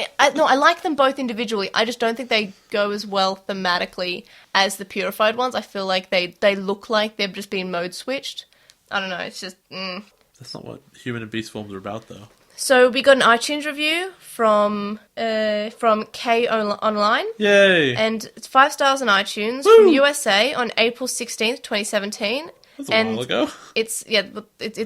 I like them both individually. I just don't think they go as well thematically as the Purified ones. I feel like they look like they've just been mode switched. I don't know, it's just... That's not what human and beast forms are about, though. So we got an iTunes review from K Online. Yay! And it's 5 stars on iTunes Woo! from USA on April 16th, 2017. That's a while ago. It's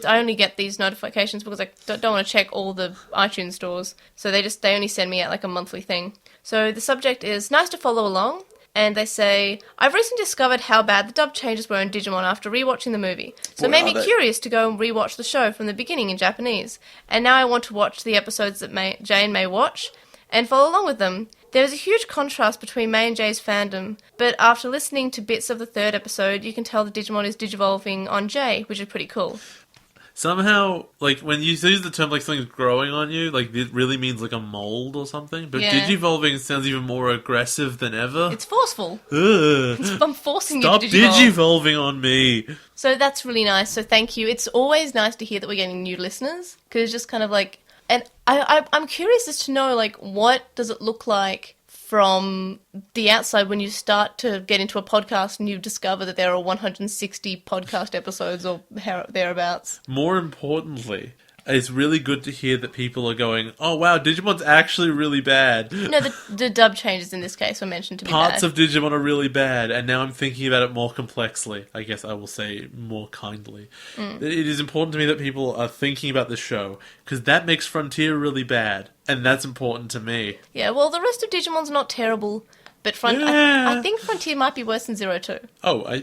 I only get these notifications because I don't want to check all the iTunes stores. So they only send me out like a monthly thing. So the subject is nice to follow along. And they say, I've recently discovered how bad the dub changes were in Digimon after rewatching the movie. So it made me curious to go and rewatch the show from the beginning in Japanese. And now I want to watch the episodes that Jane may watch and follow along with them. There is a huge contrast between May and Jay's fandom, but after listening to bits of the 3rd episode, you can tell the Digimon is digivolving on Jay, which is pretty cool. somehow, like, when you use the term, like, something's growing on you, like, it really means, like, a mold or something. But Yeah. digivolving sounds even more aggressive than ever. It's forceful. Ugh. I'm forcing Stop you to digivolve. digivolving on me. So that's really nice. So thank you. It's always nice to hear that we're getting new listeners, because it's just kind of like... And I'm curious as to know, like, what does it look like from the outside when you start to get into a podcast and you discover that there are 160 podcast episodes or thereabouts. More importantly, it's really good to hear that people are going, oh wow, Digimon's actually really bad. No, the dub changes in this case were mentioned to be Parts bad. of Digimon are really bad, and now I'm thinking about it more complexly. I guess I will say more kindly. It is important to me that people are thinking about the show, because that makes Frontier really bad, and that's important to me. Yeah, well, the rest of Digimon's not terrible, but Yeah. I think Frontier might be worse than Zero Two. Oh,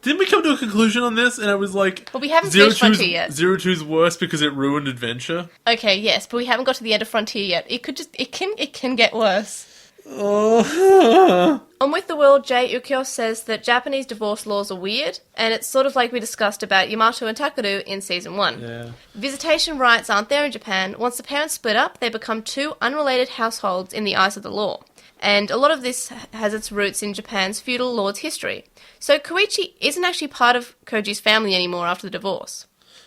didn't we come to a conclusion on this? And I was like, Well, we haven't finished Frontier yet. Zero Two's worse because it ruined Adventure. Okay, yes, but we haven't got to the end of Frontier yet. It can get worse. Oh. On With the World, Jay Ukyo says that Japanese divorce laws are weird, and it's sort of like we discussed about Yamato and Takeru in Season 1. Yeah. Visitation rights aren't there in Japan. Once the parents split up, they become two unrelated households in the eyes of the law. And a lot of this has its roots in Japan's feudal lord's history. So Koichi isn't actually part of Koji's family anymore after the divorce.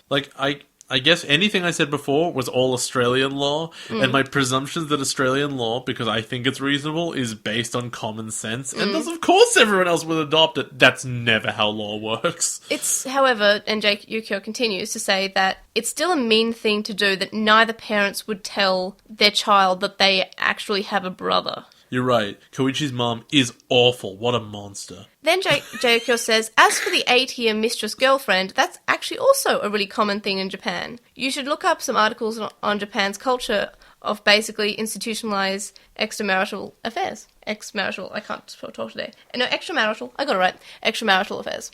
Like, I guess anything I said before was all Australian law, and my presumptions that Australian law, because I think it's reasonable, is based on common sense, and thus, of course, everyone else would adopt it. That's never how law works. It's, however, and Jake Yukio continues to say that it's still a mean thing to do that neither parents would tell their child that they actually have a brother. You're right. Koichi's mom is awful. What a monster. Then Jayukyo says, as for the A-tier mistress girlfriend, that's actually also a really common thing in Japan. You should look up some articles on Japan's culture of basically institutionalized extramarital affairs. Extramarital, I can't talk today. No, extramarital, I got it right. Extramarital affairs.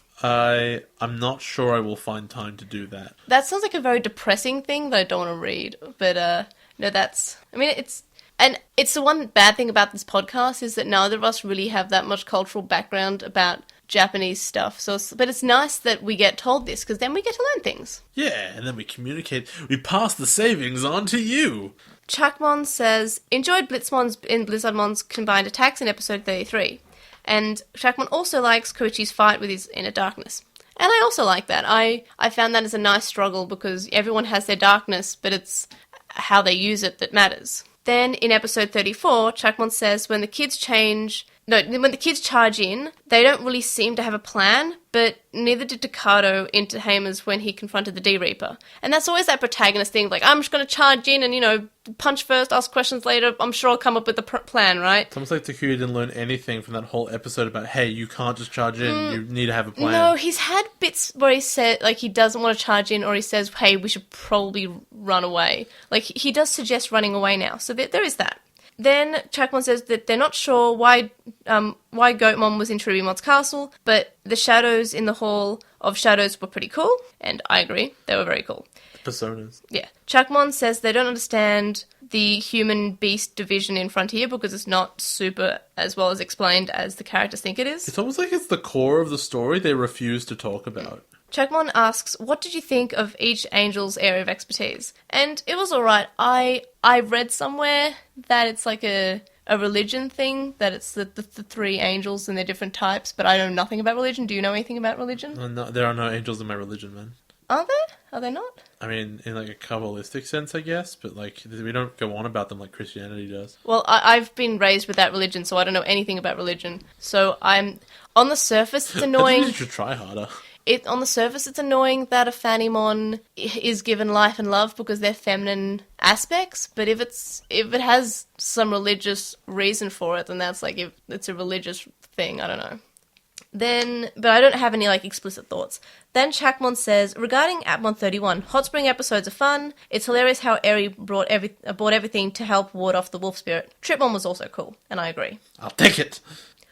I'm not sure I will find time to do that. That sounds like a very depressing thing that I don't want to read. But, no, that's... I mean, it's... And it's the one bad thing about this podcast is that neither of us really have that much cultural background about Japanese stuff. But it's nice that we get told this, because then we get to learn things. Yeah, and then we communicate. We pass the savings on to you. Chuckmon says, enjoyed Blitzmon's and Blizzardmon's combined attacks in episode 33. And Chuckmon also likes Koichi's fight with his inner darkness. And I also like that. I found that as a nice struggle, because everyone has their darkness, but it's how they use it that matters. Then, in episode 34, Chuckmon says when the kids charge in, they don't really seem to have a plan, but neither did Takado in Tahamas when he confronted the D-Reaper. And that's always that protagonist thing, like, I'm just going to charge in and, punch first, ask questions later, I'm sure I'll come up with a plan, right? It's almost like Takuya didn't learn anything from that whole episode about, hey, you can't just charge in, you need to have a plan. No, he's had bits where he said, like, he doesn't want to charge in, or he says, hey, we should probably run away. Like, he does suggest running away now, so there is that. Then Chuckmon says that they're not sure why Goatmon was in Cherubimon's castle, but the shadows in the Hall of Shadows were pretty cool, and I agree, they were very cool. Personas. Yeah. Chuckmon says they don't understand the human-beast division in Frontier because it's not super as well as explained as the characters think it is. It's almost like it's the core of the story they refuse to talk about. Chuckmon asks, what did you think of each angel's area of expertise? And it was alright. I read somewhere that it's like a religion thing, that it's the three angels and their different types, but I know nothing about religion. Do you know anything about religion? No, there are no angels in my religion, man. Are there? Are there not? I mean, in like a Kabbalistic sense, I guess, but like we don't go on about them like Christianity does. Well, I've been raised with that religion, so I don't know anything about religion. So I'm... On the surface, it's annoying... I think you should try harder. On the surface, it's annoying that a Fanimon is given life and love because they're feminine aspects, but if it has some religious reason for it, then that's like, if it's a religious thing, I don't know. But I don't have any, like, explicit thoughts. Then Chuckmon says, regarding Appmon 31, Hot Spring episodes are fun. It's hilarious how Eri bought everything to help ward off the wolf spirit. Tripmon was also cool, and I agree. I'll take it!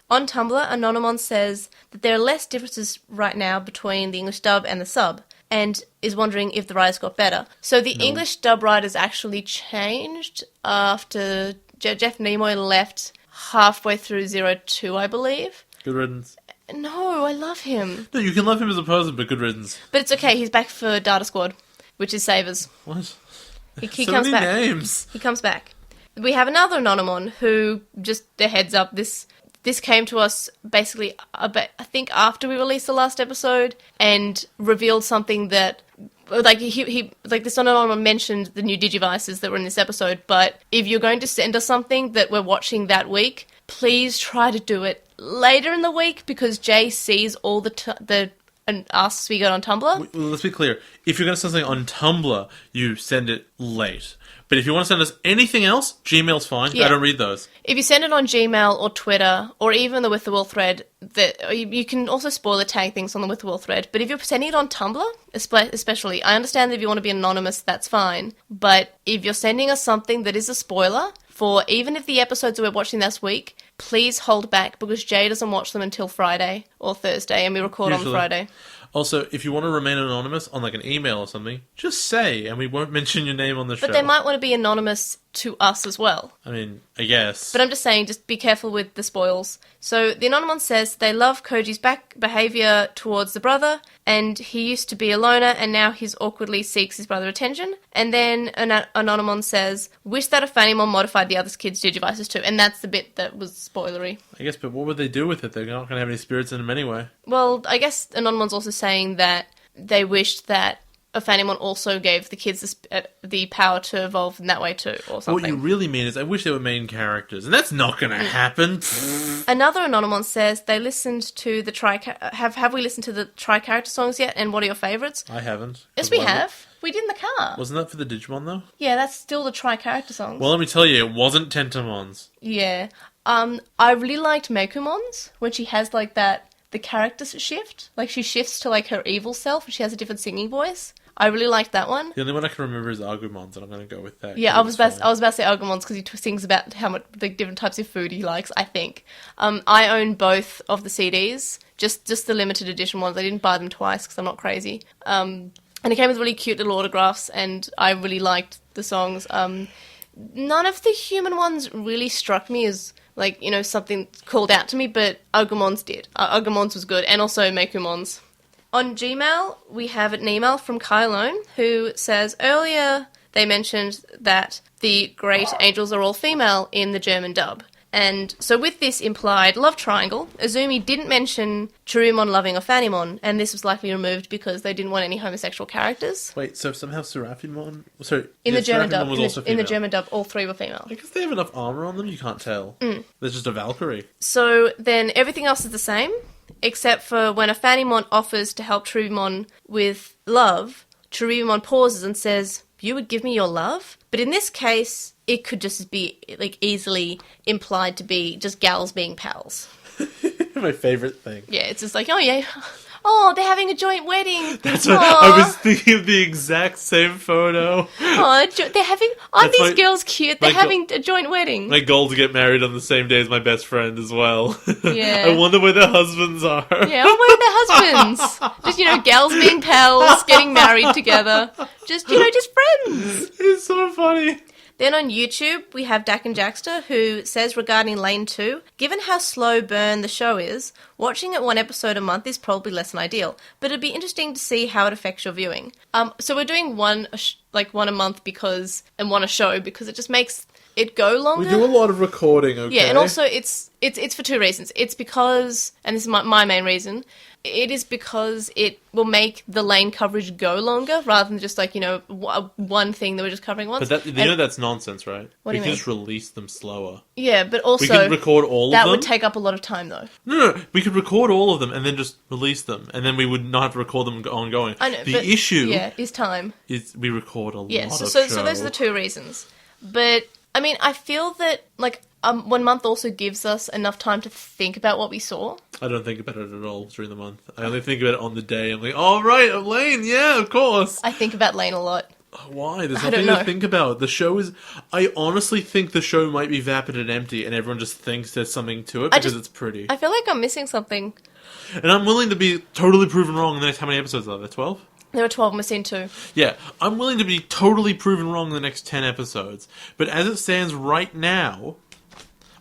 On Tumblr, Anonymon says that there are less differences right now between the English dub and the sub, and is wondering if the writers got better. So the English dub writers actually changed after Jeff Nimoy left halfway through 02, I believe. Good riddance. No, I love him. No, you can love him as a person, but good riddance. But it's okay, he's back for Data Squad, which is Savers. What? He So comes many back. names. He comes back. We have another Anonymon who, just a heads up, this came to us basically, I think, after we released the last episode, and revealed something that, like, he this Anonymon mentioned the new Digivices that were in this episode, but if you're going to send us something that we're watching that week, please try to do it later in the week, because Jay sees all the asks we got on Tumblr. Well, let's be clear. If you're going to send something on Tumblr, you send it late. But if you want to send us anything else, Gmail's fine. Yeah. I don't read those. If you send it on Gmail or Twitter, or even the With the Will thread, you can also spoiler tag things on the With the Will thread. But if you're sending it on Tumblr, especially, I understand that if you want to be anonymous, that's fine. But if you're sending us something that is a spoiler, for even if the episodes that we're watching this week, please hold back, because Jay doesn't watch them until Friday or Thursday, and we record Usually. on Friday. Also, if you want to remain anonymous on like an email or something, just say, and we won't mention your name on the show. But they might want to be anonymous to us as well. I mean, I guess. But I'm just saying, just be careful with the spoils. So the Anonymon says they love Koji's behaviour towards the brother, and he used to be a loner, and now he's awkwardly seeks his brother attention. And then Anonymon says, wish that a Fanimon modified the other kids' Digivices too. And that's the bit that was spoilery. I guess, but what would they do with it? They're not going to have any spirits in them anyway. Well, I guess Anonymon's also saying that they wished that a Fanimon also gave the kids the power to evolve in that way too, or something. What you really mean is, I wish they were main characters, and that's not going to happen. Another Anonymon says they listened to the have we listened to the tri-character songs yet, and what are your favourites? I haven't. Yes, we have. We did in the car. Wasn't that for the Digimon, though? Yeah, that's still the tri-character songs. Well, let me tell you, it wasn't Tentamon's. Yeah. I really liked Mekumon's, when she has, like, the character shift. Like, she shifts to, like, her evil self, and she has a different singing voice. I really liked that one. The only one I can remember is Agumon's, and I'm going to go with that. Yeah, I was about to say Agumon's, because he sings about how much the different types of food he likes, I think. I own both of the CDs, just the limited edition ones. I didn't buy them twice, because I'm not crazy. And it came with really cute little autographs, and I really liked the songs. None of the human ones really struck me as, like, you know, something called out to me, but Agumon's did. Agumon's was good, and also Mekumon's. On Gmail, we have an email from Kylone, who says, earlier they mentioned that the great angels are all female in the German dub. And so with this implied love triangle, Azumi didn't mention Chirumon loving a Fanimon, and this was likely removed because they didn't want any homosexual characters. Wait, so somehow Seraphimon... Sorry, In yeah, the German dub, Seraphimon was also in the female. German dub, all three were female. I guess they have enough armor on them, you can't tell. There's just a Valkyrie. So then everything else is the same, except for when a Fanimon offers to help Chirumon with love, Chirumon pauses and says, you would give me your love? But in this case, it could just be, like, easily implied to be just gals being pals. My favourite thing. Yeah, it's just like, oh yeah, oh, they're having a joint wedding. That's what I was thinking of, the exact same photo. Oh, they're having, aren't That's these my- girls cute? They're my having a joint wedding. My goal to get married on the same day as my best friend as well. Yeah. I wonder where their husbands are. Yeah, oh, where are their husbands? Just, you know, gals being pals, getting married together. Just, you know, just friends. It's so funny. Then on YouTube, we have Dak and Jackster, who says regarding Lane 2, given how slow burn the show is, watching it one episode a month is probably less than ideal, but it'd be interesting to see how it affects your viewing. So we're doing one a month and one a show, because it just makes it go longer. We do a lot of recording, okay? Yeah, and also it's for two reasons. It's because, and this is my main reason, it is because it will make the Lane coverage go longer, rather than just, like, you know, one thing that we're just covering once. But you know that's nonsense, right? What do you We can mean? just release them slower. Yeah, but also We can record all of that them. would take up a lot of time, though. No, we could record all of them and then just release them, and then we would not have to record them ongoing. I know, the but, issue yeah, is time. is we record a Yeah, lot so of so show. those are the two reasons. But I mean, I feel that, like, 1 month also gives us enough time to think about what we saw. I don't think about it at all during the month. I only think about it on the day. I'm like, all right, Elaine, yeah, of course. I think about Lane a lot. Why? There's I nothing don't to know. think about. The show is... I honestly think the show might be vapid and empty, and everyone just thinks there's something to it because it's pretty. I feel like I'm missing something. And I'm willing to be totally proven wrong in the next... How many episodes are there? 12? There were 12 missing too. Yeah, I'm willing to be totally proven wrong in the next 10 episodes. But as it stands right now,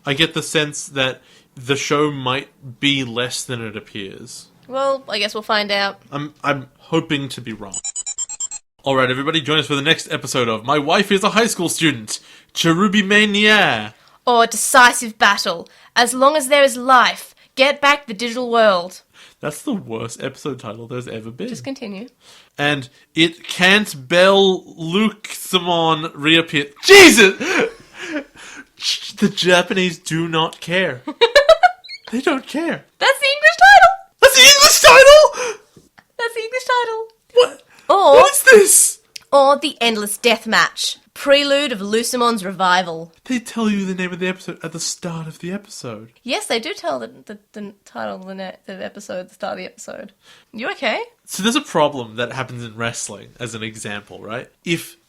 I get the sense that the show might be less than it appears. Well, I guess we'll find out. I'm hoping to be wrong. Alright, everybody, join us for the next episode of My Wife is a High School Student, Cherubi Mania. Or decisive battle. As long as there is life, get back the digital world. That's the worst episode title there's ever been. Just continue. And it can't bell Luke Simon reappear. Jesus! The Japanese do not care. They don't care. That's the English title! That's the English title? That's the English title. What? Or, What is this? Or The Endless Death Match. Prelude of Lucimon's revival. They tell you the name of the episode at the start of the episode. Yes, they do tell the title of the episode at the start of the episode. You okay? So there's a problem that happens in wrestling, as an example, right?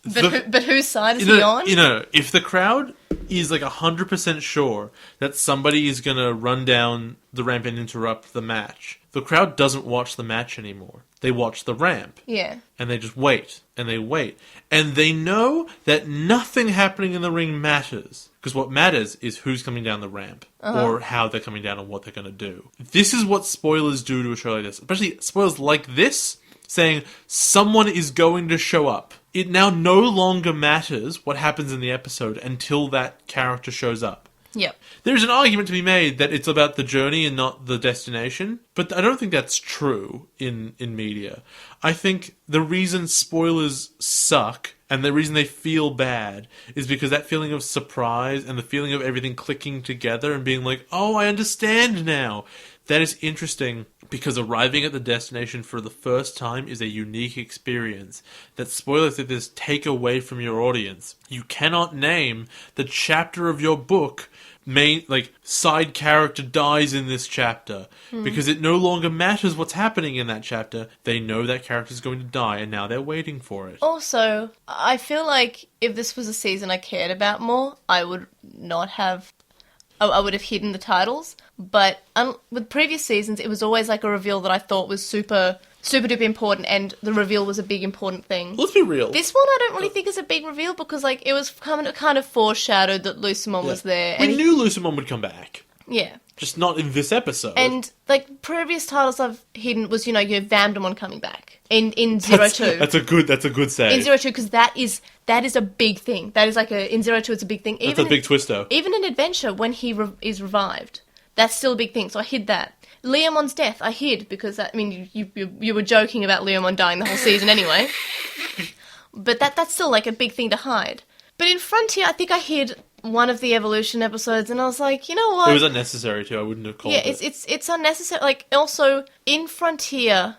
But whose side is he on? If the crowd is like 100% sure that somebody is going to run down the ramp and interrupt the match, the crowd doesn't watch the match anymore. They watch the ramp. Yeah. And they just wait. And they wait. And they know that nothing happening in the ring matters. Because what matters is who's coming down the ramp. Or how they're coming down and what they're going to do. This is what spoilers do to a show like this. Especially spoilers like this, saying someone is going to show up. It now no longer matters what happens in the episode until that character shows up. Yep. There's an argument to be made that it's about the journey and not the destination, but I don't think that's true in media. I think the reason spoilers suck and the reason they feel bad is because that feeling of surprise and the feeling of everything clicking together and being like, oh, I understand now. That is interesting because arriving at the destination for the first time is a unique experience that spoilers like this take away from your audience. You cannot name the chapter of your book side character dies in this chapter because it no longer matters what's happening in that chapter. They know that character's going to die and now they're waiting for it. Also, I feel like if this was a season I cared about more, I would have hidden the titles. But with previous seasons, it was always like a reveal that I thought was super duper important, and the reveal was a big important thing. Let's be real. This one I don't really think is a big reveal because like it was kind of foreshadowed that Lucimon was there. We knew Lucimon would come back. Yeah. Just not in this episode. And like previous titles I've hidden was you have Vandemon coming back in 02. That's a good say. In 02 because that is a big thing. That is like in 02 it's a big thing. That's a big twister. Even in Adventure when he is revived, that's still a big thing. So I hid that. Leomon's death I hid because you were joking about Leomon dying the whole season anyway. But that's still like a big thing to hide. But in Frontier I think I hid one of the Evolution episodes, and I was like, you know what? It was unnecessary too. I wouldn't have called it. Yeah, it's unnecessary. Like, also, in Frontier,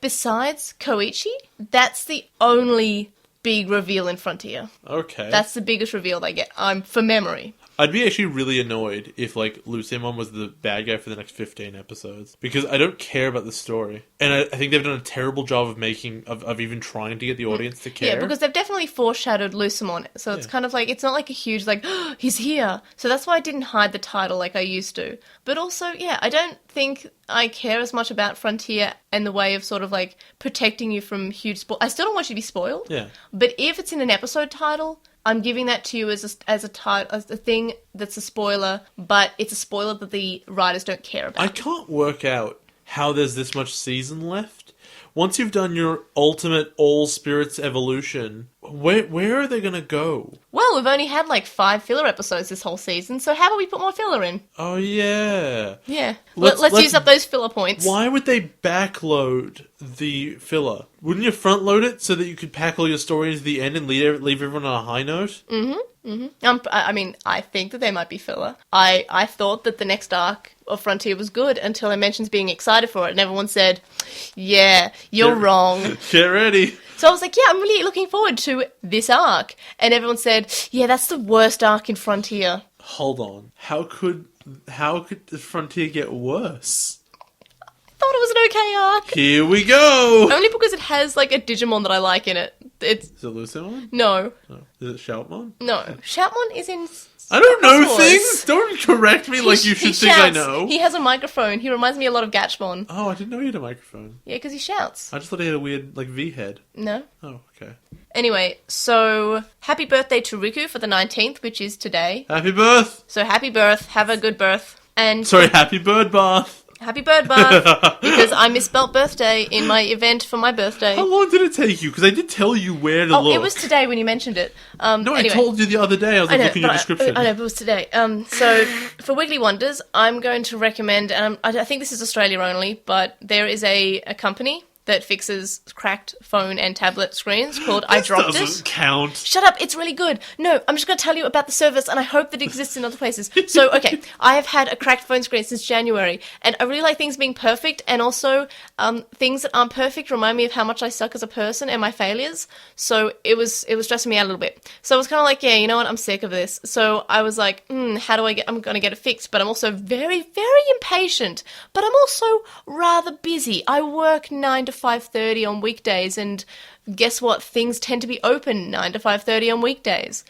besides Koichi, that's the only big reveal in Frontier. Okay. That's the biggest reveal they get, for memory. I'd be actually really annoyed if, like, Lucimon was the bad guy for the next 15 episodes. Because I don't care about the story. And I think they've done a terrible job of even trying to get the audience to care. Yeah, because they've definitely foreshadowed Lucimon. So it's kind of like, it's not like a huge, like, oh, he's here. So that's why I didn't hide the title like I used to. But also, yeah, I don't think I care as much about Frontier and the way of sort of, like, protecting you from huge spoil. I still don't want you to be spoiled. Yeah. But if it's in an episode title, I'm giving that to you as a thing that's a spoiler, but it's a spoiler that the writers don't care about. I can't work out how there's this much season left. Once you've done your ultimate all spirits evolution, where are they going to go? Well, we've only had like 5 filler episodes this whole season, so how about we put more filler in? Oh, yeah. Yeah. Let's use up those filler points. Why would they backload the filler? Wouldn't you front load it so that you could pack all your story into the end and leave everyone on a high note? I mean, I think that they might be filler. I thought that the next arc of Frontier was good until I mentioned being excited for it, and everyone said, yeah, you're wrong. Get ready. So I was like, yeah, I'm really looking forward to this arc. And everyone said, yeah, that's the worst arc in Frontier. Hold on. How could the Frontier get worse? I thought it was an okay arc. Here we go! Only because it has, like, a Digimon that I like in it. Is it Lucimon? No. Is it Shoutmon? No. Shoutmon is in... I don't know things! Don't correct me like you should think I know. He has a microphone. He reminds me a lot of Gatchmon. Oh, I didn't know he had a microphone. Yeah, because he shouts. I just thought he had a weird, like, V-head. No. Oh, okay. Anyway, so happy birthday to Riku for the 19th, which is today. Happy birth! So happy birth. Have a good birth. And Sorry, happy bird bath. happy bird bath, because I misspelt birthday in my event for my birthday. How long did it take you? Because I did tell you where to look. It was today when you mentioned it. No, anyway. I told you the other day. I was looking at your description. I know, but it was today. So, for Weekly Wonders, I'm going to recommend, and I think this is Australia only, but there is a company that fixes cracked phone and tablet screens called I Dropped It. Doesn't count. Shut up, it's really good. No, I'm just going to tell you about the service, and I hope that it exists in other places. So, okay, I have had a cracked phone screen since January, and I really like things being perfect, and also things that aren't perfect remind me of how much I suck as a person and my failures. So it was stressing me out a little bit. So I was kind of like, yeah, you know what, I'm sick of this. So I was like, how do I'm going to get it fixed, but I'm also very, very impatient, but I'm also rather busy. I work 9 to 5:30 on weekdays, and guess what? Things tend to be open 9 to 5:30 on weekdays.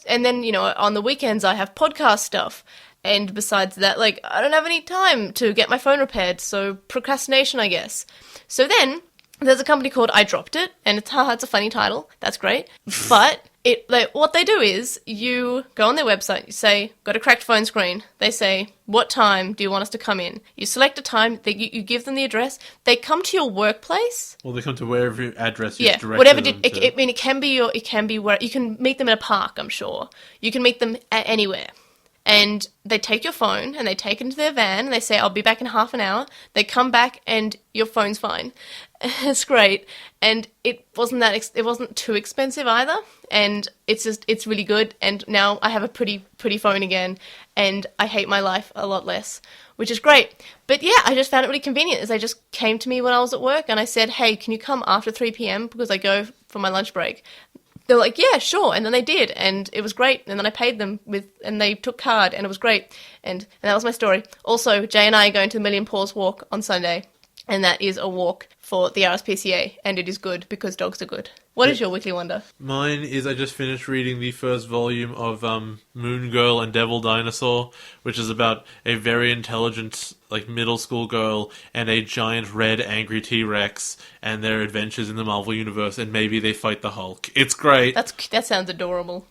And then, on the weekends I have podcast stuff. And besides that, I don't have any time to get my phone repaired, so procrastination, I guess. So then, there's a company called I Dropped It, and it's a funny title. That's great. But what they do is, you go on their website, you say, got a cracked phone screen. They say, what time do you want us to come in? You select a time, you give them the address. They come to your workplace. Well, they come to wherever your address is directed. Whatever. It can be where you can meet them in a park. I'm sure you can meet them anywhere. And they take your phone and they take it into their van and they say, I'll be back in half an hour. They come back and your phone's fine. It's great. And it wasn't too expensive either. And it's really good. And now I have a pretty phone again. And I hate my life a lot less, which is great. But yeah, I just found it really convenient as they just came to me when I was at work and I said, hey, can you come after 3 p.m. because I go for my lunch break. They're like, yeah, sure. And then they did. And it was great. And then I paid them and they took card and it was great. And that was my story. Also, Jay and I are going to the Million Paws Walk on Sunday. And that is a walk for the RSPCA. And it is good because dogs are good. What is your weekly wonder? Mine is I just finished reading the first volume of Moon Girl and Devil Dinosaur, which is about a very intelligent middle school girl and a giant red angry T-Rex and their adventures in the Marvel Universe, and maybe they fight the Hulk. It's great. That sounds adorable.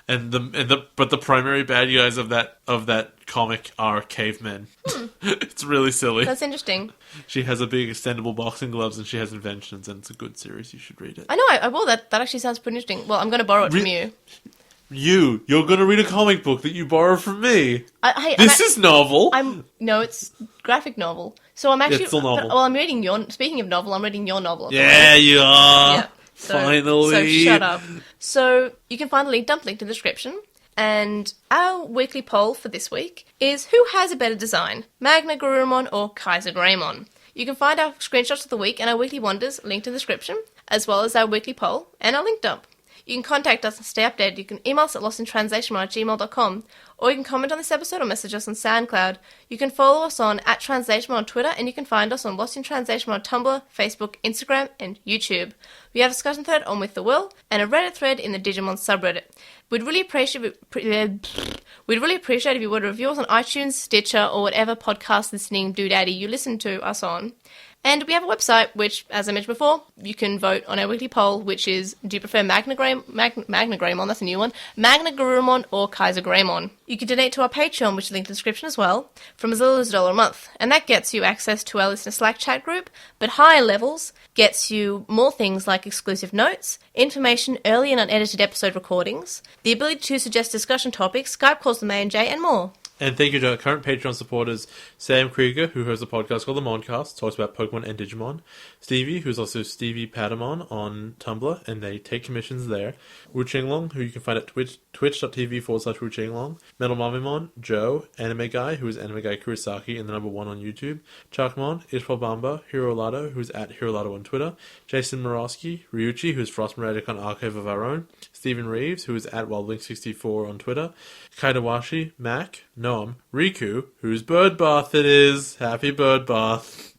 But the primary bad guys of that comic are cavemen. It's really silly. That's interesting. She has a big extendable boxing gloves and she has inventions, and it's a good series. You should read it. I know, I will. That actually sounds pretty interesting. Well, I'm going to borrow it from you. You're going to read a comic book that you borrow from me. This is novel. No, it's graphic novel. So I'm actually... It's still novel. I'm reading speaking of novel, I'm reading your novel. Yeah, you are. Yeah. Finally. So shut up. So you can find the dump link in the description. And our weekly poll for this week is, who has a better design, Magna Garurumon or Kaiser Greymon? You can find our screenshots of the week and our weekly wonders linked in the description, as well as our weekly poll and our link dump. You can contact us and stay updated. You can email us at LostinTranslationmon@gmail.com, or you can comment on this episode or message us on SoundCloud. You can follow us on @TranslationMon on Twitter, and you can find us on LostinTranslationmon on Tumblr, Facebook, Instagram, and YouTube. We have a discussion thread on With the Will, and a Reddit thread in the Digimon subreddit. We'd really appreciate if you would review us on iTunes, Stitcher, or whatever podcast listening doodaddy you listen to us on. And we have a website, which, as I mentioned before, you can vote on our weekly poll, which is, do you prefer Magna Greymon, that's a new one, Magna Garurumon or Kaiser Greymon? You can donate to our Patreon, which is linked in the description as well, from as little as $1 a month. And that gets you access to our listener Slack chat group, but higher levels gets you more things like exclusive notes, information, early and unedited episode recordings, the ability to suggest discussion topics, Skype calls with May and Jay, and more. And thank you to our current Patreon supporters, Sam Krieger, who hosts a podcast called The Moncast, talks about Pokemon and Digimon, Stevie, who's also Stevie Patamon on Tumblr, and they take commissions there, Wu Qinglong, who you can find at twitch.tv/Wu Qinglong, Metal Mamimon, Joe, Anime Guy, who is Anime Guy Kurosaki and the #1 on YouTube, Chakmon, Ishpal Bamba, Hiro Lado, who's at Hiro Lado on Twitter, Jason Morosky, Ryuchi, who's Frost Muradic on Archive of Our Own, Stephen Reeves, who is at WildLink64 on Twitter, Kaidawashi, Mac, Noam, Riku, whose bird bath it is, happy bird bath,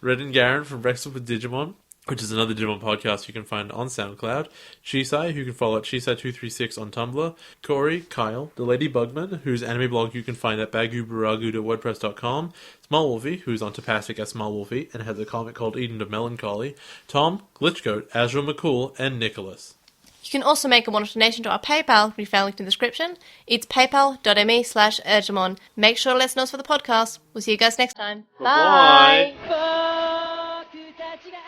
Red and Garen from Breakfast with Digimon, which is another Digimon podcast you can find on SoundCloud, Shisai, who you can follow at Shisai236 on Tumblr, Corey, Kyle, the Lady Bugman, whose anime blog you can find at bagubaragu.wordpress.com, Smallwolfie, who's on Tapastic as Smallwolfie and has a comic called Eden of Melancholy, Tom, Glitchgoat, Azrael McCool, and Nicholas. You can also make a one-off donation to our PayPal, which we found linked in the description. It's paypal.me/Urgemon. Make sure to let us know for the podcast. We'll see you guys next time. Bye! 僕たちが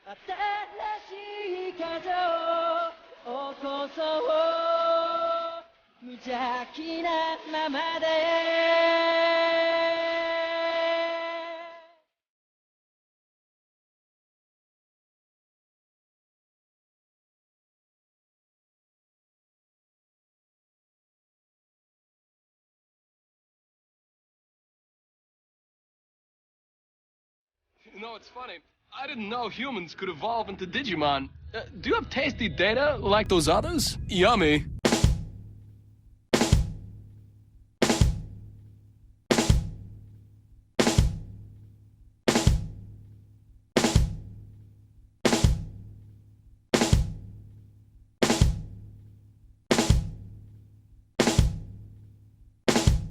新しい風を起こそう無邪気なままで You know, it's funny. I didn't know humans could evolve into Digimon. Do you have tasty data like those others? Yummy.